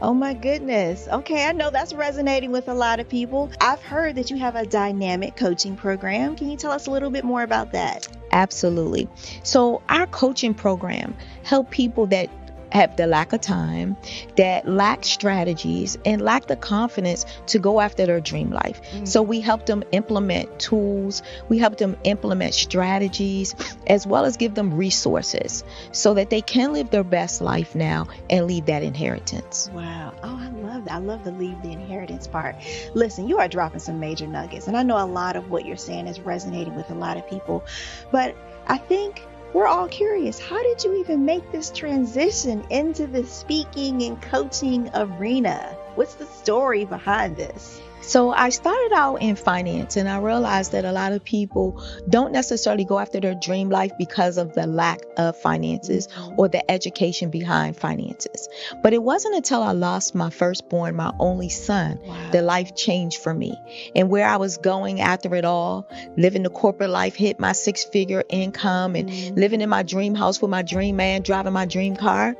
Oh my goodness. Okay, I know that's resonating with a lot of people. I've heard that you have a dynamic coaching program. Can you tell us a little bit more about that? Absolutely. So our coaching program help people that have the lack of time, that lack strategies, and lack the confidence to go after their dream life. So we help them implement tools, we help them implement strategies, as well as give them resources so that they can live their best life now and leave that inheritance. Wow. Oh, I love that. I love the leave the inheritance part. Listen, you are dropping some major nuggets, and I know a lot of what you're saying is resonating with a lot of people, but I think we're all curious. How did you even make this transition into the speaking and coaching arena? What's the story behind this? So I started out in finance, and I realized that a lot of people don't necessarily go after their dream life because of the lack of finances or the education behind finances. But it wasn't until I lost my firstborn, my only son, that life changed for me. And where I was going after it all, living the corporate life, hit my 6-figure income and living in my dream house with my dream man, driving my dream car.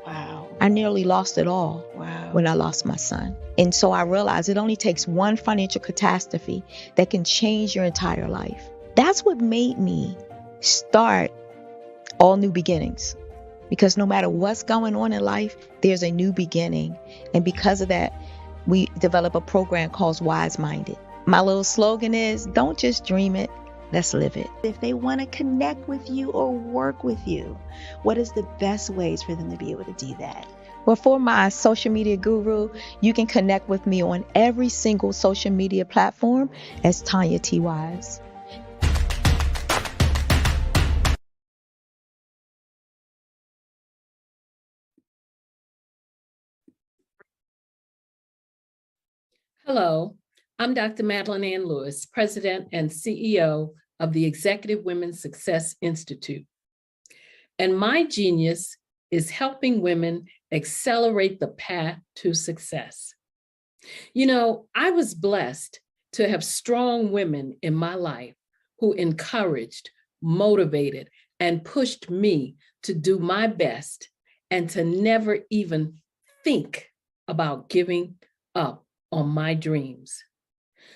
I nearly lost it all when I lost my son. And so I realized it only takes one financial catastrophe that can change your entire life. That's what made me start All New Beginnings. Because no matter what's going on in life, there's a new beginning. And because of that, we develop a program called Wise Minded. My little slogan is, don't just dream it, let's live it. If they want to connect with you or work with you, what is the best ways for them to be able to do that? Well, for my social media guru, you can connect with me on every single social media platform as Tanya T. Wise. Hello, I'm Dr. Madeline Ann Lewis, President and CEO of the Executive Women's Success Institute. And my genius is helping women accelerate the path to success. You know, I was blessed to have strong women in my life who encouraged, motivated, and pushed me to do my best and to never even think about giving up on my dreams.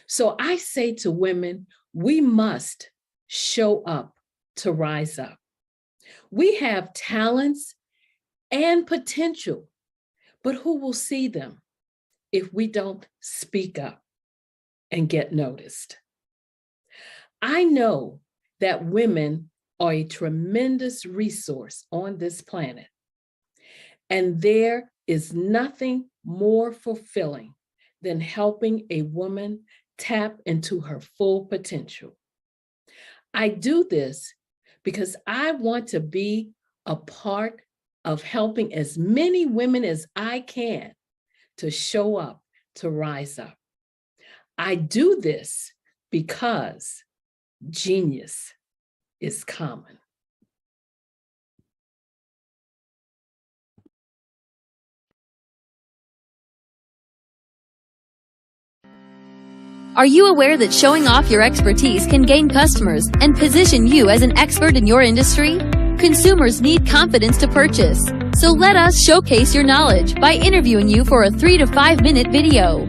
So I say to women, we must show up to rise up. We have talents and potential, but who will see them if we don't speak up and get noticed? I know that women are a tremendous resource on this planet, and there is nothing more fulfilling than helping a woman tap into her full potential. I do this because I want to be a part of helping as many women as I can to show up, to rise up. I do this because genius is common. Are you aware that showing off your expertise can gain customers and position you as an expert in your industry? Consumers need confidence to purchase, so let us showcase your knowledge by interviewing you for a 3 to 5 minute video.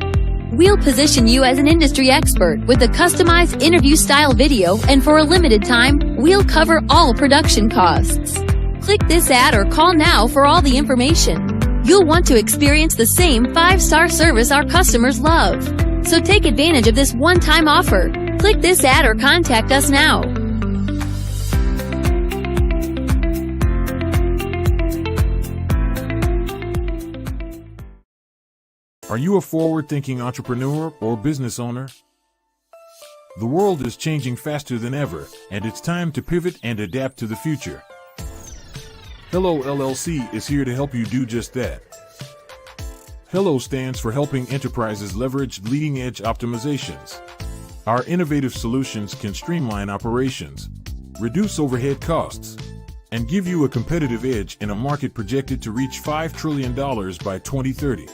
We'll position you as an industry expert with a customized interview style video, and for a limited time, we'll cover all production costs. Click this ad or call now for all the information. You'll want to experience the same 5-star service our customers love. So take advantage of this one-time offer. Click this ad or contact us now. Are you a forward-thinking entrepreneur or business owner? The world is changing faster than ever, and it's time to pivot and adapt to the future. Hello LLC is here to help you do just that. Hello stands for helping enterprises leverage leading-edge optimizations. Our innovative solutions can streamline operations, reduce overhead costs, and give you a competitive edge in a market projected to reach $5 trillion by 2030.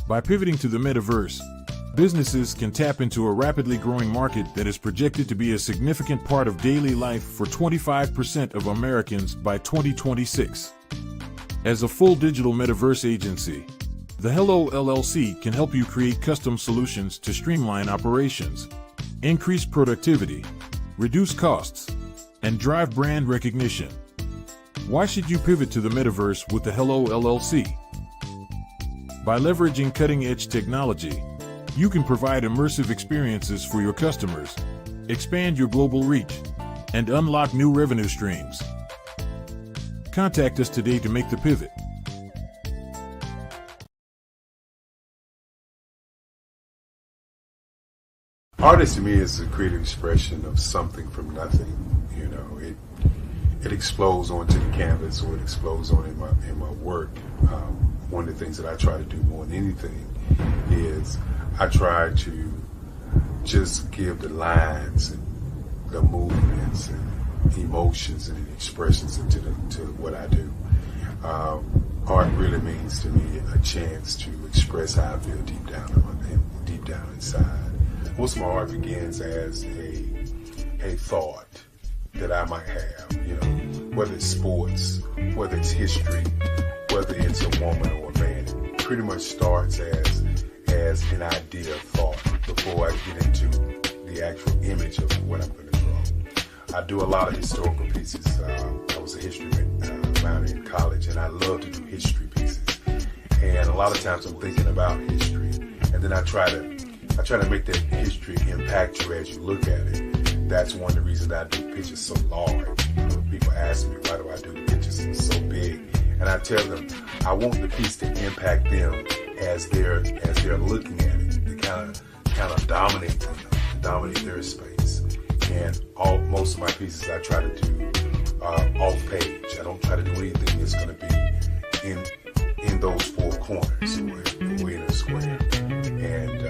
By pivoting to the metaverse, businesses can tap into a rapidly growing market that is projected to be a significant part of daily life for 25% of Americans by 2026. As a full digital metaverse agency, the Hello LLC can help you create custom solutions to streamline operations, increase productivity, reduce costs, and drive brand recognition. Why should you pivot to the metaverse with the Hello LLC? By leveraging cutting-edge technology, you can provide immersive experiences for your customers, expand your global reach, and unlock new revenue streams. Contact us today to make the pivot. Artist to me is a creative expression of something from nothing. You know, it explodes onto the canvas, or it explodes on in my work. One of the things that I try to do more than anything is I try to just give the lines and the movements and emotions and expressions into what I do. Art really means to me a chance to express how I feel deep down inside. Most of my art begins as a thought that I might have, you know, whether it's sports, whether it's history, whether it's a woman or a man. It pretty much starts as an idea of thought before I get into the actual image of what I'm going to draw. I do a lot of historical pieces. I was a history minor in college, and I love to do history pieces. And a lot of times I'm thinking about history, and then I try to make that history impact you as you look at it. That's one of the reasons I do pictures so large. People ask me, why do I do the pictures so big? And I tell them, I want the piece to impact them as they're looking at it. To kind of dominate them, dominate their space. And most of my pieces I try to do off page. I don't try to do anything that's going to be in those four corners or in a square. And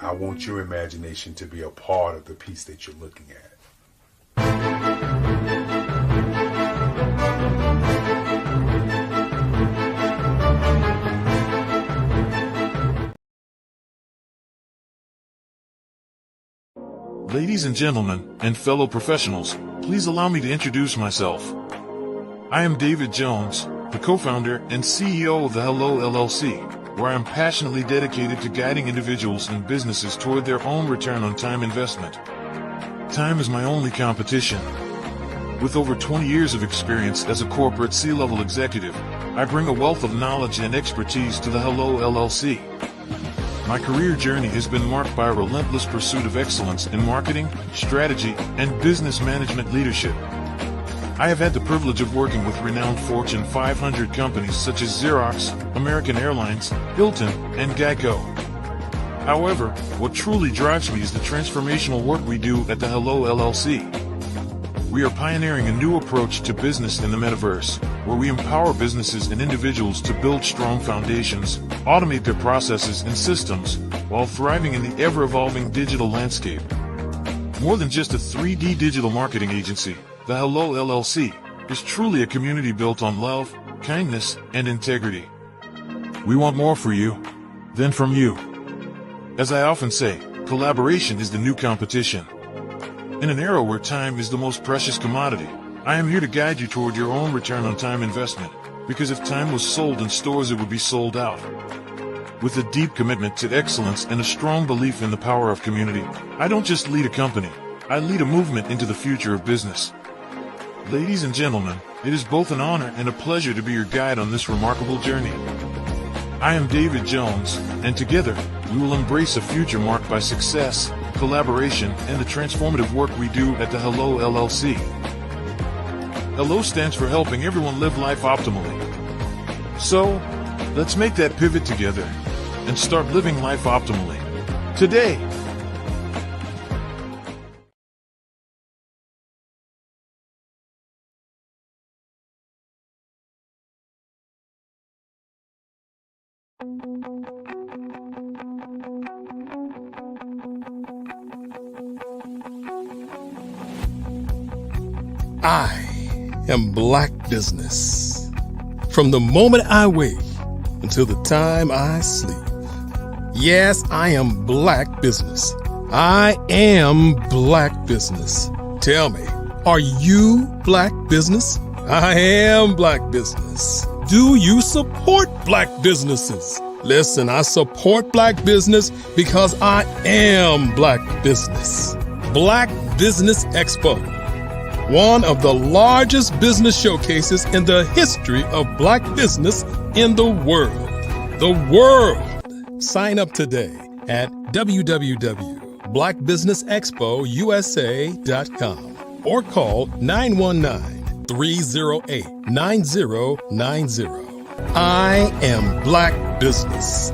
I want your imagination to be a part of the piece that you're looking at. Ladies and gentlemen, and fellow professionals, please allow me to introduce myself. I am David Jones, the co-founder and CEO of the Hello LLC, where I am passionately dedicated to guiding individuals and businesses toward their own return on time investment. Time is my only competition. With over 20 years of experience as a corporate C-level executive, I bring a wealth of knowledge and expertise to the Hello LLC. My career journey has been marked by a relentless pursuit of excellence in marketing, strategy, and business management leadership. I have had the privilege of working with renowned Fortune 500 companies such as Xerox, American Airlines, Hilton, and Geico. However, what truly drives me is the transformational work we do at the Hello LLC. We are pioneering a new approach to business in the metaverse, where we empower businesses and individuals to build strong foundations, automate their processes and systems, while thriving in the ever-evolving digital landscape. More than just a 3D digital marketing agency, the Hello LLC is truly a community built on love, kindness, and integrity. We want more for you than from you. As I often say, collaboration is the new competition. In an era where time is the most precious commodity, I am here to guide you toward your own return on time investment, because if time was sold in stores, it would be sold out. With a deep commitment to excellence and a strong belief in the power of community, I don't just lead a company, I lead a movement into the future of business. Ladies and gentlemen, it is both an honor and a pleasure to be your guide on this remarkable journey. I am David Jones, and together, we will embrace a future marked by success, collaboration, and the transformative work we do at the Hello LLC. Hello stands for helping everyone live life optimally. So, let's make that pivot together and start living life optimally today. I am Black Business. From the moment I wake until the time I sleep. Yes, I am Black Business. I am Black Business. Tell me, are you Black Business? I am Black Business. Do you support Black businesses? Listen, I support Black business because I am Black Business. Black Business Expo, one of the largest business showcases in the history of Black business in the world. The world! Sign up today at www.blackbusinessexpousa.com or call 919-308-9090. I am Black Business.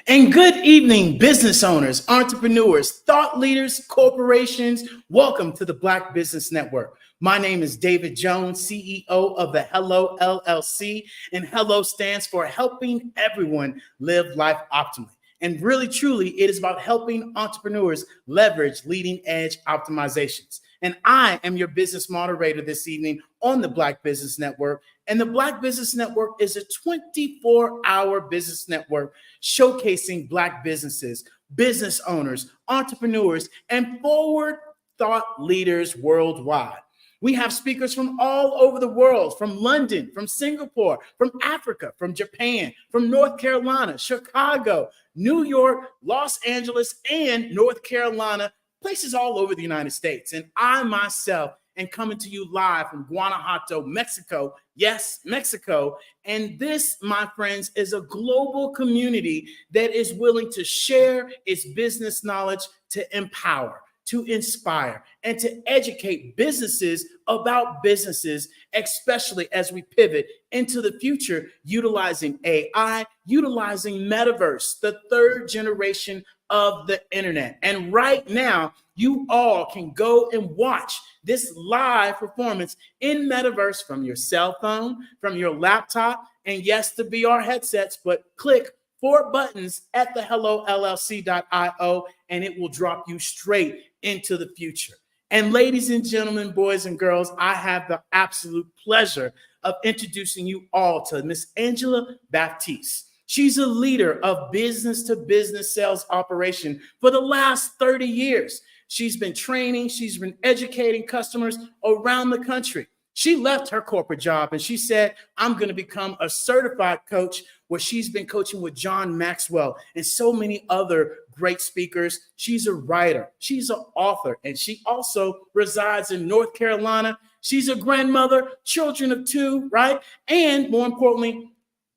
And good evening, business owners, entrepreneurs, thought leaders, corporations. Welcome to the Black Business Network. My name is David Jones, CEO of the Hello LLC, and Hello stands for Helping Everyone Live Life Optimally. And really, truly, it is about helping entrepreneurs leverage leading edge optimizations. And I am your business moderator this evening on the Black Business Network. And the Black Business Network is a 24-hour business network showcasing Black businesses, business owners, entrepreneurs, and forward thought leaders worldwide. We have speakers from all over the world, from London, from Singapore, from Africa, from Japan, from North Carolina, Chicago, New York, Los Angeles, and North Carolina, places all over the United States. And I myself am coming to you live from Guanajuato, Mexico. Yes, Mexico. And this, my friends, is a global community that is willing to share its business knowledge to empower, to inspire, and to educate businesses about businesses, especially as we pivot into the future, utilizing AI, utilizing metaverse, the third generation of the internet. And right now, you all can go and watch this live performance in metaverse from your cell phone, from your laptop, and yes, the VR headsets, but click 4 buttons at the hellollc.io and it will drop you straight into the future. And ladies and gentlemen, boys and girls, I have the absolute pleasure of introducing you all to Miss Angela Baptiste. She's a leader of business-to-business sales operation for the last 30 years. She's been training, she's been educating customers around the country. She left her corporate job and she said, I'm going to become a certified coach, where she's been coaching with John Maxwell and so many other great speakers. She's a writer, she's an author, and she also resides in North Carolina. She's a grandmother, children of 2, right? And more importantly,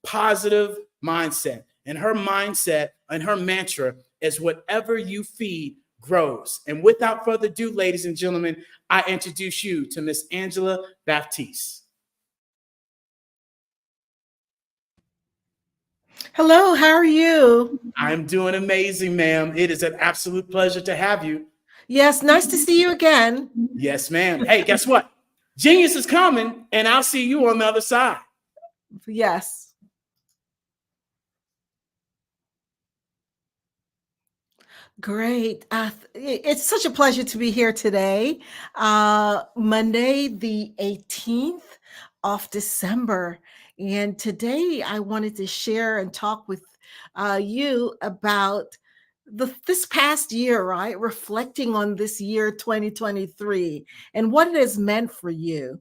positive mindset. And her mindset and her mantra is whatever you feed grows. And without further ado, ladies and gentlemen, I introduce you to Miss Angela Baptiste. Hello, how are you? I'm doing amazing, ma'am. It is an absolute pleasure to have you. Yes, nice to see you again. Yes, ma'am. Hey, guess what? Genius is coming, and I'll see you on the other side. Yes. Great. It's such a pleasure to be here today, Monday, the 18th of December. And today I wanted to share and talk with you about this past year, right? Reflecting on this year, 2023, and what it has meant for you.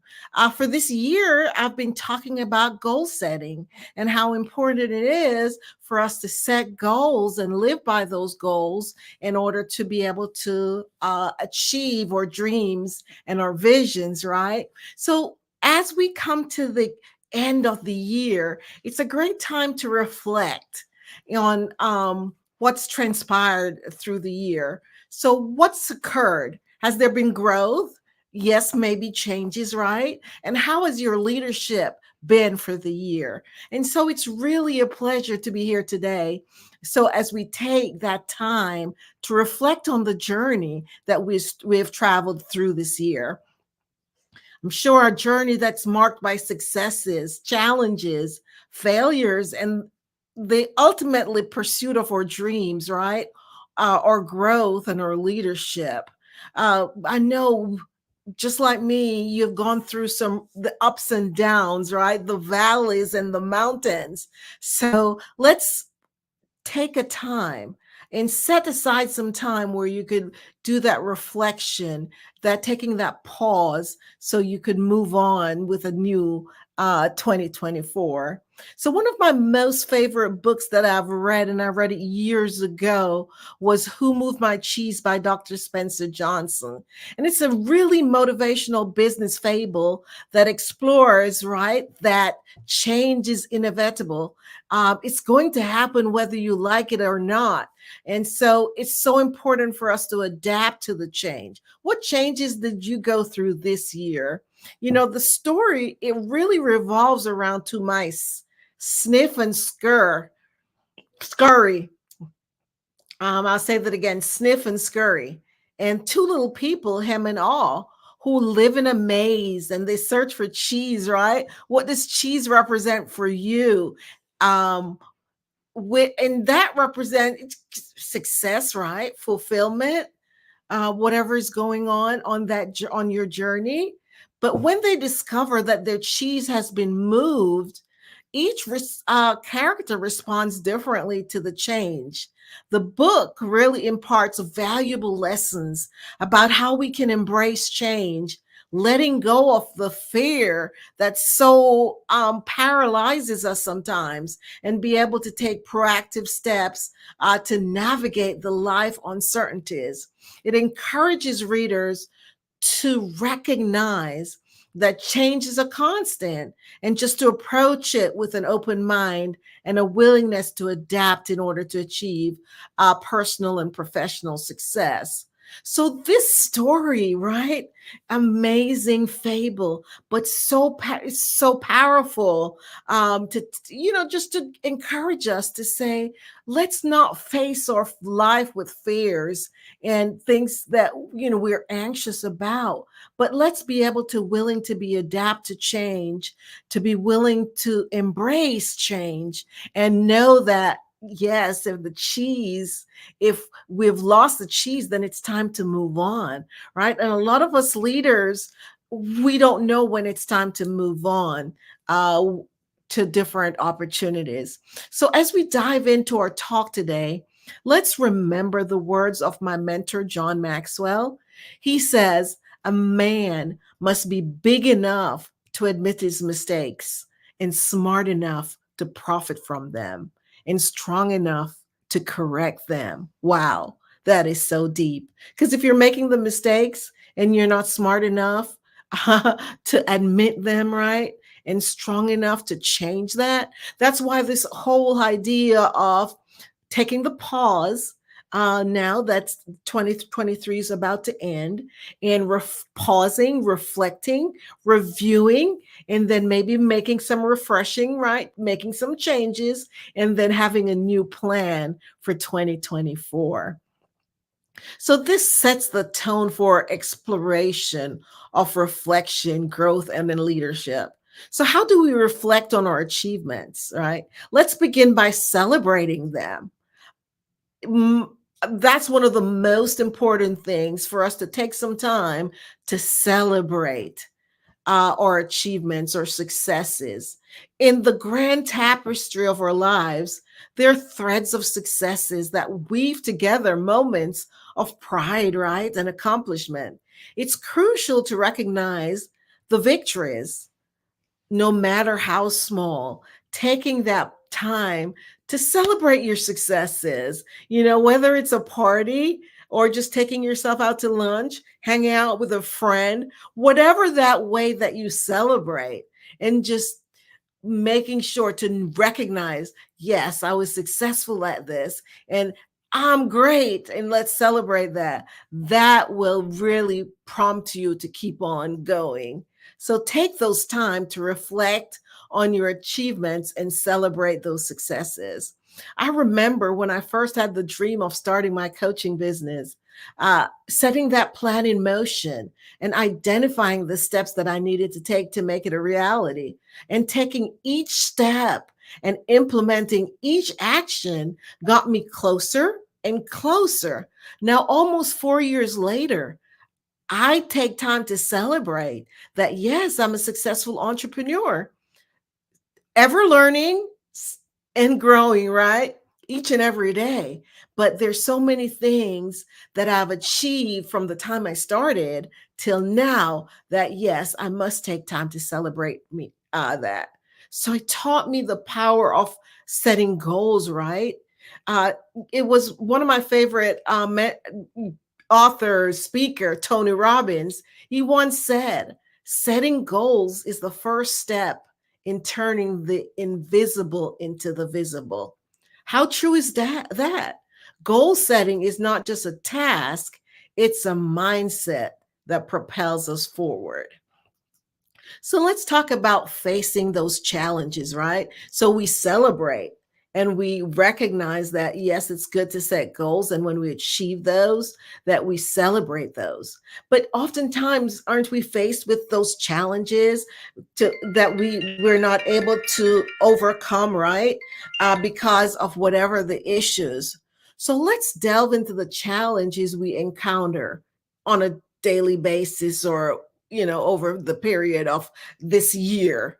For this year, I've been talking about goal setting and how important it is for us to set goals and live by those goals in order to be able to achieve our dreams and our visions, right? So as we come to the end of the year, it's a great time to reflect on what's transpired through the year. So what's occurred? Has there been growth? Yes, maybe changes, right? And how has your leadership been for the year. And so it's really a pleasure to be here today. So as we take that time to reflect on the journey that we've traveled through this year, I'm sure a journey that's marked by successes, challenges, failures, and the ultimately pursuit of our dreams, right? Our growth and our leadership. I know, just like me, you've gone through the ups and downs, right? The valleys and the mountains. So let's take a time and set aside some time where you could do that reflection, that taking that pause so you could move on with a new 2024. So one of my most favorite books that I've read, and I read it years ago, was Who Moved My Cheese by Dr. Spencer Johnson. And it's a really motivational business fable that explores, right, that change is inevitable. It's going to happen whether you like it or not. And so it's so important for us to adapt to the change. What changes did you go through this year? You know, the story, it really revolves around two mice, Sniff and Scurry. I'll say that again, Sniff and Scurry. And two little people, hem and all, who live in a maze and they search for cheese, right? What does cheese represent for you? And that represents success, right? Fulfillment, whatever is going on your journey. But when they discover that their cheese has been moved, each character responds differently to the change. The book really imparts valuable lessons about how we can embrace change, letting go of the fear that so paralyzes us sometimes, and be able to take proactive steps to navigate the life uncertainties. It encourages readers to recognize that change is a constant and just to approach it with an open mind and a willingness to adapt in order to achieve personal and professional success. So this story, right? Amazing fable, but so powerful just to encourage us to say, let's not face our life with fears and things that we're anxious about, but let's be able to willing to be adapt to change, to be willing to embrace change, and know that yes, if we've lost the cheese, then it's time to move on, right? And a lot of us leaders, we don't know when it's time to move on to different opportunities. So as we dive into our talk today, let's remember the words of my mentor, John Maxwell. He says, a man must be big enough to admit his mistakes and smart enough to profit from them and strong enough to correct them. Wow, that is so deep. Because if you're making the mistakes and you're not smart enough to admit them, right, and strong enough to change that, that's why this whole idea of taking the pause, now that 2023 is about to end, and pausing, reflecting, reviewing, and then maybe making some refreshing, right? Making some changes, and then having a new plan for 2024. So this sets the tone for exploration of reflection, growth, and then leadership. So how do we reflect on our achievements, right? Let's begin by celebrating them. That's one of the most important things, for us to take some time to celebrate our achievements or successes. In the grand tapestry of our lives, there are threads of successes that weave together moments of pride, right, and accomplishment. It's crucial to recognize the victories, no matter how small, taking that time to celebrate your successes, whether it's a party or just taking yourself out to lunch, hanging out with a friend, whatever that way that you celebrate, and just making sure to recognize, yes, I was successful at this and I'm great, and let's celebrate that. That will really prompt you to keep on going. So take those time to reflect on your achievements and celebrate those successes. I remember when I first had the dream of starting my coaching business, setting that plan in motion and identifying the steps that I needed to take to make it a reality, and taking each step and implementing each action got me closer and closer. Now, almost 4 years later, I take time to celebrate that, yes, I'm a successful entrepreneur, ever learning and growing, right? Each and every day. But there's so many things that I've achieved from the time I started till now that, yes, I must take time to celebrate that. So it taught me the power of setting goals, right? Uh, it was one of my favorite author, speaker, Tony Robbins. He once said, setting goals is the first step in turning the invisible into the visible. How true is that? Goal setting is not just a task, it's a mindset that propels us forward. So let's talk about facing those challenges, right? So we celebrate and we recognize that, yes, it's good to set goals. And when we achieve those, that we celebrate those. But oftentimes, aren't we faced with those challenges that we're not able to overcome, right? Because of whatever the issues. So let's delve into the challenges we encounter on a daily basis, or over the period of this year.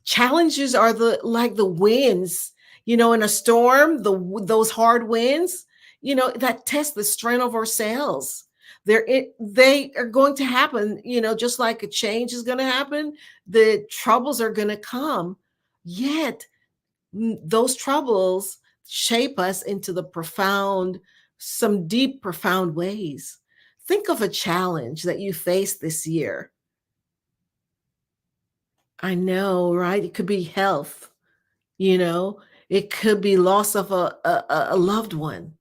Challenges are like the winds, in a storm, those hard winds, that test the strength of our sails. They are going to happen, just like a change is going to happen, the troubles are going to come. Yet those troubles shape us into some deep, profound ways. Think of a challenge that you faced this year. I know, right? It could be health, it could be loss of a loved one.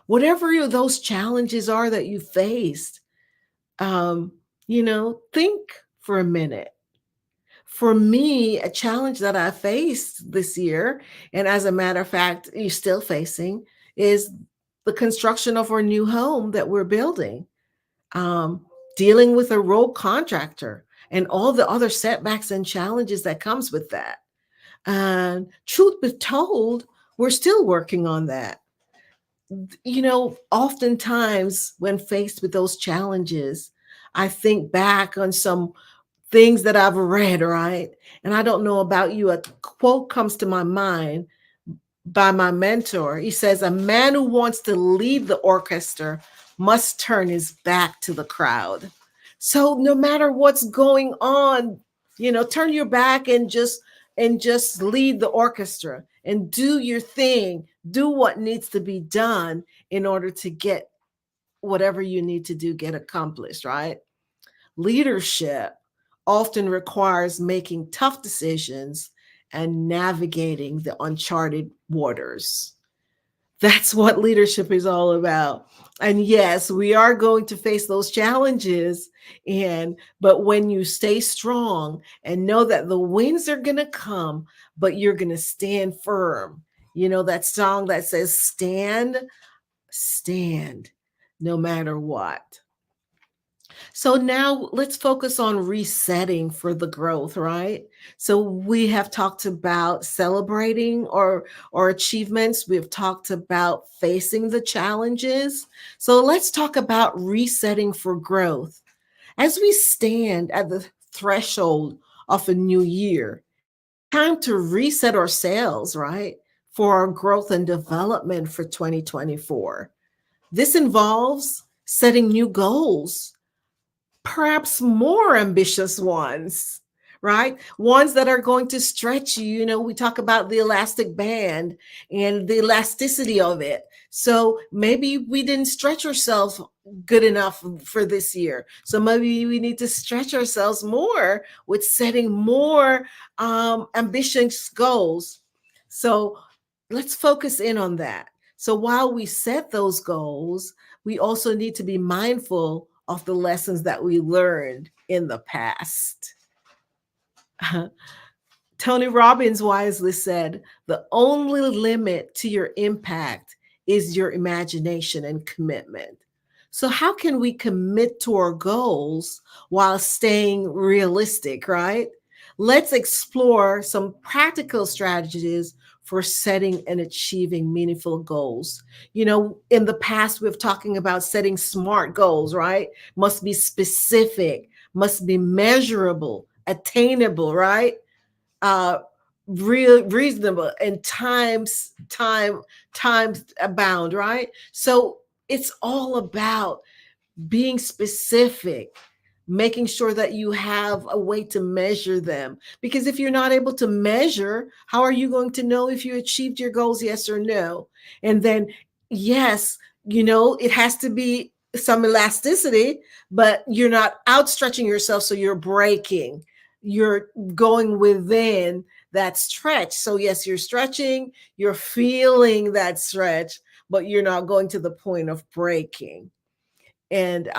Whatever those challenges are that you faced, think for a minute. For me, a challenge that I faced this year, and as a matter of fact, you're still facing, is the construction of our new home that we're building. Dealing with a rogue contractor and all the other setbacks and challenges that comes with that. And truth be told, we're still working on that. Oftentimes when faced with those challenges, I think back on some things that I've read, right? And I don't know about you, a quote comes to my mind by my mentor. He says, "A man who wants to lead the orchestra must turn his back to the crowd." So no matter what's going on, turn your back and just lead the orchestra and do your thing. Do what needs to be done in order to get whatever you need to do get accomplished, right? Leadership often requires making tough decisions and navigating the uncharted waters. That's what leadership is all about. And yes, we are going to face those challenges. But when you stay strong and know that the winds are going to come, but you're going to stand firm. That song that says, stand, no matter what. So now let's focus on resetting for the growth, right? So we have talked about celebrating our achievements. We've talked about facing the challenges. So let's talk about resetting for growth. As we stand at the threshold of a new year, time to reset ourselves, right? For our growth and development for 2024. This involves setting new goals, perhaps more ambitious ones, right? Ones that are going to stretch you. We talk about the elastic band and the elasticity of it. So maybe we didn't stretch ourselves good enough for this year. So maybe we need to stretch ourselves more with setting more ambitious goals. So let's focus in on that. So while we set those goals, we also need to be mindful of the lessons that we learned in the past. Tony Robbins wisely said, the only limit to your impact is your imagination and commitment. So how can we commit to our goals while staying realistic, right? Let's explore some practical strategies for setting and achieving meaningful goals. You know, in the past, we've talking about setting SMART goals, right? Must be specific, must be measurable, attainable, right? Reasonable, and times bound, right? So it's all about being specific, making sure that you have a way to measure them. Because if you're not able to measure, how are you going to know if you achieved your goals, yes or no? And then, yes, you know, it has to be some elasticity, but you're not outstretching yourself, so you're breaking. You're going within that stretch. So yes, you're stretching, you're feeling that stretch, but you're not going to the point of breaking. And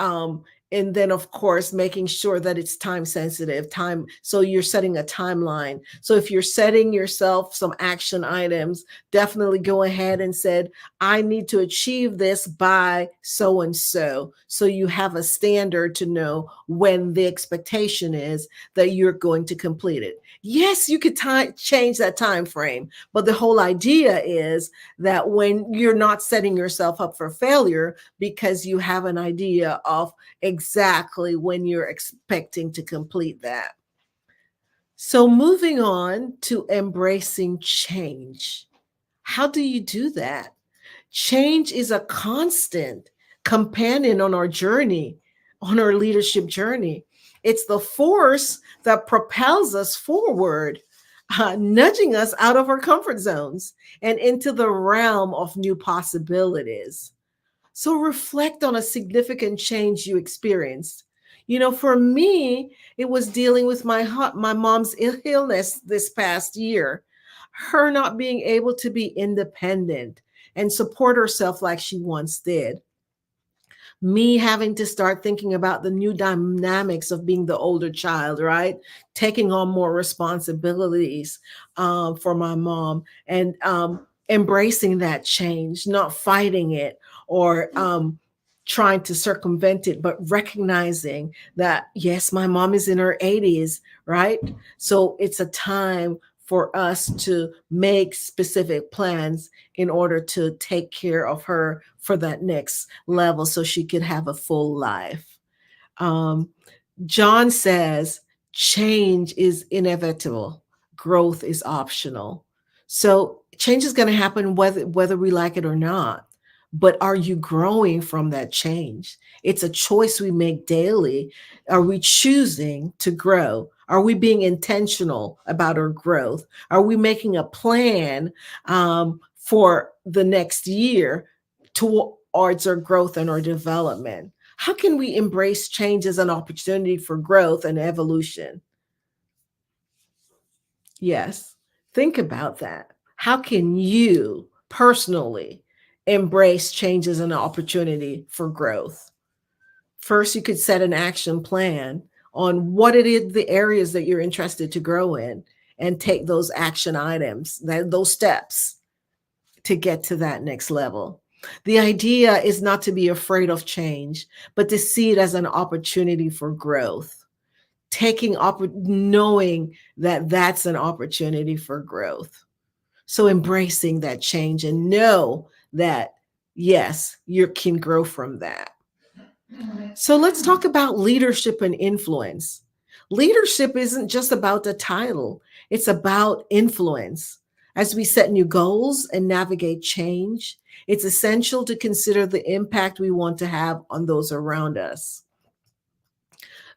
then of course making sure that it's time sensitive, time, so you're setting a timeline. So if you're setting yourself some action items, definitely go ahead and said, I need to achieve this by so and so. So you have a standard to know when the expectation is that you're going to complete it. Yes, you could change that time frame, but the whole idea is that when you're not setting yourself up for failure because you have an idea of exactly when you're expecting to complete that. So moving on to embracing change. How do you do that? Change is a constant companion on our journey, on our leadership journey. It's the force that propels us forward, nudging us out of our comfort zones and into the realm of new possibilities. So reflect on a significant change you experienced. You know, for me, it was dealing with my mom's illness this past year, her not being able to be independent and support herself like she once did. Me having to start thinking about the new dynamics of being the older child, right? Taking on more responsibilities for my mom, and embracing that change, not fighting it or trying to circumvent it, but recognizing that, yes, my mom is in her 80s, right? So it's a time for us to make specific plans in order to take care of her for that next level so she could have a full life. John says, change is inevitable, growth is optional. So change is going to happen whether we like it or not. But are you growing from that change? It's a choice we make daily. Are we choosing to grow? Are we being intentional about our growth? Are we making a plan for the next year towards our growth and our development? How can we embrace change as an opportunity for growth and evolution? Yes, think about that. How can you personally embrace change as an opportunity for growth? First, you could set an action plan on what it is, the areas that you're interested to grow in, and take those action items, those steps to get to that next level. The idea is not to be afraid of change, but to see it as an opportunity for growth. Knowing that that's an opportunity for growth. So embracing that change and know that, yes, you can grow from that. So let's talk about leadership and influence. Leadership isn't just about the title, it's about influence. As we set new goals and navigate change, it's essential to consider the impact we want to have on those around us.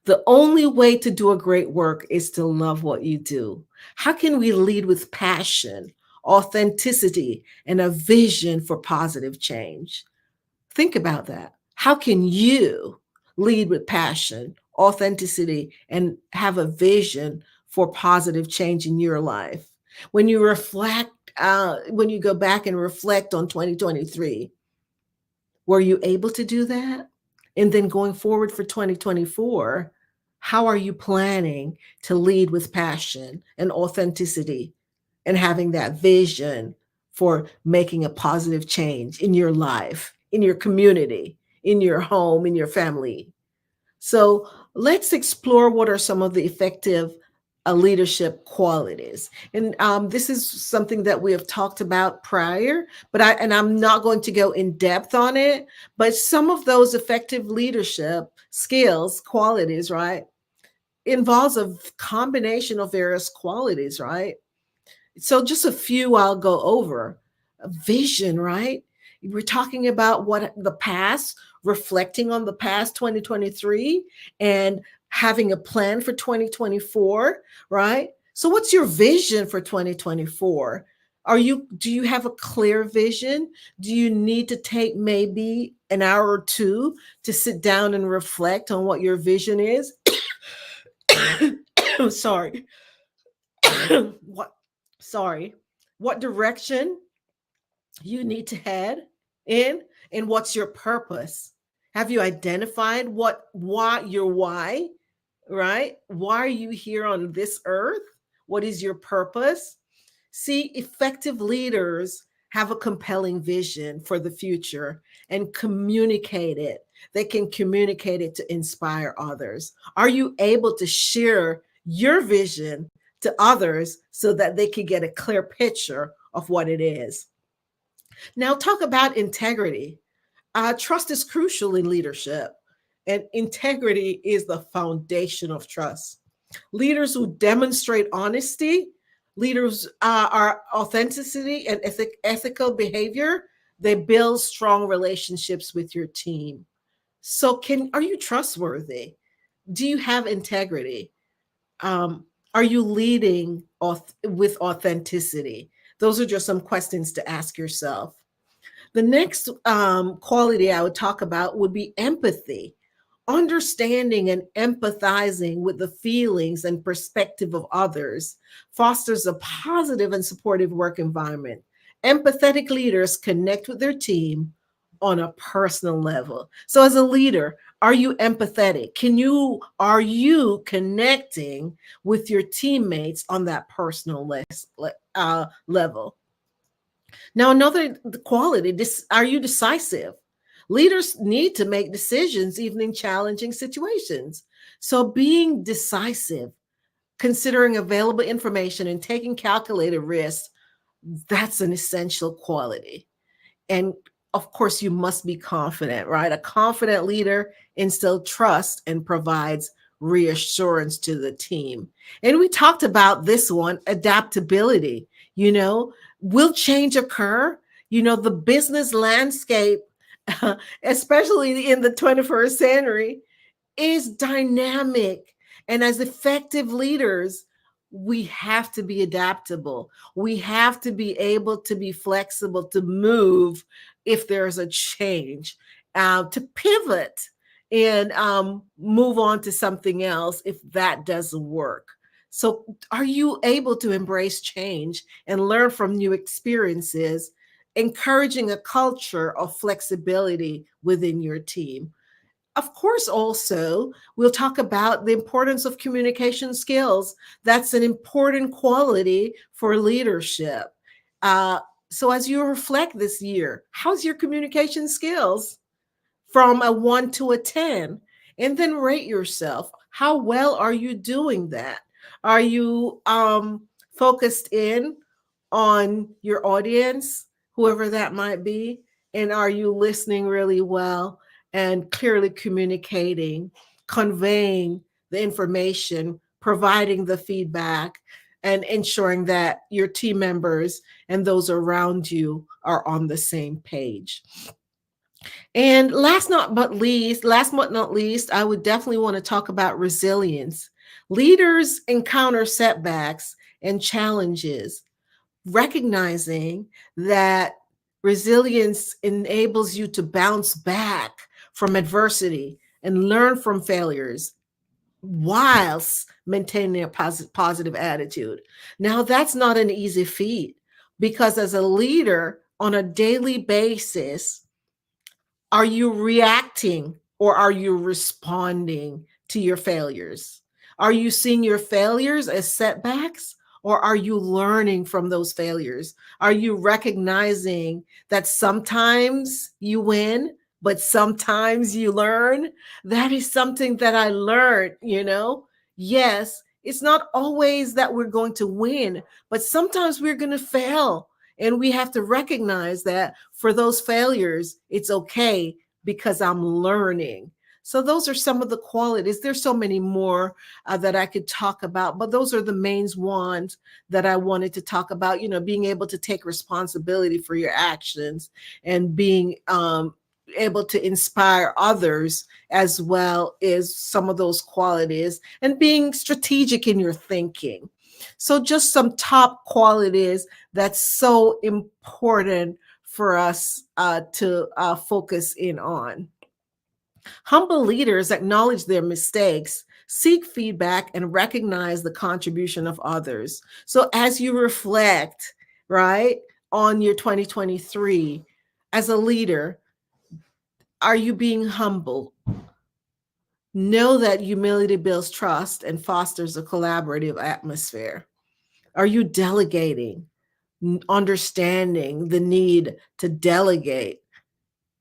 The only way to do a great work is to love what you do. How can we lead with passion, authenticity, and a vision for positive change? Think about that. How can you lead with passion, authenticity, and have a vision for positive change in your life? When you reflect, when you go back and reflect on 2023, were you able to do that? And then going forward for 2024, How are you planning to lead with passion and authenticity and having that vision for making a positive change in your life, in your community, in your home, in your family? So let's explore what are some of the effective leadership qualities. And this is something that we have talked about prior, but I'm not going to go in depth on it. But some of those effective leadership skills, qualities, right, involves a combination of various qualities, right? So just a few I'll go over. A vision, right? We're talking about what the past, reflecting on the past 2023 and having a plan for 2024, right? So what's your vision for 2024? Do you have a clear vision? Do you need to take maybe an hour or two to sit down and reflect on what your vision is? Sorry. What direction you need to head in, and what's your purpose? Have you identified your why, right? Why are you here on this earth? What is your purpose? See, effective leaders have a compelling vision for the future and communicate it. They can communicate it to inspire others. Are you able to share your vision to others so that they can get a clear picture of what it is? Now, talk about integrity. Trust is crucial in leadership, and integrity is the foundation of trust. Leaders who demonstrate honesty, leaders are authenticity and ethical behavior. They build strong relationships with your team. So, are you trustworthy? Do you have integrity? Are you leading with authenticity? Those are just some questions to ask yourself. The next quality I would talk about would be empathy. Understanding and empathizing with the feelings and perspective of others fosters a positive and supportive work environment. Empathetic leaders connect with their team on a personal level. So as a leader, are you empathetic? Are you connecting with your teammates on that personal level? Now, another quality, are you decisive? Leaders need to make decisions even in challenging situations. So being decisive, considering available information and taking calculated risks, that's an essential quality. And of course, you must be confident, right? A confident leader instills trust and provides reassurance to the team. And we talked about this one, adaptability. Will change occur? The business landscape, especially in the 21st century, is dynamic. And as effective leaders, we have to be adaptable. We have to be able to be flexible, to move if there's a change, to pivot and move on to something else if that doesn't work. So are you able to embrace change and learn from new experiences, encouraging a culture of flexibility within your team? Of course, also, we'll talk about the importance of communication skills. That's an important quality for leadership. So as you reflect this year, how's your communication skills from a 1 to a 10? And then rate yourself. How well are you doing that? Are you focused in on your audience, whoever that might be? And are you listening really well and clearly communicating, conveying the information, providing the feedback, and ensuring that your team members and those around you are on the same page? And last but not least, I would definitely want to talk about resilience. Leaders encounter setbacks and challenges, recognizing that resilience enables you to bounce back from adversity and learn from failures whilst maintaining a positive attitude. Now, that's not an easy feat, because as a leader on a daily basis, are you reacting or are you responding to your failures? Are you seeing your failures as setbacks, or are you learning from those failures? Are you recognizing that sometimes you win, but sometimes you learn? That is something that I learned, Yes, it's not always that we're going to win, but sometimes we're going to fail. And we have to recognize that for those failures, it's okay because I'm learning. So those are some of the qualities. There's so many more that I could talk about, but those are the main ones that I wanted to talk about. Being able to take responsibility for your actions and being able to inspire others, as well as some of those qualities, and being strategic in your thinking. So just some top qualities that's so important for us to focus in on. Humble leaders acknowledge their mistakes, seek feedback, and recognize the contribution of others. So as you reflect, right, on your 2023 as a leader, are you being humble? Know that humility builds trust and fosters a collaborative atmosphere. Are you delegating, understanding the need to delegate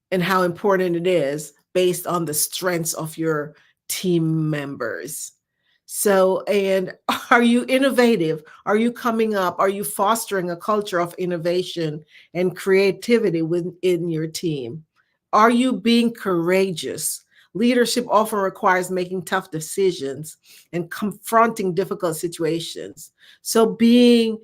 and how important it is based on the strengths of your team members? So, and are you innovative? Are you coming up? Are you fostering a culture of innovation and creativity within your team? Are you being courageous? Leadership often requires making tough decisions and confronting difficult situations. So being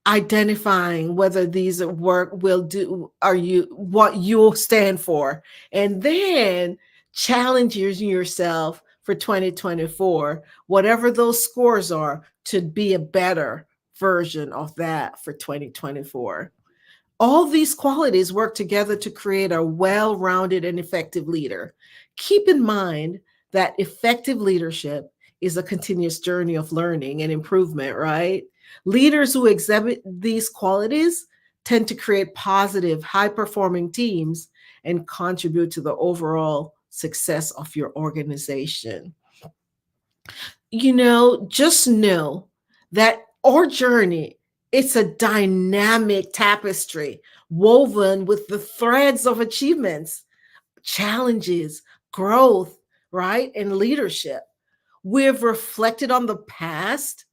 identifying whether these work will do, are you what you'll stand for, and then challenging yourself for 2024, whatever those scores are, to be a better version of that for 2024. All these qualities work together to create a well-rounded and effective leader. Keep in mind that effective leadership is a continuous journey of learning and improvement, right? Leaders who exhibit these qualities tend to create positive, high-performing teams and contribute to the overall success of your organization. Just know that our journey, it's a dynamic tapestry woven with the threads of achievements, challenges, growth, right? And leadership. We've reflected on the past,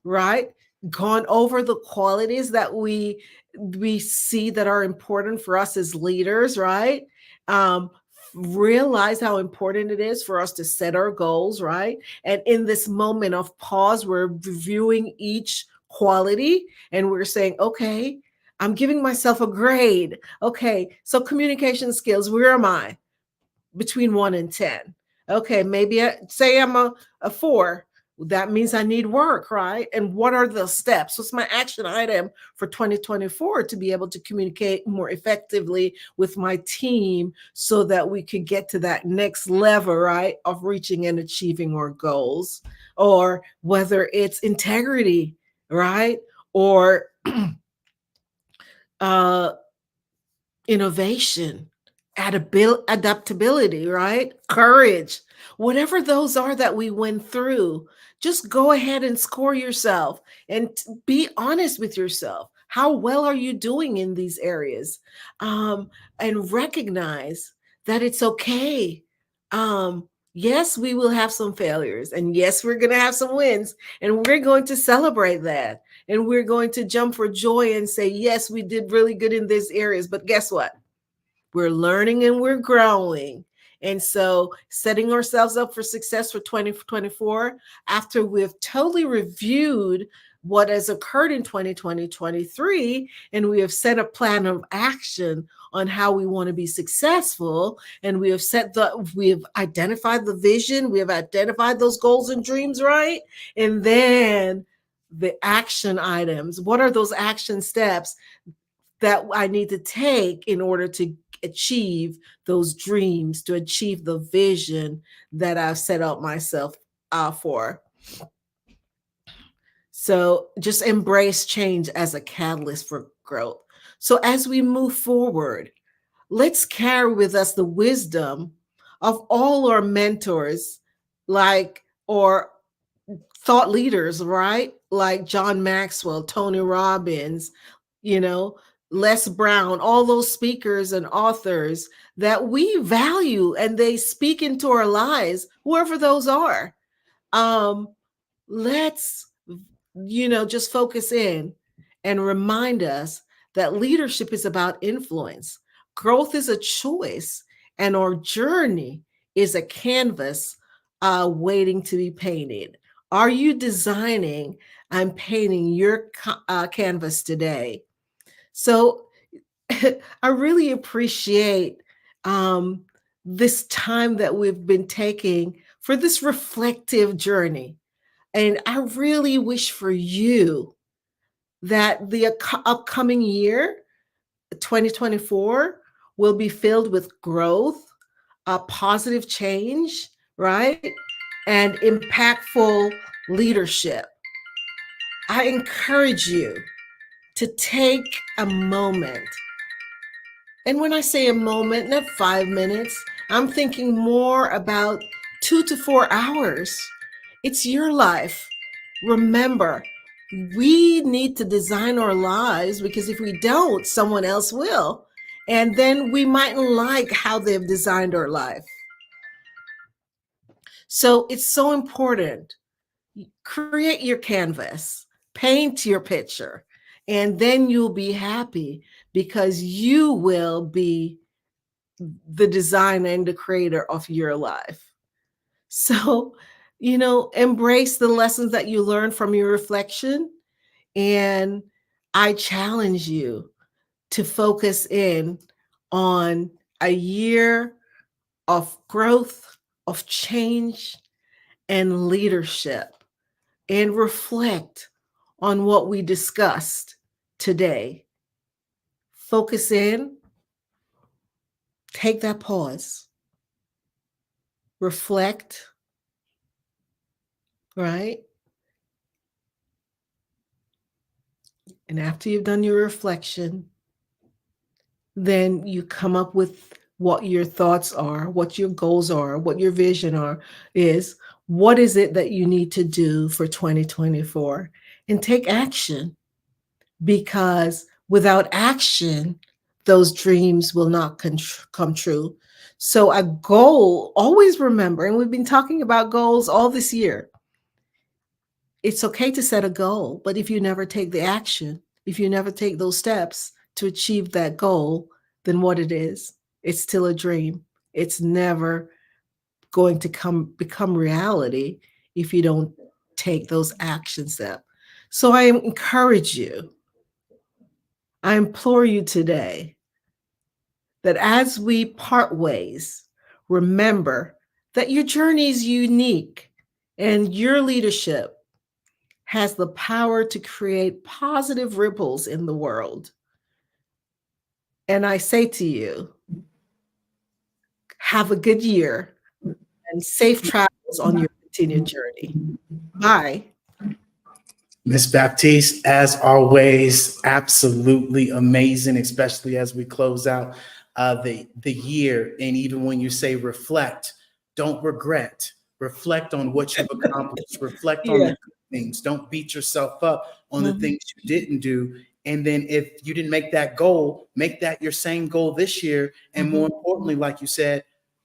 right? Gone over the qualities that we see that are important for us as leaders, right? Realize how important it is for us to set our goals, right? And in this moment of pause, we're reviewing each quality and we're saying, okay, I'm giving myself a grade. Okay, so communication skills, where am I? Between 1 and 10. Okay, maybe say I'm a 4. That means I need work, right? And what are the steps? What's my action item for 2024 to be able to communicate more effectively with my team so that we could get to that next level, right, of reaching and achieving our goals? Or whether it's integrity, right? Or innovation, adaptability, right? Courage, whatever those are that we went through, just go ahead and score yourself and be honest with yourself. How well are you doing in these areas? And recognize that it's okay. Yes, we will have some failures, and yes, we're going to have some wins, and we're going to celebrate that. And we're going to jump for joy and say, yes, we did really good in these areas. But guess what? We're learning and we're growing. And so setting ourselves up for success for 2024, after we've totally reviewed what has occurred in 2023, and we have set a plan of action on how we want to be successful, and we have identified the vision, we have identified those goals and dreams, right? And then the action items, what are those action steps that I need to take in order to achieve those dreams, to achieve the vision that I've set out myself for? So just embrace change as a catalyst for growth. So as we move forward, let's carry with us the wisdom of all our mentors like, or thought leaders, right? Like John Maxwell, Tony Robbins, Les Brown, all those speakers and authors that we value and they speak into our lives, whoever those are. Let's, just focus in and remind us that leadership is about influence. Growth is a choice, and our journey is a canvas waiting to be painted. Are you designing and painting your canvas today? So I really appreciate this time that we've been taking for this reflective journey. And I really wish for you that the upcoming year, 2024, will be filled with growth, positive change, right? And impactful leadership. I encourage you to take a moment. And when I say a moment, not 5 minutes, I'm thinking more about 2 to 4 hours. It's your life. Remember, we need to design our lives, because if we don't, someone else will. And then we mightn't like how they've designed our life. So it's so important. Create your canvas, paint your picture, and then you'll be happy, because you will be the designer and the creator of your life. So, embrace the lessons that you learned from your reflection. And I challenge you to focus in on a year of growth, of change, and leadership, and reflect on what we discussed today. Focus in, take that pause, reflect, right? And after you've done your reflection, then you come up with what your thoughts are, what your goals are, what your vision is. What is it that you need to do for 2024? And take action, because without action, those dreams will not come true. So a goal, always remember, and we've been talking about goals all this year. It's okay to set a goal, but if you never take the action, if you never take those steps to achieve that goal, then what it is, it's still a dream. It's never going to become reality if you don't take those action steps. So I encourage you, I implore you today that as we part ways, remember that your journey is unique and your leadership has the power to create positive ripples in the world. And I say to you, have a good year and safe travels on your continued journey. Bye. Miss Baptiste, as always, absolutely amazing, especially as we close out the year. And even when you say reflect, don't regret. Reflect on what you've accomplished. Reflect on the good things. Don't beat yourself up on the things you didn't do. And then if you didn't make that goal, make that your same goal this year. And more importantly, like you said,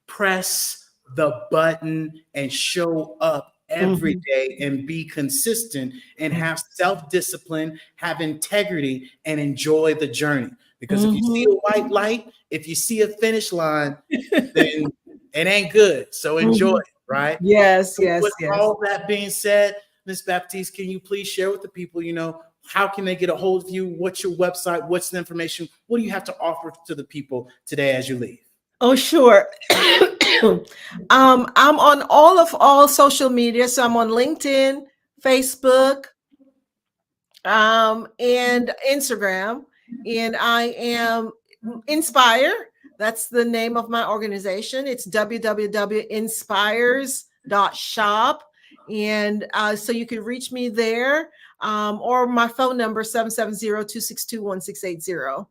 press the button and show up every day and be consistent and have self-discipline, have integrity, and enjoy the journey. Because if you see a white light, if you see a finish line, then it ain't good. So enjoy it, right? Yes, yes, With yes. all that being said, Ms. Baptiste, can you please share with the people, how can they get a hold of you? What's your website? What's the information? What do you have to offer to the people today as you leave? Oh, sure. I'm on all social media. So I'm on LinkedIn, Facebook, and Instagram. And I am Inspire. That's the name of my organization. It's www.inspires.shop. And so you can reach me there, or my phone number, 770-262-1680.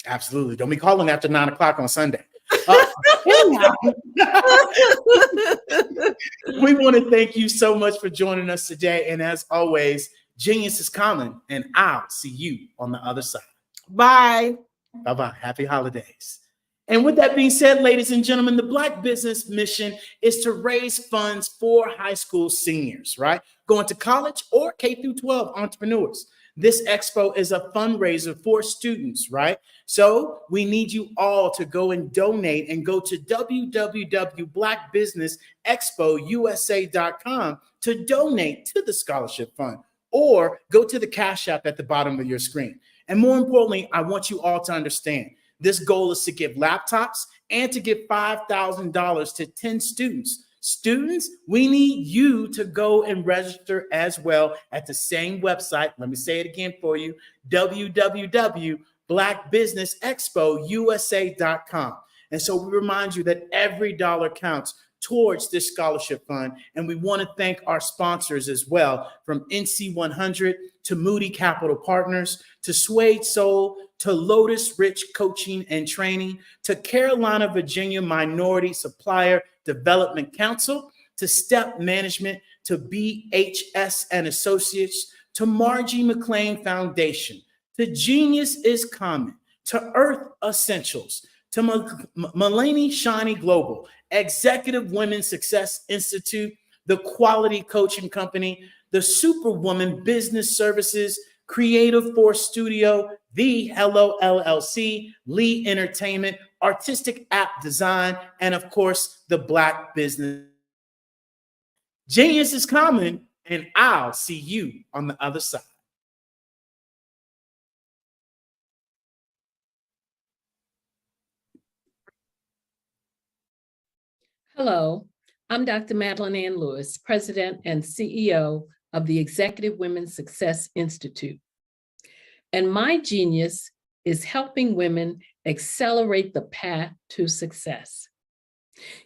Absolutely. Don't be calling after 9 o'clock on Sunday. Anyhow, we want to thank you so much for joining us today. And as always, genius is common, and I'll see you on the other side. Bye. Bye-bye. Happy holidays. And with that being said, ladies and gentlemen, the Black Business mission is to raise funds for high school seniors, right? Going to college or K through 12 entrepreneurs. This expo is a fundraiser for students, right? So we need you all to go and donate and go to www.blackbusinessexpousa.com to donate to the scholarship fund, or go to the Cash App at the bottom of your screen. And more importantly, I want you all to understand this goal is to give laptops and to give $5,000 to 10 students. Students, we need you to go and register as well at the same website. Let me say it again for you, www.blackbusinessexpousa.com. And so we remind you that every dollar counts towards this scholarship fund. And we want to thank our sponsors as well, from NC 100 to Moody Capital Partners, to Suede Soul, to Lotus Rich Coaching and Training, to Carolina, Virginia Minority Supplier Development Council, to Step Management, to BHS and Associates, to Margie McLean Foundation, to Genius is Common, to Earth Essentials, to Mulaney Shiny Global, Executive Women Success Institute, the Quality Coaching Company, the Superwoman Business Services, Creative Force Studio, The Hello LLC, Lee Entertainment, Artistic App Design, and of course, the Black Business. Genius is common, and I'll see you on the other side. Hello, I'm Dr. Madeline Ann Lewis, President and CEO of the Executive Women's Success Institute. And my genius is helping women accelerate the path to success.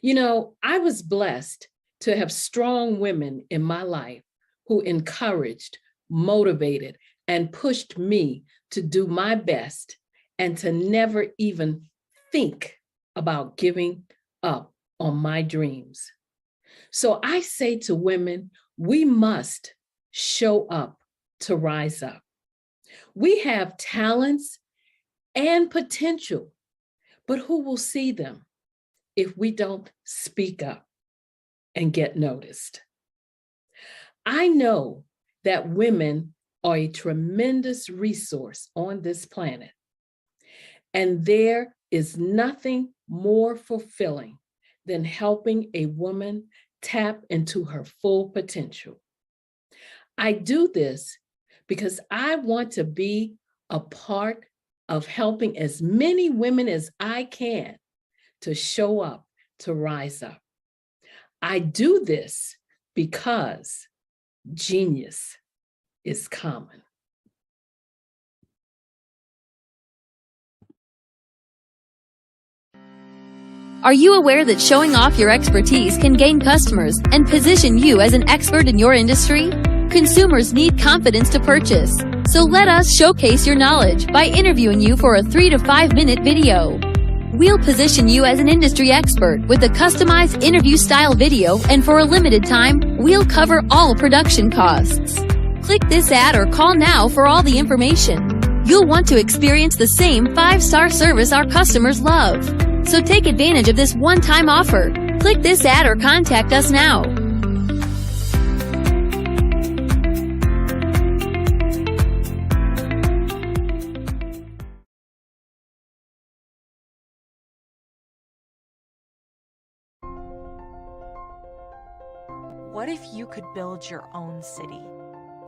You know, I was blessed to have strong women in my life who encouraged, motivated, and pushed me to do my best and to never even think about giving up on my dreams. So I say to women, we must show up to rise up. We have talents and potential, but who will see them if we don't speak up and get noticed? I know that women are a tremendous resource on this planet, and there is nothing more fulfilling than helping a woman tap into her full potential. I do this because I want to be a part of helping as many women as I can to show up, to rise up. I do this because genius is common. Are you aware that showing off your expertise can gain customers and position you as an expert in your industry? Consumers need confidence to purchase, so let us showcase your knowledge by interviewing you for a 3 to 5 minute video. We'll position you as an industry expert with a customized interview style video, and for a limited time, we'll cover all production costs. Click this ad or call now for all the information. You'll want to experience the same 5-star service our customers love. So take advantage of this one-time offer. Click this ad or contact us now. What if you could build your own city?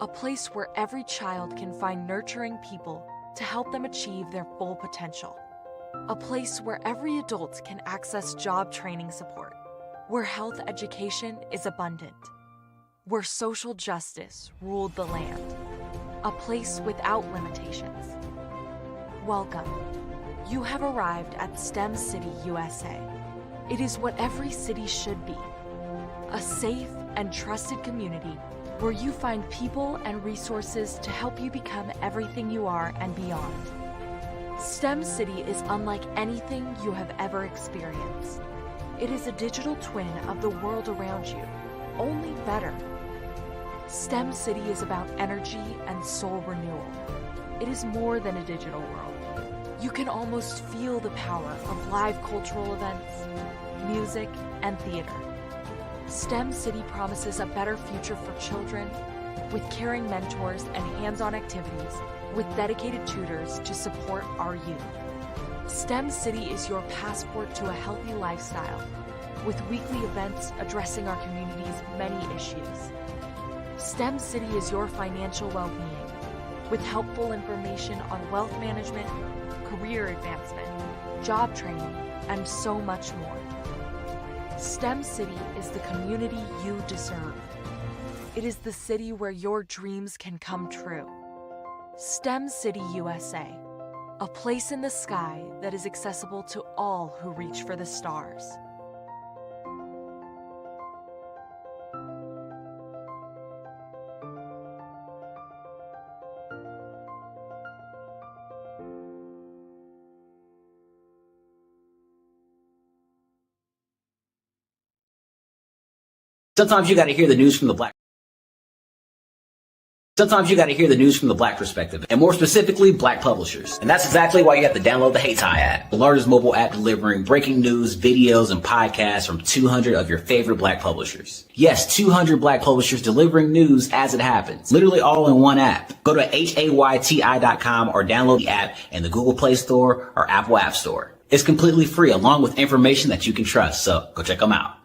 A place where every child can find nurturing people to help them achieve their full potential. A place where every adult can access job training support, where health education is abundant, where social justice ruled the land. A place without limitations. Welcome. You have arrived at STEM City USA. It is what every city should be. A safe and trusted community where you find people and resources to help you become everything you are and beyond. STEM City is unlike anything you have ever experienced. It is a digital twin of the world around you, only better. STEM City is about energy and soul renewal. It is more than a digital world. You can almost feel the power of live cultural events, music, and theater. STEM City promises a better future for children with caring mentors and hands-on activities with dedicated tutors to support our youth. STEM City is your passport to a healthy lifestyle with weekly events addressing our community's many issues. STEM City is your financial well-being with helpful information on wealth management, career advancement, job training, and so much more. STEM City is the community you deserve. It is the city where your dreams can come true. STEM City USA, a place in the sky that is accessible to all who reach for the stars. Sometimes you got to hear the news from the black. Sometimes you got to hear the news from the black perspective, and more specifically, black publishers. And that's exactly why you have to download the Hey Tie app, the largest mobile app delivering breaking news, videos, and podcasts from 200 of your favorite black publishers. Yes, 200 black publishers delivering news as it happens, literally all in one app. Go to HAYTI.com or download the app in the Google Play Store or Apple App Store. It's completely free, along with information that you can trust, so go check them out.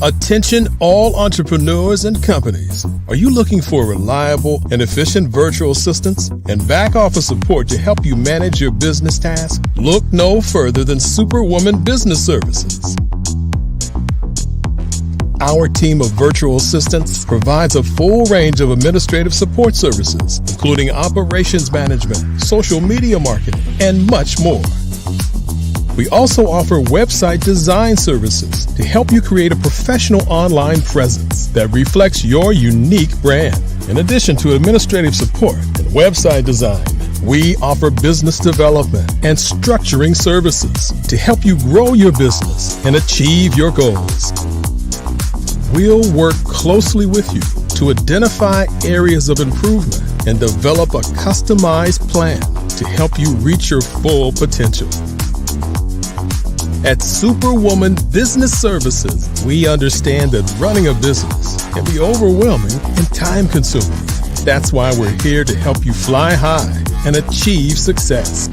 Attention all entrepreneurs and companies. Are you looking for reliable and efficient virtual assistants and back office support to help you manage your business tasks? Look no further than Superwoman Business Services. Our team of virtual assistants provides a full range of administrative support services, including operations management, social media marketing, and much more. We also offer website design services to help you create a professional online presence that reflects your unique brand. In addition to administrative support and website design, we offer business development and structuring services to help you grow your business and achieve your goals. We'll work closely with you to identify areas of improvement and develop a customized plan to help you reach your full potential. At Superwoman Business Services, we understand that running a business can be overwhelming and time-consuming. That's why we're here to help you fly high and achieve success.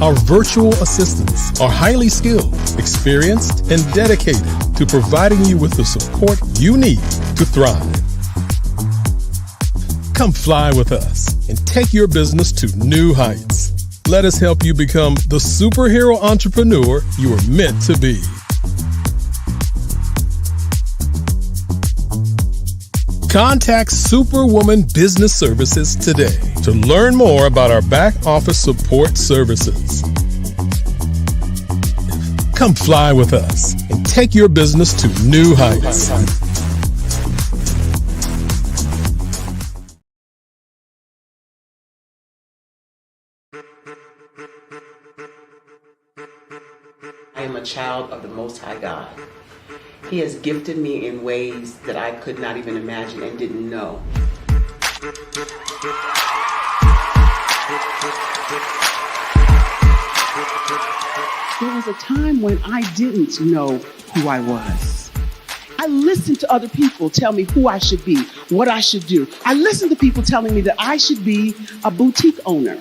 Our virtual assistants are highly skilled, experienced, and dedicated to providing you with the support you need to thrive. Come fly with us and take your business to new heights. Let us help you become the superhero entrepreneur you are meant to be. Contact Superwoman Business Services today to learn more about our back office support services. Come fly with us and take your business to new heights. I am a child of the Most High God. He has gifted me in ways that I could not even imagine and didn't know. There was a time when I didn't know who I was. I listened to other people tell me who I should be, what I should do. I listened to people telling me that I should be a boutique owner,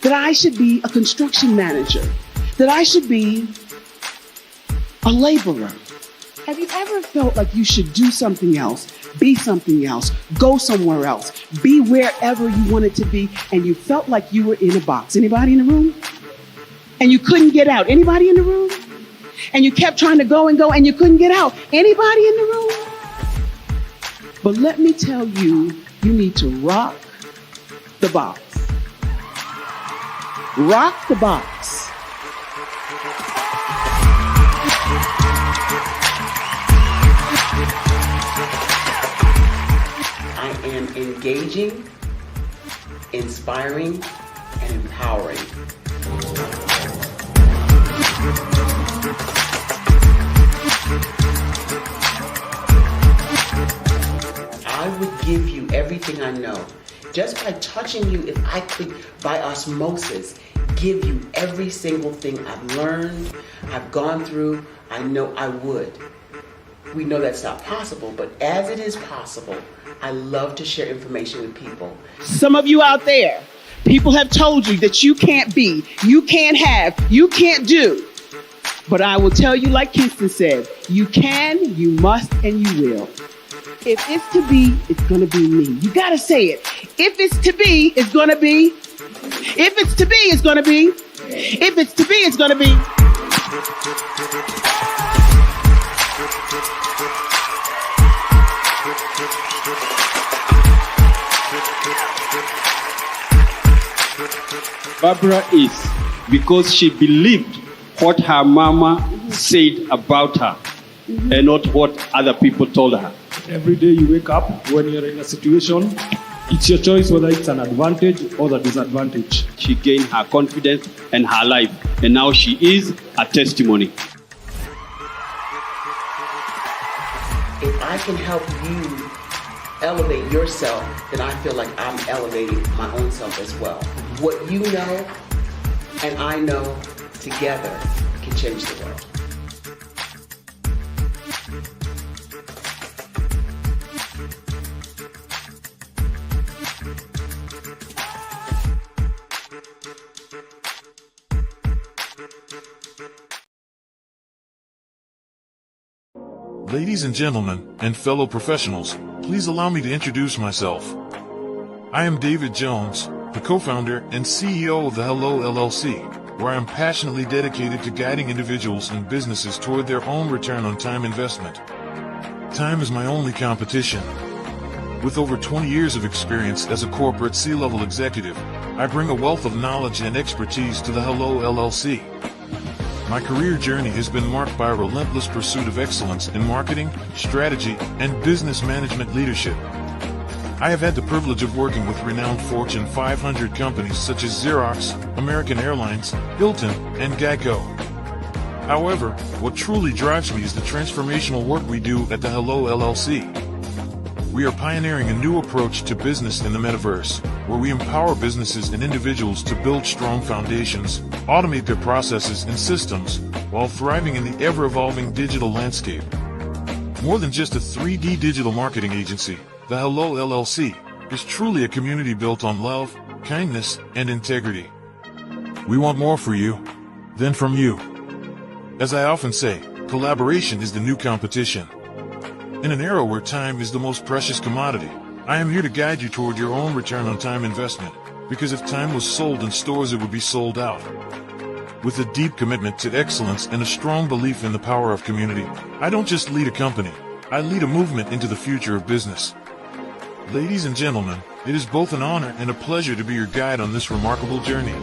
that I should be a construction manager, that I should be a laborer. Have you ever felt like you should do something else, be something else, go somewhere else, be wherever you wanted to be, and you felt like you were in a box? Anybody in the room? And you couldn't get out? Anybody in the room? And you kept trying to go and you couldn't get out? Anybody in the room? But let me tell you, you need to rock the box. Rock the box. I am engaging, inspiring, and empowering. I would give you everything I know. Just by touching you, if I could, by osmosis, give you every single thing I've learned, I've gone through, I know I would. We know that's not possible, but as it is possible, I love to share information with people. Some of you out there, people have told you that you can't be, you can't have, you can't do. But I will tell you, like Kingston said, you can, you must, and you will. If it's to be, it's going to be me. You got to say it. If it's to be, it's going to be. If it's to be, it's going to be. If it's to be, it's going to be. Barbara is because she believed what her mama said about her and not what other people told her. Every day you wake up, when you're in a situation, it's your choice whether it's an advantage or the disadvantage. She gained her confidence and her life, and now she is a testimony. If I can help you elevate yourself, then I feel like I'm elevating my own self as well. What you know and I know together can change the world. Ladies and gentlemen, and fellow professionals, please allow me to introduce myself. I am David Jones, the co-founder and CEO of the Hello LLC, where I am passionately dedicated to guiding individuals and businesses toward their own return on time investment. Time is my only competition. With over 20 years of experience as a corporate C-level executive, I bring a wealth of knowledge and expertise to the Hello LLC. My career journey has been marked by a relentless pursuit of excellence in marketing, strategy, and business management leadership. I have had the privilege of working with renowned Fortune 500 companies such as Xerox, American Airlines, Hilton, and Geico. However, what truly drives me is the transformational work we do at the Hello LLC. We are pioneering a new approach to business in the metaverse, where we empower businesses and individuals to build strong foundations, automate their processes and systems, while thriving in the ever-evolving digital landscape. More than just a 3D digital marketing agency, the Hello LLC is truly a community built on love, kindness, and integrity. We want more for you than from you. As I often say, collaboration is the new competition. In an era where time is the most precious commodity, I am here to guide you toward your own return on time investment, because if time was sold in stores, it would be sold out. With a deep commitment to excellence and a strong belief in the power of community, I don't just lead a company, I lead a movement into the future of business. Ladies and gentlemen, it is both an honor and a pleasure to be your guide on this remarkable journey.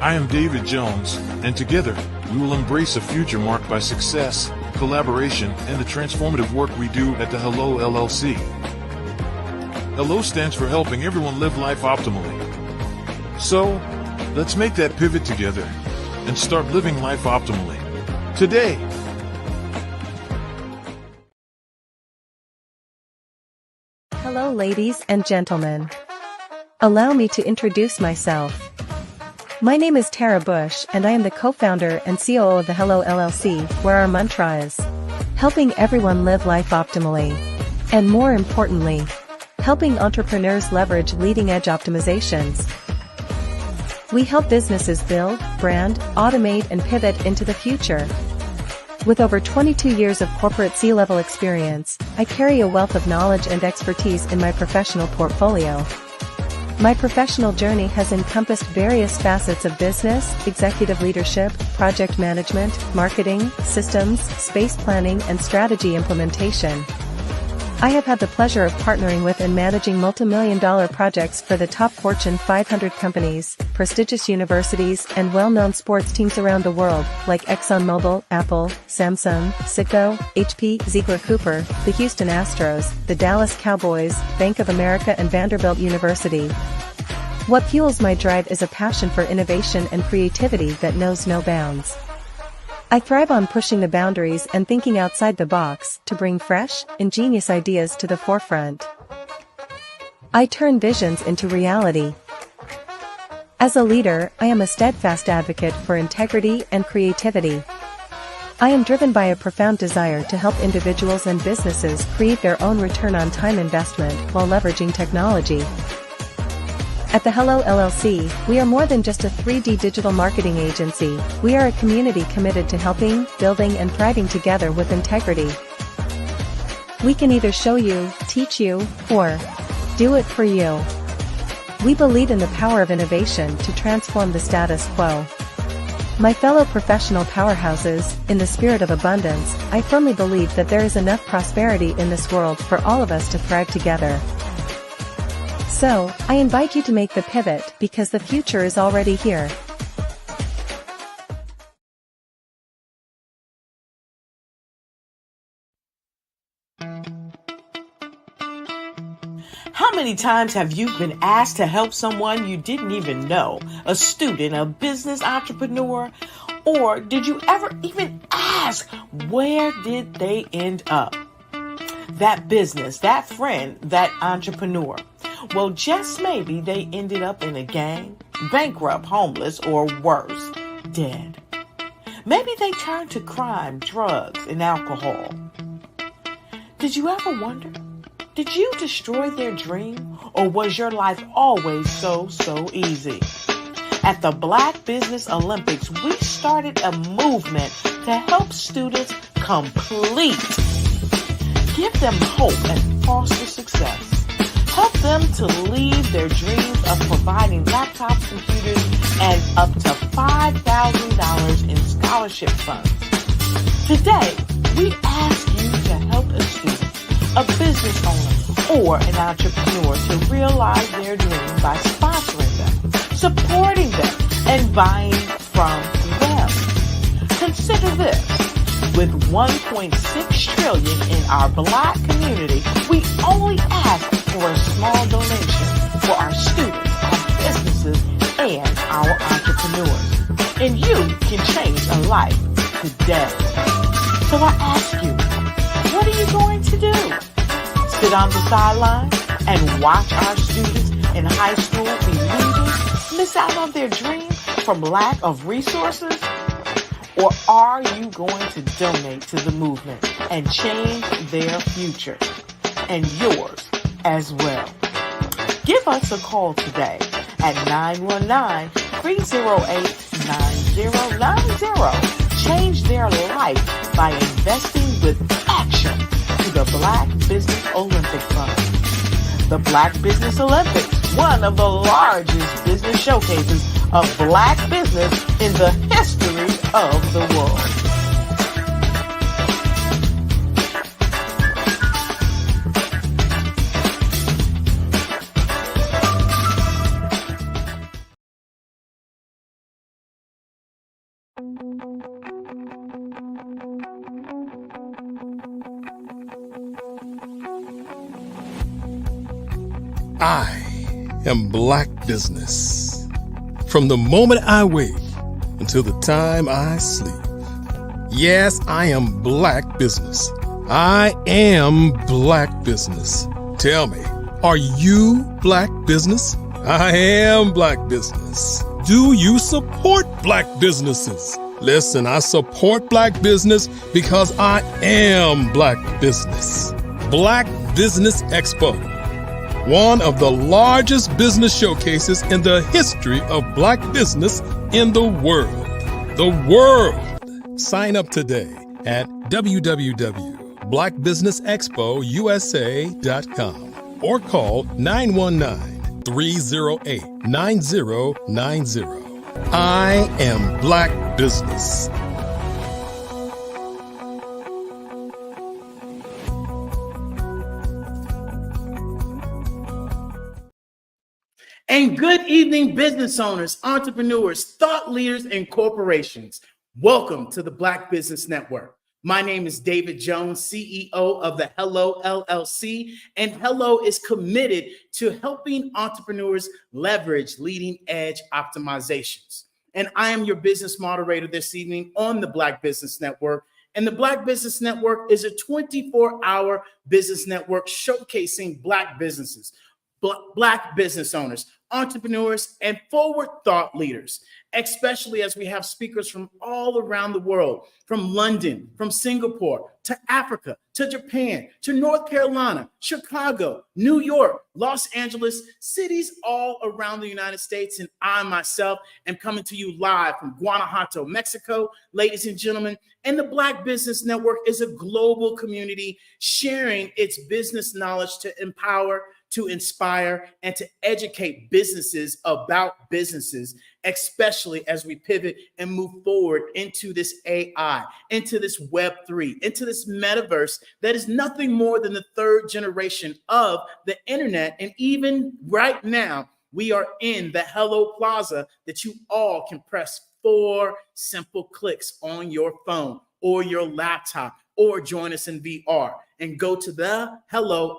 I am David Jones, and together, we will embrace a future marked by success, collaboration, and the transformative work we do at the Hello LLC. Hello stands for helping everyone live life optimally. So, let's make that pivot together and start living life optimally today. Hello, ladies and gentlemen. Allow me to introduce myself. My name is Tara Bush, and I am the co-founder and COO of the Hello LLC, where our mantra is helping everyone live life optimally. And more importantly, helping entrepreneurs leverage leading-edge optimizations. We help businesses build, brand, automate, and pivot into the future. With over 22 years of corporate C-level experience, I carry a wealth of knowledge and expertise in my professional portfolio. My professional journey has encompassed various facets of business, executive leadership, project management, marketing, systems, space planning, and strategy implementation. I have had the pleasure of partnering with and managing multi-million-dollar projects for the top Fortune 500 companies, prestigious universities, and well-known sports teams around the world, like ExxonMobil, Apple, Samsung, Citgo, HP, Ziegler Cooper, the Houston Astros, the Dallas Cowboys, Bank of America, and Vanderbilt University. What fuels my drive is a passion for innovation and creativity that knows no bounds. I thrive on pushing the boundaries and thinking outside the box to bring fresh, ingenious ideas to the forefront. I turn visions into reality. As a leader, I am a steadfast advocate for integrity and creativity. I am driven by a profound desire to help individuals and businesses create their own return on time investment while leveraging technology. At the Hello LLC, we are more than just a 3D digital marketing agency. We are a community committed to helping, building, and thriving together with integrity. We can either show you, teach you, or do it for you. We believe in the power of innovation to transform the status quo. My fellow professional powerhouses, in the spirit of abundance, I firmly believe that there is enough prosperity in this world for all of us to thrive together. So, I invite you to make the pivot because the future is already here. How many times have you been asked to help someone you didn't even know, a student, a business entrepreneur? Or did you ever even ask, where did they end up? That business, that friend, that entrepreneur. Well, just maybe they ended up in a gang, bankrupt, homeless, or worse, dead. Maybe they turned to crime, drugs, and alcohol. Did you ever wonder? Did you destroy their dream, or was your life always so easy? At the Black Business Olympics, we started a movement to help students complete Give them hope and foster success. Help them to leave their dreams of providing laptops, computers, and up to $5,000 in scholarship funds. Today, we ask you to help a student, a business owner, or an entrepreneur to realize their dream by sponsoring them, supporting them, and buying from them. Consider this. With $1.6 trillion in our Black community, we only ask for a small donation for our students, our businesses, and our entrepreneurs. And you can change a life today. So I ask you, what are you going to do? Sit on the sidelines and watch our students in high school be leaders, miss out on their dream from lack of resources? Or are you going to donate to the movement and change their future and yours as well? Give us a call today at 919-308-9090. Change their life by investing with action to the Black Business Olympic Fund. The Black Business Olympics, one of the largest business showcases of Black business in the history of the world. I am Black Business. From the moment I wake until the time I sleep. Yes, I am Black Business. I am Black Business. Tell me, are you Black Business? I am Black Business. Do you support Black businesses? Listen, I support Black business because I am Black Business. Black Business Expo, one of the largest business showcases in the history of Black business in the world. The world! Sign up today at www.blackbusinessexpousa.com or call 919-308-9090. I am Black Business. And good evening, business owners, entrepreneurs, thought leaders, and corporations. Welcome to the Black Business Network. My name is David Jones, CEO of the Hello LLC, and Hello is committed to helping entrepreneurs leverage leading edge optimizations. And I am your business moderator this evening on the Black Business Network. And the Black Business Network is a 24-hour business network showcasing Black businesses, Black business owners, entrepreneurs, and forward thought leaders, especially as we have speakers from all around the world, from London, from Singapore, to Africa, to Japan, to North Carolina, Chicago, New York, Los Angeles, cities all around the United States. And I myself am coming to you live from Guanajuato, Mexico, ladies and gentlemen. And the Black Business Network is a global community sharing its business knowledge to empower, to inspire, and to educate businesses about businesses, especially as we pivot and move forward into this AI, into this Web3, into this metaverse that is nothing more than the third generation of the internet. And even right now, we are in the Hello Plaza that you all can press 4 simple clicks on your phone or your laptop, or join us in VR and go to the hellollc.io.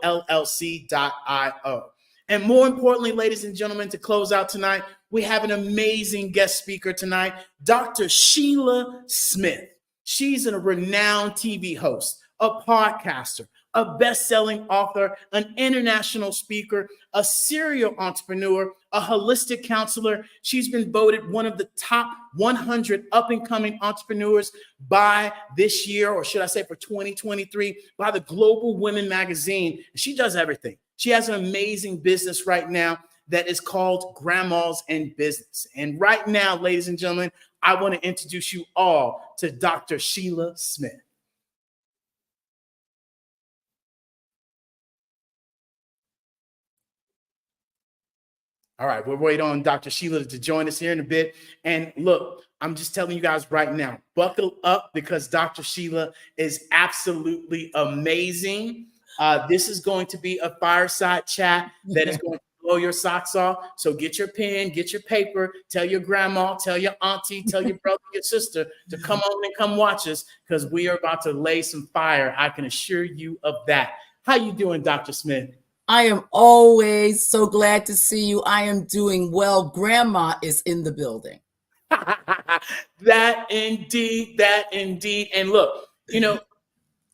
And more importantly, ladies and gentlemen, to close out tonight, we have an amazing guest speaker tonight, Dr. Sheila Smith. She's a renowned TV host, a podcaster, a best-selling author, an international speaker, a serial entrepreneur, a holistic counselor. She's been voted one of the top 100 up-and-coming entrepreneurs by this year, or should I say for 2023, by the Global Women magazine. She does everything. She has an amazing business right now that is called Grandmas in Business. And right now, ladies and gentlemen, I want to introduce you all to Dr. Sheila Smith. All right, we'll wait on Dr. Sheila to join us here in a bit. And look, I'm just telling you guys right now, buckle up because Dr. Sheila is absolutely amazing. This is going to be a fireside chat that is going to blow your socks off. So get your pen, get your paper, tell your grandma, tell your auntie, tell your brother, your sister to come on and come watch us because we are about to lay some fire. I can assure you of that. How you doing, Dr. Smith? I am always so glad to see you. I am doing well. Grandma is in the building. That indeed. And look,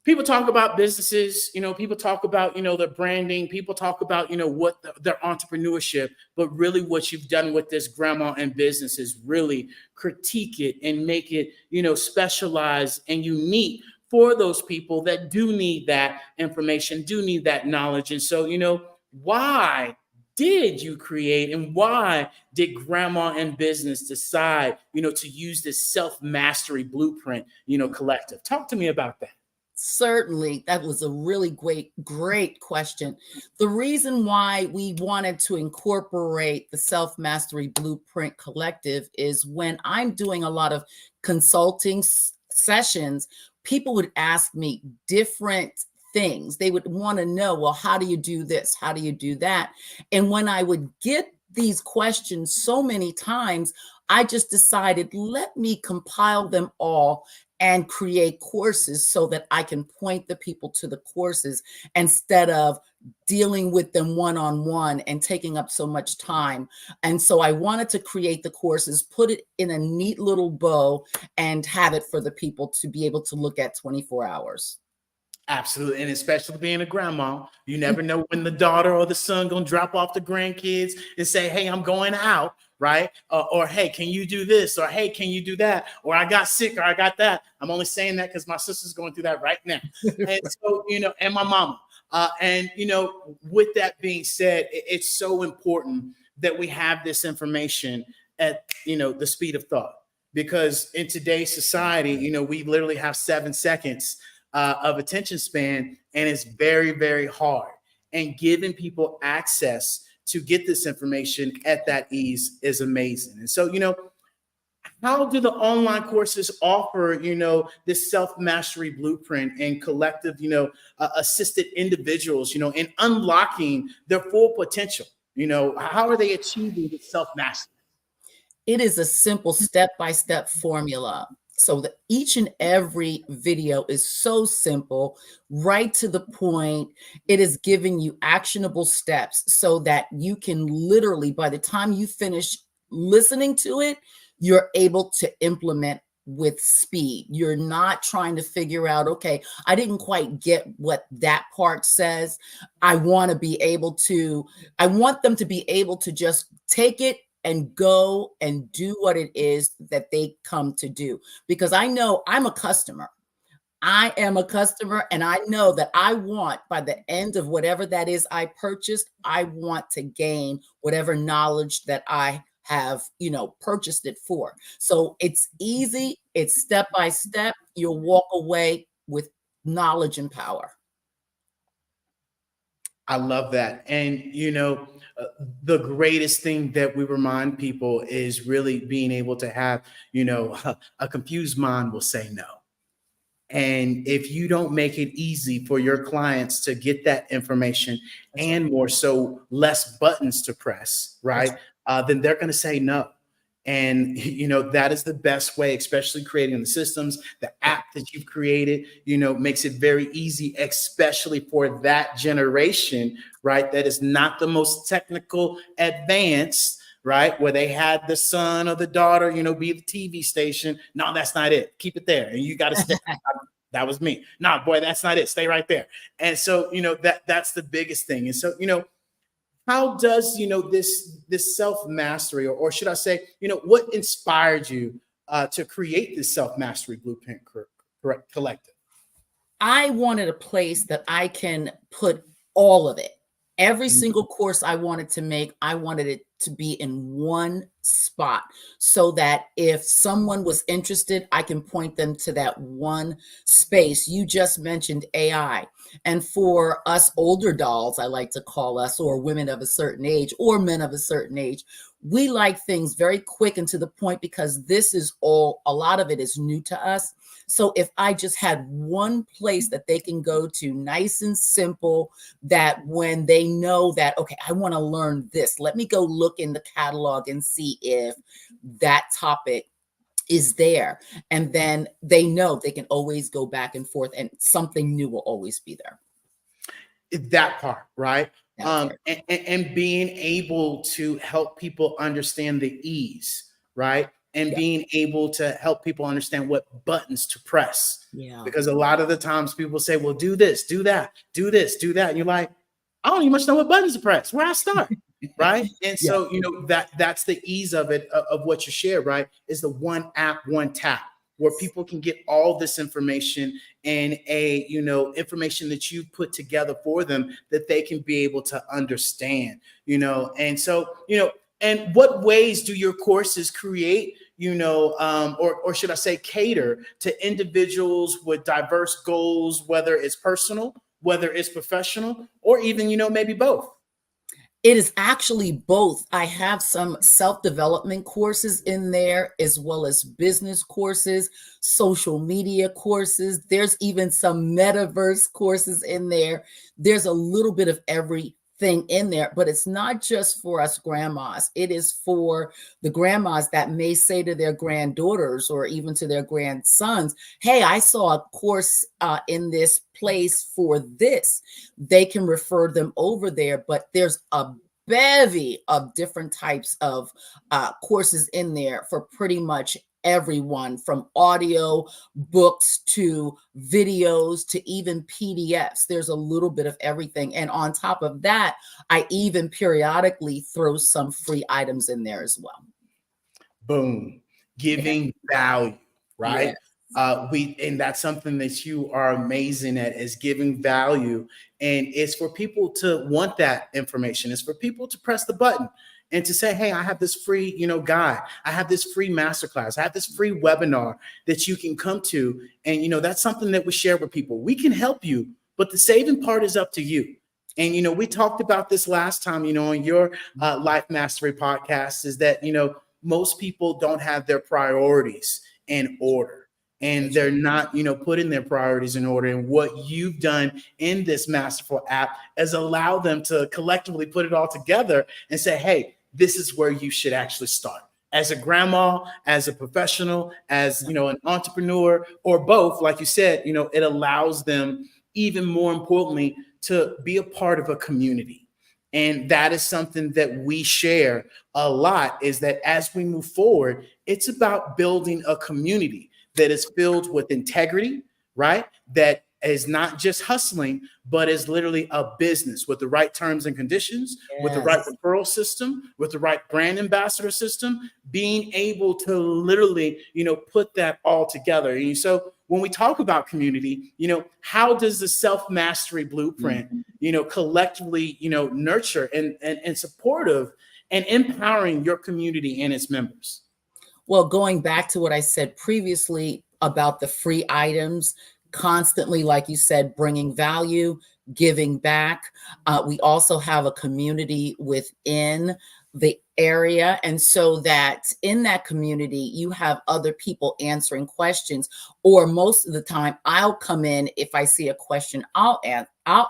people talk about businesses, people talk about, their branding, people talk about, what their entrepreneurship, but really what you've done with this grandma and business is really critique it and make it, specialized and unique for those people that do need that information, do need that knowledge. And so, why did you create and why did Grandma and Business decide, to use this self-mastery blueprint, collective? Talk to me about that. Certainly, that was a really great question. The reason why we wanted to incorporate the Self-Mastery Blueprint Collective is when I'm doing a lot of consulting sessions, people would ask me different things. They would want to know, well, how do you do this? How do you do that? And when I would get these questions so many times, I just decided, let me compile them all and create courses so that I can point the people to the courses instead of dealing with them one-on-one and taking up so much time. And so I wanted to create the courses, put it in a neat little bow and have it for the people to be able to look at 24 hours. Absolutely. And especially being a grandma, you never know when the daughter or the son going to drop off the grandkids and say, hey, I'm going out, right? Or, hey, can you do this? Or, hey, can you do that? Or I got sick or I got that. I'm only saying that because my sister's going through that right now. And so, and my mama. With that being said, it's so important that we have this information at, the speed of thought. Because in today's society, we literally have 7 seconds of attention span, and it's very, very hard. And giving people access to get this information at that ease is amazing. And so, how do the online courses offer, this self-mastery blueprint and collective, assisted individuals, in unlocking their full potential? How are they achieving the self-mastery? It is a simple step-by-step formula. So that each and every video is so simple, right to the point. It is giving you actionable steps so that you can literally, by the time you finish listening to it, you're able to implement with speed. You're not trying to figure out, okay, I didn't quite get what that part says. I want them to be able to just take it and go and do what it is that they come to do. Because I know I'm a customer. I am a customer, and I know that I want, by the end of whatever that is I purchased, I want to gain whatever knowledge that I have, purchased it for. So it's easy. It's step by step. You'll walk away with knowledge and power. I love that. And, the greatest thing that we remind people is really being able to have, a confused mind will say no. And if you don't make it easy for your clients to get that information and more so less buttons to press, right, then they're going to say no. And, that is the best way, especially creating the systems, the app that you've created, makes it very easy, especially for that generation, right? That is not the most technical advanced, right? Where they had the son or the daughter, be the TV station. No, that's not it. Keep it there. And you got to stay. That was me. No, boy, that's not it. Stay right there. And so, that's the biggest thing. And so, how does, this self-mastery, or should I say, what inspired you to create this self-mastery blueprint collective? I wanted a place that I can put all of it. Every single course I wanted to make, I wanted it to be in one spot so that if someone was interested, I can point them to that one space. You just mentioned AI. And for us older dolls, I like to call us, or women of a certain age or men of a certain age, we like things very quick and to the point because this is all, a lot of it is new to us. So if I just had one place that they can go to, nice and simple, that when they know that, okay, I want to learn this, let me go look in the catalog and see if that topic is there. And then they know they can always go back and forth and something new will always be there. That part, right? And being able to help people understand the ease, right? And being able to help people understand what buttons to press. Yeah. Because a lot of the times people say, well, do this, do that, do this, do that. And you're like, I don't even much know what buttons to press. Where I start, right? And so, you know, that's the ease of it, of what you share, right? Is the one app, one tap, where people can get all this information and information that you put together for them that they can be able to understand, And so, and what ways do your courses create, or should I say cater to individuals with diverse goals, whether it's personal, whether it's professional, or even, maybe both? It is actually both. I have some self-development courses in there, as well as business courses, social media courses. There's even some metaverse courses in there. There's a little bit of everything in there, but it's not just for us grandmas. It is for the grandmas that may say to their granddaughters or even to their grandsons, hey, I saw a course in this place for this. They can refer them over there, but there's a bevy of different types of courses in there for pretty much everyone, from audio books to videos to even PDFs. There's a little bit of everything. And on top of that, I even periodically throw some free items in there as well. Boom. Giving value, right? And that's something that you are amazing at, is giving value. And it's for people to want that information. It's for people to press the button and to say, hey, I have this free, guide. I have this free masterclass. I have this free webinar that you can come to. And, that's something that we share with people. We can help you, but the saving part is up to you. And, we talked about this last time, on your Life Mastery podcast, is that, most people don't have their priorities in order. And they're not, putting their priorities in order. And what you've done in this masterful app is allow them to collectively put it all together and say, hey, this is where you should actually start. As a grandma, as a professional, as, an entrepreneur, or both, like you said, it allows them, even more importantly, to be a part of a community. And that is something that we share a lot, is that as we move forward, it's about building a community that is filled with integrity, right? That is not just hustling, but is literally a business with the right terms and conditions, with the right referral system, with the right brand ambassador system, being able to literally, put that all together. And so when we talk about community, how does the self-mastery blueprint, collectively, nurture and supportive and empowering your community and its members? Well, going back to what I said previously about the free items, constantly, like you said, bringing value, giving back. We also have a community within the area. And so that in that community, you have other people answering questions, or most of the time I'll come in. If I see a question, I'll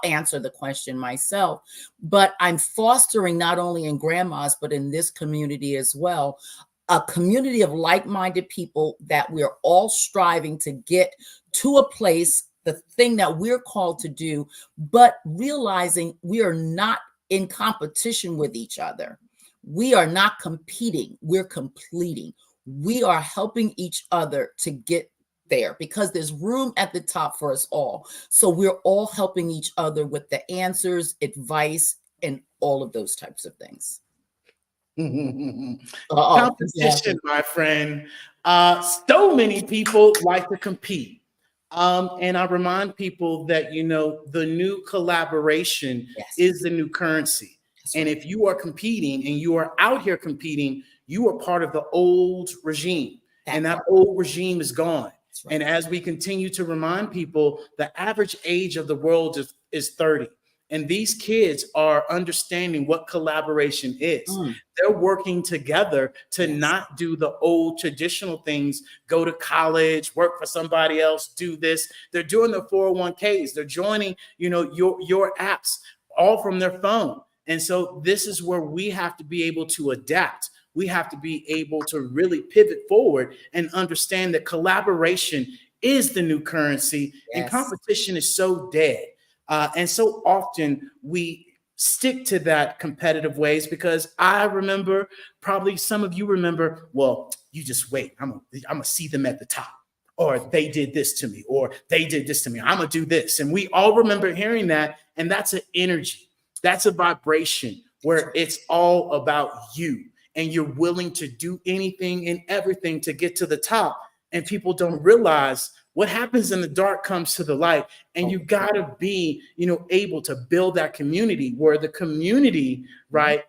answer the question myself. But I'm fostering not only in grandmas, but in this community as well, a community of like-minded people that we're all striving to get to a place, the thing that we're called to do, but realizing we are not in competition with each other. We are not competing, we're completing. We are helping each other to get there because there's room at the top for us all. So we're all helping each other with the answers, advice, and all of those types of things. Competition, my friend. So many people like to compete. And I remind people that, the new collaboration is the new currency. And if you are competing and you are out here competing, you are part of the old regime, and that old regime is gone. Right. And as we continue to remind people, the average age of the world is 30. And these kids are understanding what collaboration is. They're working together to not do the old traditional things, go to college, work for somebody else, do this. They're doing their 401ks. They're joining, your apps all from their phone. And so this is where we have to be able to adapt. We have to be able to really pivot forward and understand that collaboration is the new currency, and competition is so dead. And so often we stick to that competitive ways, because I remember, probably some of you remember, well, you just wait. I'm gonna see them at the top, or they did this to me, or they did this to me. I'm gonna do this. And we all remember hearing that. And that's an energy. That's a vibration where it's all about you, and you're willing to do anything and everything to get to the top. And people don't realize what happens in the dark comes to the light. And you got to be, able to build that community where the community, right,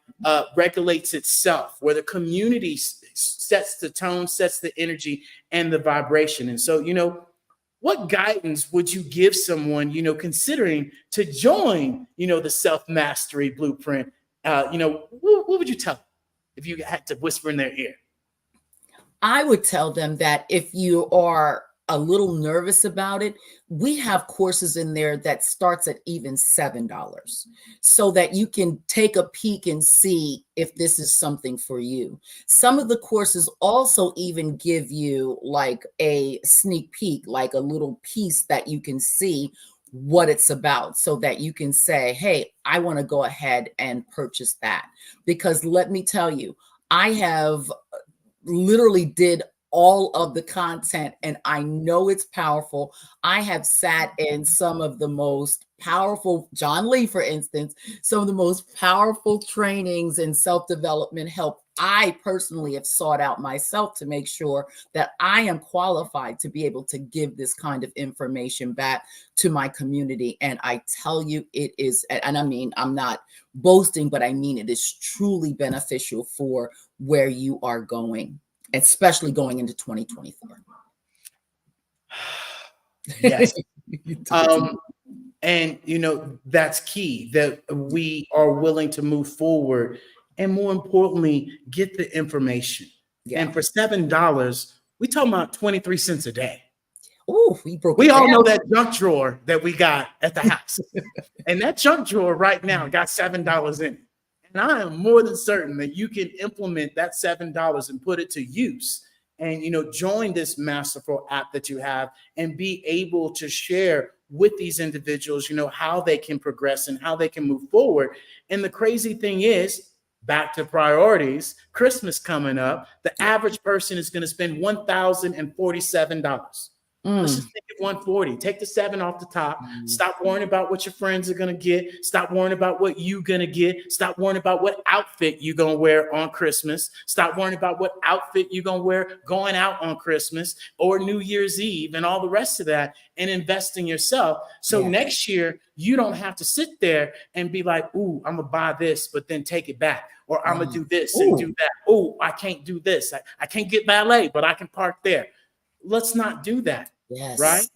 regulates itself, where the community sets the tone, sets the energy and the vibration. And so, what guidance would you give someone, considering to join, the self-mastery blueprint? What would you tell them if you had to whisper in their ear? I would tell them that if you are a little nervous about it, we have courses in there that starts at even $7, so that you can take a peek and see if this is something for you. Some of the courses also even give you like a sneak peek, like a little piece that you can see what it's about, so that you can say, hey, I want to go ahead and purchase that. Because let me tell you, I have literally did all of the content, and I know it's powerful. I have sat in some of the most powerful, John Lee, for instance, some of the most powerful trainings in self-development help. I personally have sought out myself to make sure that I am qualified to be able to give this kind of information back to my community. And I tell you, it is, and I mean, I'm not boasting, but I mean, it is truly beneficial for where you are going, especially going into 2024. Yes. And, that's key, that we are willing to move forward, and more importantly, get the information. Yeah. And for $7, we talking about 23 cents a day. Oh, we all know that junk drawer that we got at the house. And that junk drawer right now got $7 in it. And I am more than certain that you can implement that $7 and put it to use, and, join this masterful app that you have, and be able to share with these individuals, how they can progress and how they can move forward. And the crazy thing is, back to priorities, Christmas coming up, the average person is going to spend $1,047. Let's just think of 140. Take the 7 off the top. Stop worrying about what your friends are going to get. Stop worrying about what you're going to get. Stop worrying about what outfit you're going to wear on Christmas. Stop worrying about what outfit you're going to wear going out on Christmas or New Year's Eve and all the rest of that, and invest in yourself. So next year, you don't have to sit there and be like, ooh, I'm going to buy this, but then take it back. Or I'm going to do this and do that. Oh, I can't do this. I can't get valet, but I can park there. Let's not do that. Yes. Right.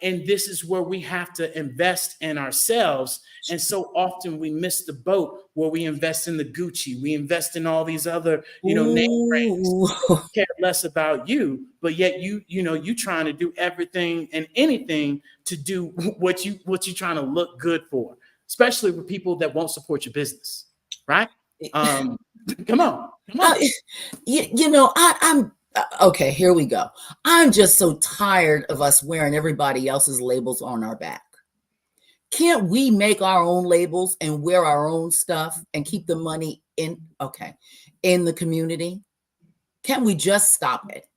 And this is where we have to invest in ourselves. And so often we miss the boat where we invest in the Gucci. We invest in all these other, name brands. Care less about you, but yet you trying to do everything and anything to do what you trying to look good for, especially with people that won't support your business. Right. Come on. I'm okay, here we go. I'm just so tired of us wearing everybody else's labels on our back. Can't we make our own labels and wear our own stuff and keep the money in the community? Can't we just stop it?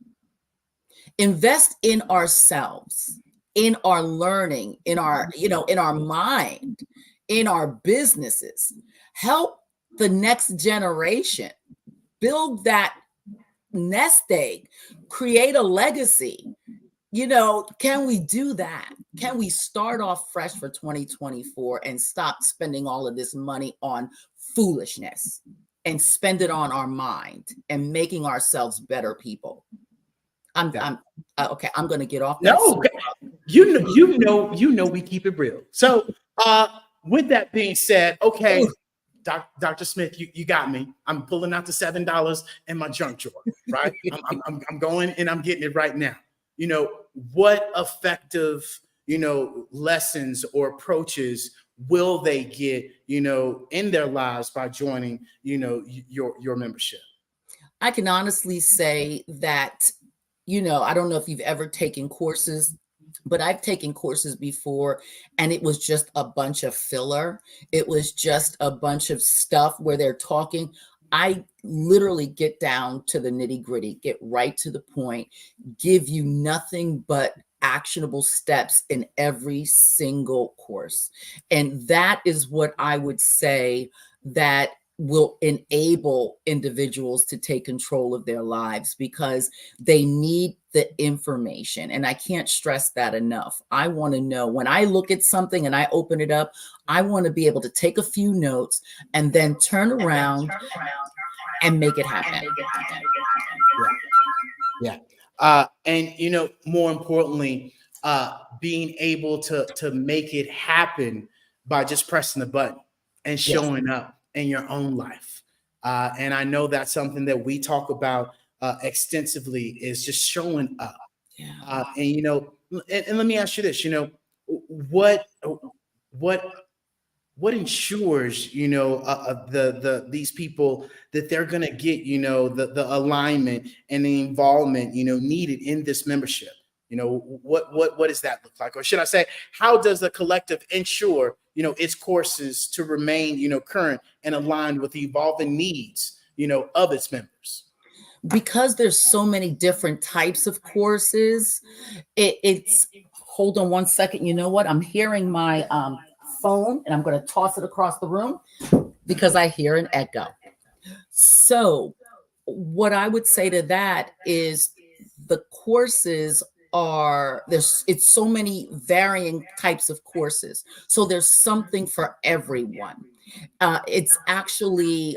Invest in ourselves, in our learning, in our, in our mind, in our businesses. Help the next generation build that nest egg, create a legacy, Can we do that? Can we start off fresh for 2024 and stop spending all of this money on foolishness and spend it on our mind and making ourselves better people? Okay. I'm going to get off that. No, we keep it real. So, with that being said, okay, Dr. Smith, you got me. I'm pulling out the $7 in my junk drawer, right? I'm going and I'm getting it right now. What effective, lessons or approaches will they get, in their lives by joining, your membership? I can honestly say that, I don't know if you've ever taken courses, but I've taken courses before and it was just a bunch of filler. It was just a bunch of stuff where they're talking. I literally get down to the nitty gritty, get right to the point, give you nothing but actionable steps in every single course. And that is what I would say that will enable individuals to take control of their lives, because they need the information. And I can't stress that enough. I want to know, when I look at something and I open it up, I want to be able to take a few notes and then turn around and make it happen. Yeah. And more importantly, being able to make it happen by just pressing the button and showing up in your own life. And I know that's something that we talk about extensively, is just showing up. Yeah. And let me ask you this, what ensures, these people that they're going to get, the alignment and the involvement, needed in this membership? What does that look like? Or should I say, how does the collective ensure, its courses to remain, current and aligned with the evolving needs, of its members? Because there's so many different types of courses, it's hold on one second. You know what? I'm hearing my phone and I'm going to toss it across the room because I hear an echo. So what I would say to that is the courses it's so many varying types of courses. So there's something for everyone. It's actually,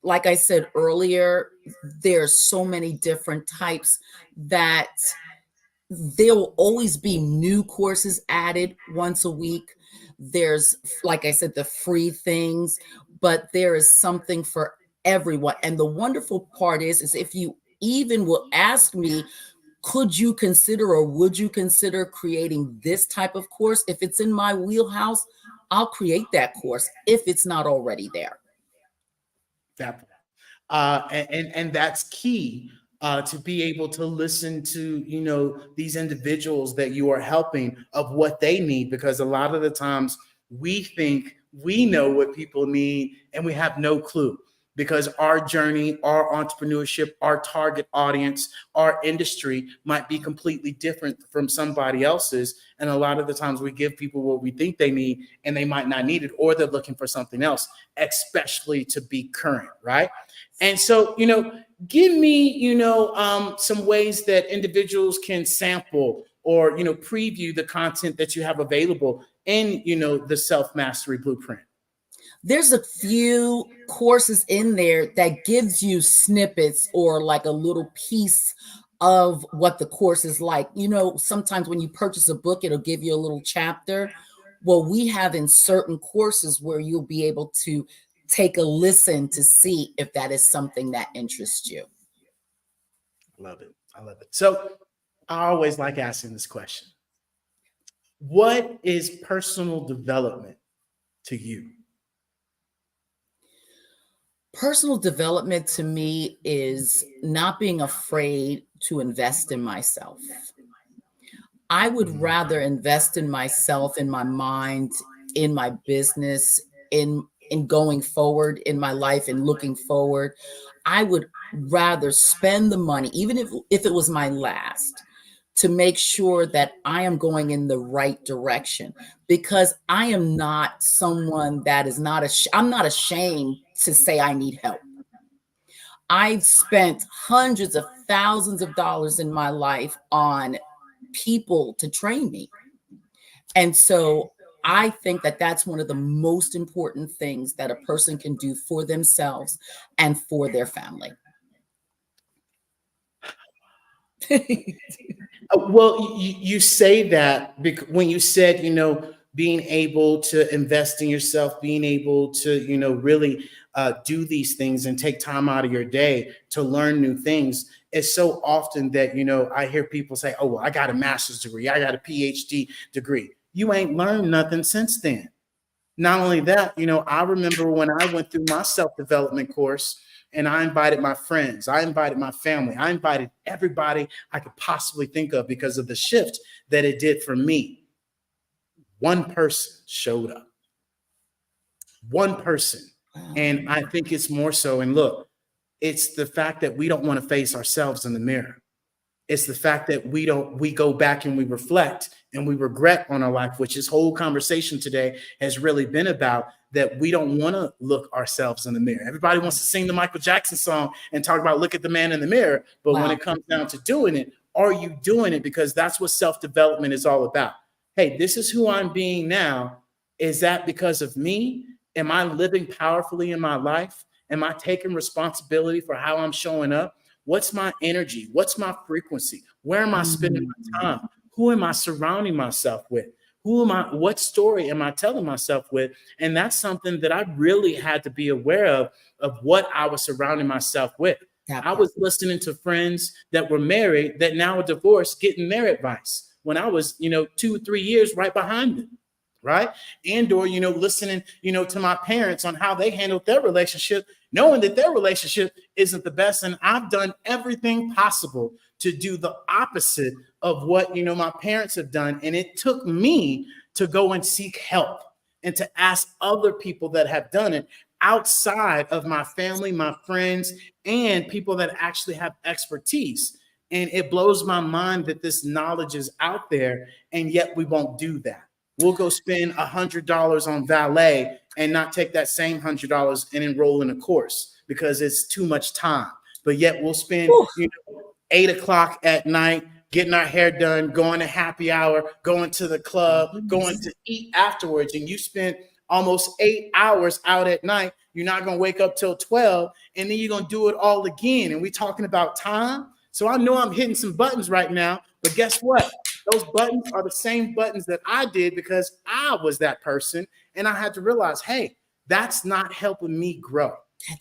like I said earlier, there's so many different types that there will always be new courses added once a week. There's, like I said, the free things, but there is something for everyone. And the wonderful part is if you even will ask me, could you consider or would you consider creating this type of course? If it's in my wheelhouse, I'll create that course if it's not already there. And that's key, to be able to listen to, these individuals that you are helping, of what they need, because a lot of the times we think we know what people need and we have no clue, because our journey, our entrepreneurship, our target audience, our industry might be completely different from somebody else's. And a lot of the times we give people what we think they need and they might not need it, or they're looking for something else, especially to be current, right? And so, give me, some ways that individuals can sample or, preview the content that you have available in, the Self-Mastery Blueprint. There's a few courses in there that gives you snippets or like a little piece of what the course is like. Sometimes when you purchase a book, it'll give you a little chapter. Well, we have in certain courses where you'll be able to take a listen to see if that is something that interests you. Love it. I love it. So I always like asking this question. What is personal development to you? Personal development to me is not being afraid to invest in myself. I would rather invest in myself, in my mind, in my business, in going forward in my life and looking forward. I would rather spend the money, even if it was my last, to make sure that I am going in the right direction, because I am not someone that is I'm not ashamed to say I need help. I've spent hundreds of thousands of dollars in my life on people to train me. And so I think that that's one of the most important things that a person can do for themselves and for their family. Well, you say that because when you said, being able to invest in yourself, being able to, really do these things and take time out of your day to learn new things. It's so often that, I hear people say, oh, well, I got a master's degree, I got a PhD degree. You ain't learned nothing since then. Not only that, I remember when I went through my self-development course and I invited my friends, I invited my family, I invited everybody I could possibly think of because of the shift that it did for me. One person showed up. One person. And I think it's more so, and look, it's the fact that we don't want to face ourselves in the mirror. It's the fact that we go back and we reflect and we regret on our life, which this whole conversation today has really been about, that we don't want to look ourselves in the mirror. Everybody wants to sing the Michael Jackson song and talk about look at the man in the mirror. But when it comes down to doing it, are you doing it? Because that's what self-development is all about. Hey, this is who I'm being now. Is that because of me? Am I living powerfully in my life? Am I taking responsibility for how I'm showing up? What's my energy? What's my frequency? Where am I spending my time? Who am I surrounding myself with? What story am I telling myself with? And that's something that I really had to be aware of what I was surrounding myself with. I was listening to friends that were married that now are divorced, getting their advice when I was, 2 or 3 years right behind them. Right. And or, listening, to my parents on how they handled their relationship, knowing that their relationship isn't the best. And I've done everything possible to do the opposite of what, my parents have done. And it took me to go and seek help and to ask other people that have done it outside of my family, my friends, and people that actually have expertise. And it blows my mind that this knowledge is out there, and yet we won't do that. We'll go spend $100 on valet and not take that same $100 and enroll in a course because it's too much time. But yet we'll spend 8 o'clock at night getting our hair done, going to happy hour, going to the club, going to eat afterwards. And you spend almost 8 hours out at night. You're not going to wake up till 12, and then you're going to do it all again. And we're talking about time. So I know I'm hitting some buttons right now, but guess what? Those buttons are the same buttons that I did because I was that person. And I had to realize, hey, that's not helping me grow.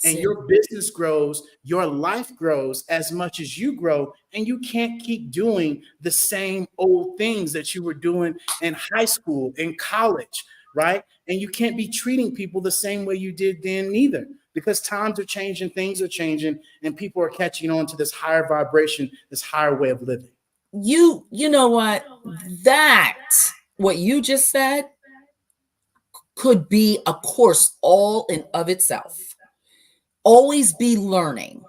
Your business grows, your life grows as much as you grow. And you can't keep doing the same old things that you were doing in high school, in college, right? And you can't be treating people the same way you did then neither, because times are changing, things are changing, and people are catching on to this higher vibration, this higher way of living. You know what? What you just said could be a course all in of itself. Always be learning.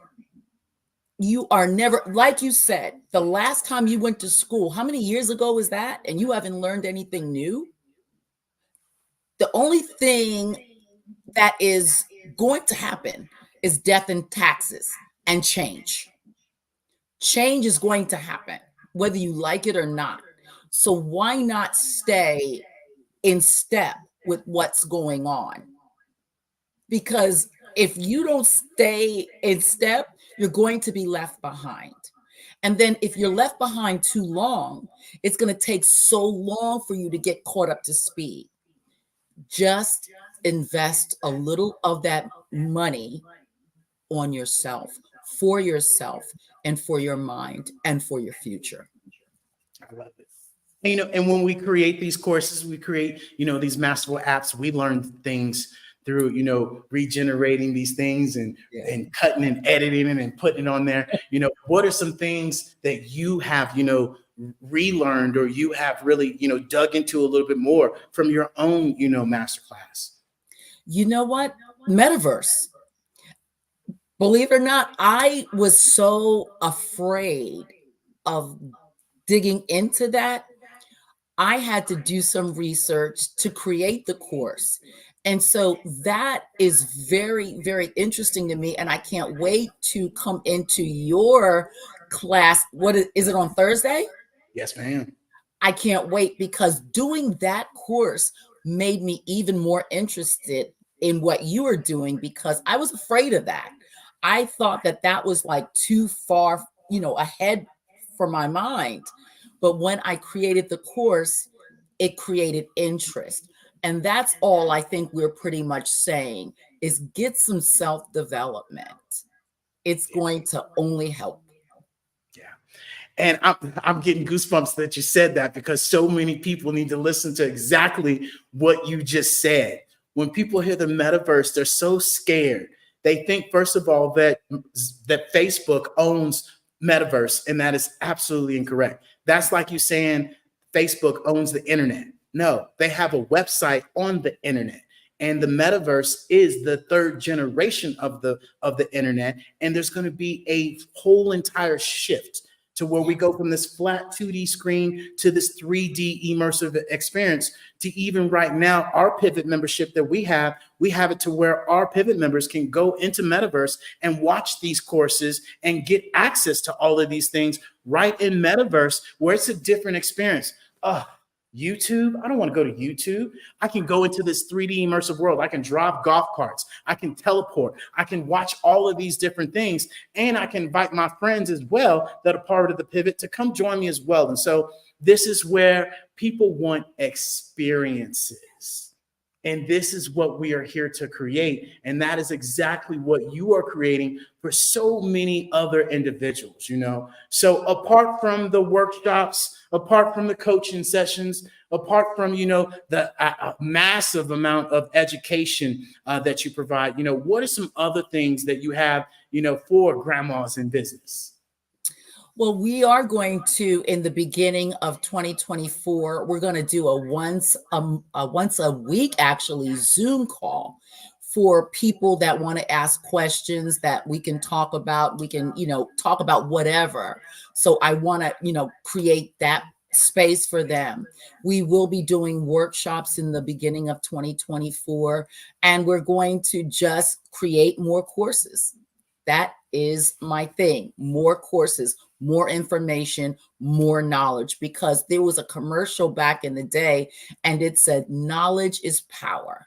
You are never, like you said, the last time you went to school, how many years ago was that? And you haven't learned anything new? The only thing that is going to happen is death and taxes and change. Change is going to happen, whether you like it or not. So why not stay in step with what's going on? Because if you don't stay in step, you're going to be left behind. And then if you're left behind too long, it's going to take so long for you to get caught up to speed. Just invest a little of that money on yourself, and for your mind and for your future. I love it. And when we create these courses, we create, these masterful apps, we learn things through, regenerating these things and cutting and editing it and putting it on there. What are some things that you have, relearned, or you have really, dug into a little bit more from your own, masterclass? You know what? Metaverse. Believe it or not, I was so afraid of digging into that. I had to do some research to create the course. And so that is very, very interesting to me. And I can't wait to come into your class. What is it, on Thursday? Yes, ma'am. I can't wait, because doing that course made me even more interested in what you are doing, because I was afraid of that. I thought that that was like too far, ahead for my mind. But when I created the course, it created interest. And that's all I think we're pretty much saying is get some self-development. It's going to only help. And I'm getting goosebumps that you said that, because so many people need to listen to exactly what you just said. When people hear the metaverse, they're so scared. They think, first of all, that Facebook owns metaverse, and that is absolutely incorrect. That's like you saying Facebook owns the internet. No, they have a website on the internet. And the metaverse is the third generation of the internet. And there's going to be a whole entire shift to where we go from this flat 2D screen to this 3D immersive experience, to even right now, our Pivot membership that we have it to where our Pivot members can go into Metaverse and watch these courses and get access to all of these things right in Metaverse, where it's a different experience. YouTube, I don't want to go to YouTube. I can go into this 3D immersive world. I can drive golf carts. I can teleport. I can watch all of these different things. And I can invite my friends as well that are part of the Pivot to come join me as well. And so this is where people want experiences. And this is what we are here to create. And that is exactly what you are creating for so many other individuals, So apart from the workshops, apart from the coaching sessions, apart from, the massive amount of education that you provide, what are some other things that you have, for grandmas in business? Well, we are going to, in the beginning of 2024, we're going to do a once a week, actually, Zoom call for people that want to ask questions that we can talk about. We can, talk about whatever. So I want to, create that space for them. We will be doing workshops in the beginning of 2024, and we're going to just create more courses. That is my thing. More courses, more information, more knowledge, because there was a commercial back in the day and it said, knowledge is power.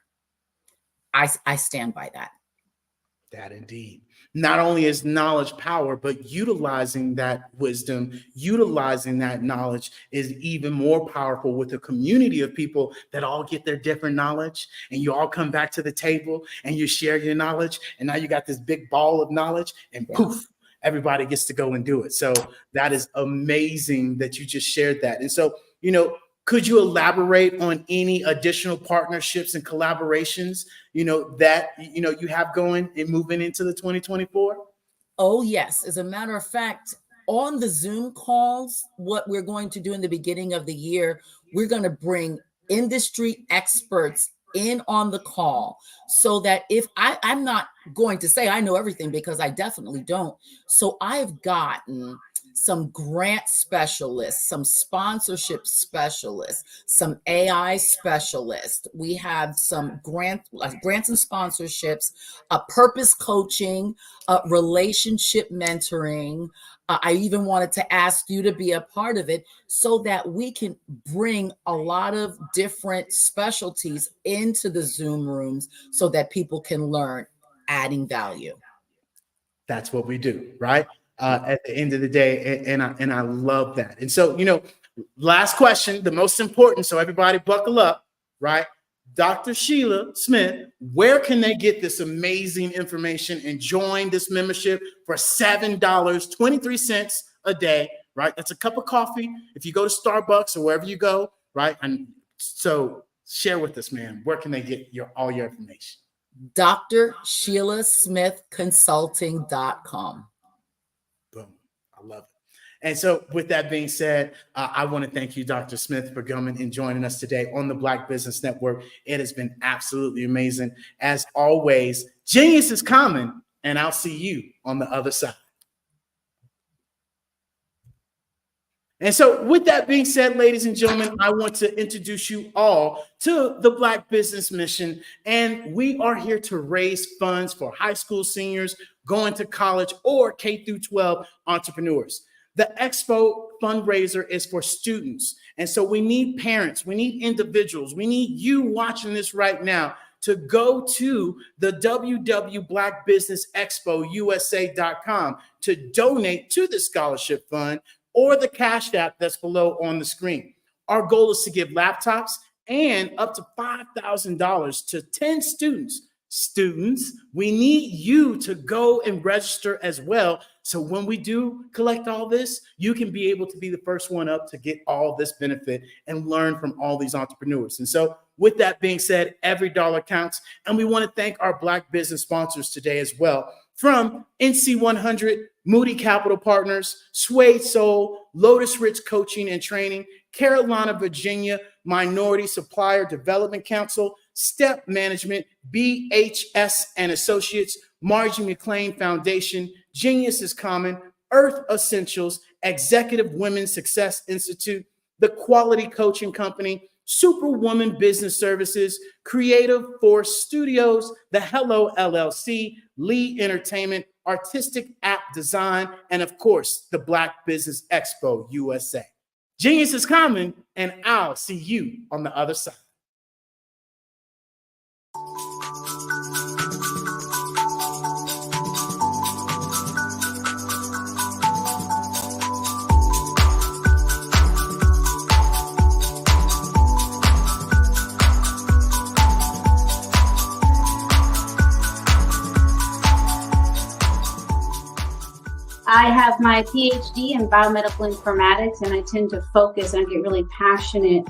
I stand by that. That indeed. Not only is knowledge power, but utilizing that wisdom, utilizing that knowledge is even more powerful with a community of people that all get their different knowledge, and you all come back to the table and you share your knowledge. And now you got this big ball of knowledge, and poof, everybody gets to go and do it. So that is amazing that you just shared that. And so, could you elaborate on any additional partnerships and collaborations, that, you have going and moving into the 2024? Oh, yes. As a matter of fact, on the Zoom calls, what we're going to do in the beginning of the year, we're going to bring industry experts in on the call, so that if I'm not going to say I know everything, because I definitely don't. So I've gotten some grant specialists, some sponsorship specialists, some AI specialists. We have some grants and sponsorships, purpose coaching, relationship mentoring. I even wanted to ask you to be a part of it, so that we can bring a lot of different specialties into the Zoom rooms so that people can learn, adding value. That's what we do, right? At the end of the day, and I love that. And so, last question, the most important, so everybody buckle up, right? Dr. Sheila Smith, where can they get this amazing information and join this membership for $7.23 a day, right? That's a cup of coffee if you go to Starbucks or wherever you go, right? And so share with us, man, where can they get all your information? DrSheilaSmithConsulting.com. Boom. I love it. And so with that being said, I want to thank you, Dr. Smith, for coming and joining us today on the Black Business Network. It has been absolutely amazing. As always, genius is common, and I'll see you on the other side. And so with that being said, ladies and gentlemen, I want to introduce you all to the Black Business Mission. And we are here to raise funds for high school seniors going to college or K through 12 entrepreneurs. The Expo fundraiser is for students. And so we need parents, we need individuals, we need you watching this right now to go to the www.blackbusinessexpousa.com to donate to the scholarship fund or the Cash App that's below on the screen. Our goal is to give laptops and up to $5,000 to 10 students. Students, we need you to go and register as well. So when we do collect all this, you can be able to be the first one up to get all this benefit and learn from all these entrepreneurs. And so with that being said, every dollar counts. And we want to thank our Black business sponsors today as well. From NC100, Moody Capital Partners, Suede Soul, Lotus Rich Coaching and Training, Carolina, Virginia, Minority Supplier Development Council, Step Management, BHS and Associates, Margie McLean Foundation, Genius is Common, Earth Essentials, Executive Women's Success Institute, The Quality Coaching Company, Superwoman Business Services, Creative Force Studios, The Hello LLC, Lee Entertainment, Artistic App Design, and of course, the Black Business Expo USA. Genius is Common, and I'll see you on the other side. I have my PhD in biomedical informatics, and I tend to focus and get really passionate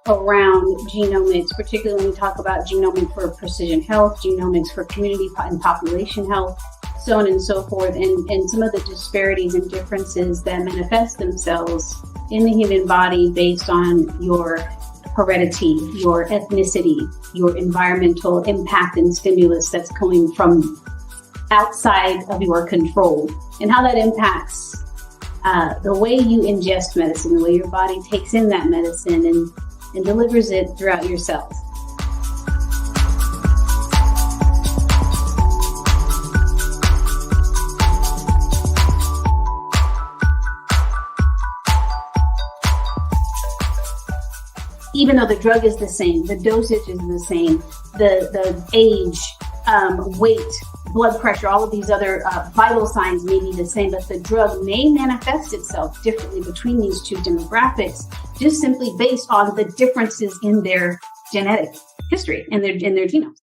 around genomics, particularly when we talk about genomics for precision health, genomics for community and population health, so on and so forth, and some of the disparities and differences that manifest themselves in the human body based on your heredity, your ethnicity, your environmental impact and stimulus that's coming from outside of your control, and how that impacts the way you ingest medicine, the way your body takes in that medicine and delivers it throughout your cells. Even though the drug is the same, the dosage is the same, the age, weight, blood pressure, all of these other vital signs may be the same, but the drug may manifest itself differently between these two demographics, just simply based on the differences in their genetic history and their genomes.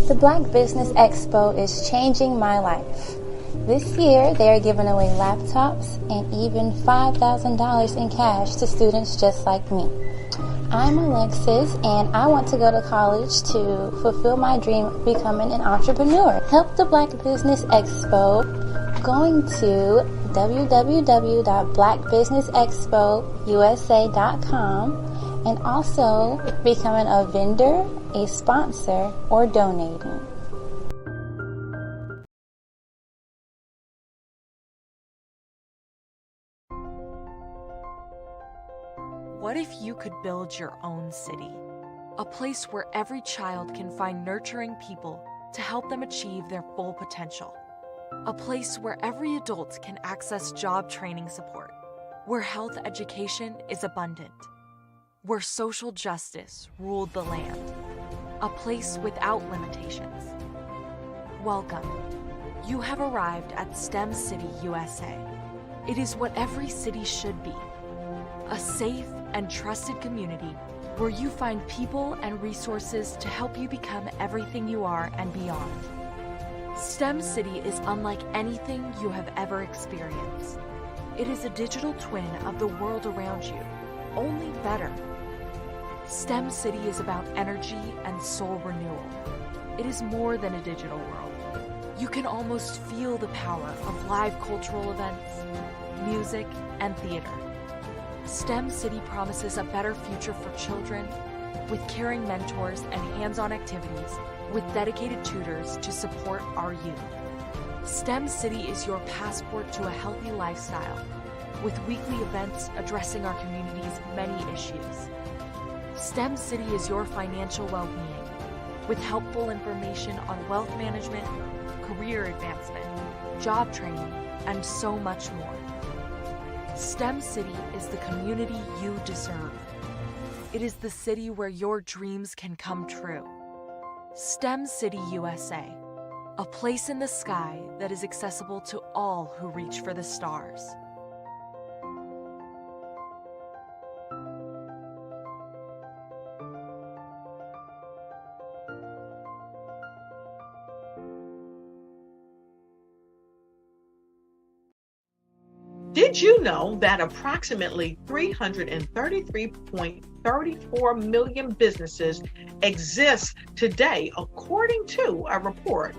The Black Business Expo is changing my life. This year, they are giving away laptops and even $5,000 in cash to students just like me. I'm Alexis, and I want to go to college to fulfill my dream of becoming an entrepreneur. Help the Black Business Expo going to www.blackbusinessexpousa.com and also becoming a vendor, a sponsor, or donating. What if you could build your own city? A place where every child can find nurturing people to help them achieve their full potential. A place where every adult can access job training support. Where health education is abundant. Where social justice ruled the land. A place without limitations. Welcome. You have arrived at STEM City USA. It is what every city should be. A safe and trusted community where you find people and resources to help you become everything you are and beyond. STEM City is unlike anything you have ever experienced. It is a digital twin of the world around you, only better. STEM City is about energy and soul renewal. It is more than a digital world. You can almost feel the power of live cultural events, music, and theater. STEM City promises a better future for children with caring mentors and hands-on activities with dedicated tutors to support our youth. STEM City is your passport to a healthy lifestyle with weekly events addressing our community's many issues. STEM City is your financial well-being with helpful information on wealth management, career advancement, job training, and so much more. STEM City is the community you deserve. It is the city where your dreams can come true. STEM City USA, a place in the sky that is accessible to all who reach for the stars. Did you know that approximately 333.34 million businesses exist today, according to a report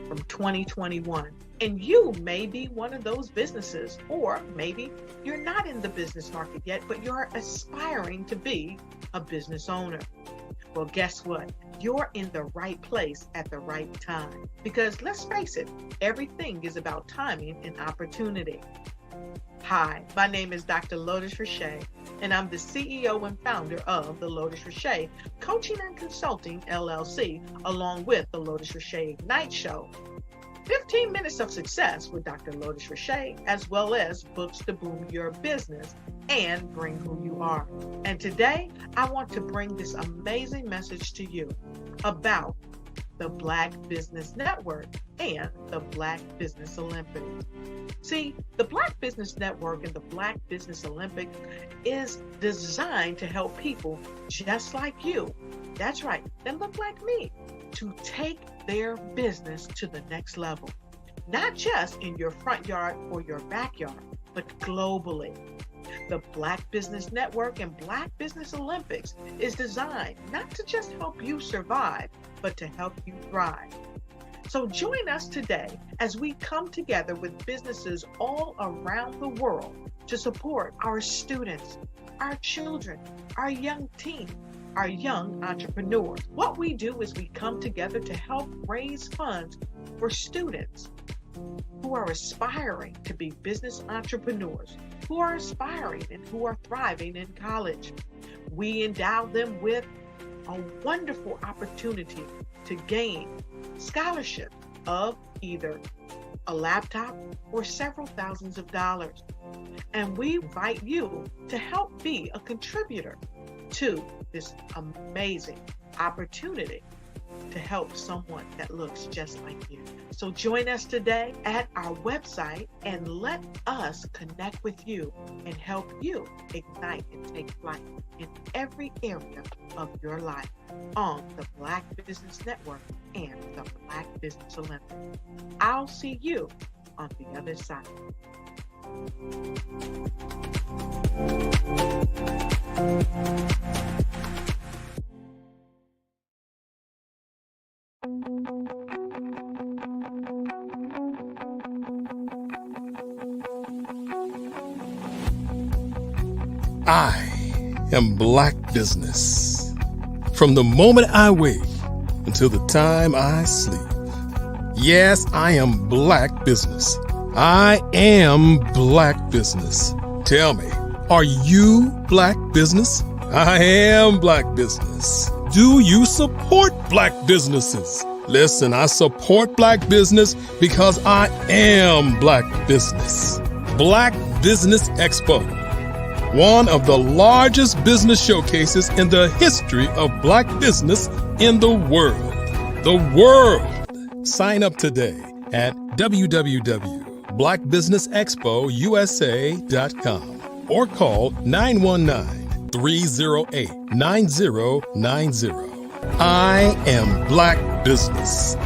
from 2021? And you may be one of those businesses, or maybe you're not in the business market yet, but you're aspiring to be a business owner. Well, guess what? You're in the right place at the right time. Because let's face it, everything is about timing and opportunity. Hi, my name is Dr. Lotus Richey, and I'm the CEO and founder of the Lotus Richey Coaching and Consulting LLC, along with the Lotus Richey Ignite Show. 15 minutes of success with Dr. Lotus Richey, as well as books to boom your business and bring who you are. And today, I want to bring this amazing message to you about the Black Business Network and the Black Business Olympics. See, the Black Business Network and the Black Business Olympics is designed to help people just like you, that's right, that look like me, to take their business to the next level. Not just in your front yard or your backyard, but globally. The Black Business Network and Black Business Olympics is designed not to just help you survive, but to help you thrive. So join us today as we come together with businesses all around the world to support our students, our children, our young teens, our young entrepreneurs. What we do is we come together to help raise funds for students who are aspiring to be business entrepreneurs, who are aspiring and who are thriving in college. We endow them with a wonderful opportunity to gain scholarship of either a laptop or several thousands of dollars. And we invite you to help be a contributor to this amazing opportunity to help someone that looks just like you. So join us today at our website and let us connect with you and help you ignite and take flight in every area of your life on the Black Business Network and the Black Business Olympics. I'll see you on the other side. I am Black Business. From the moment I wake until the time I sleep. Yes, I am Black Business. I am Black Business. Tell me, are you Black Business? I am Black Business. Do you support Black businesses? Listen, I support Black business because I am Black Business. Black Business Expo, one of the largest business showcases in the history of Black business in the world. The world! Sign up today at www.blackbusinessexpousa.com or call 919-308-9090. I am Black Business.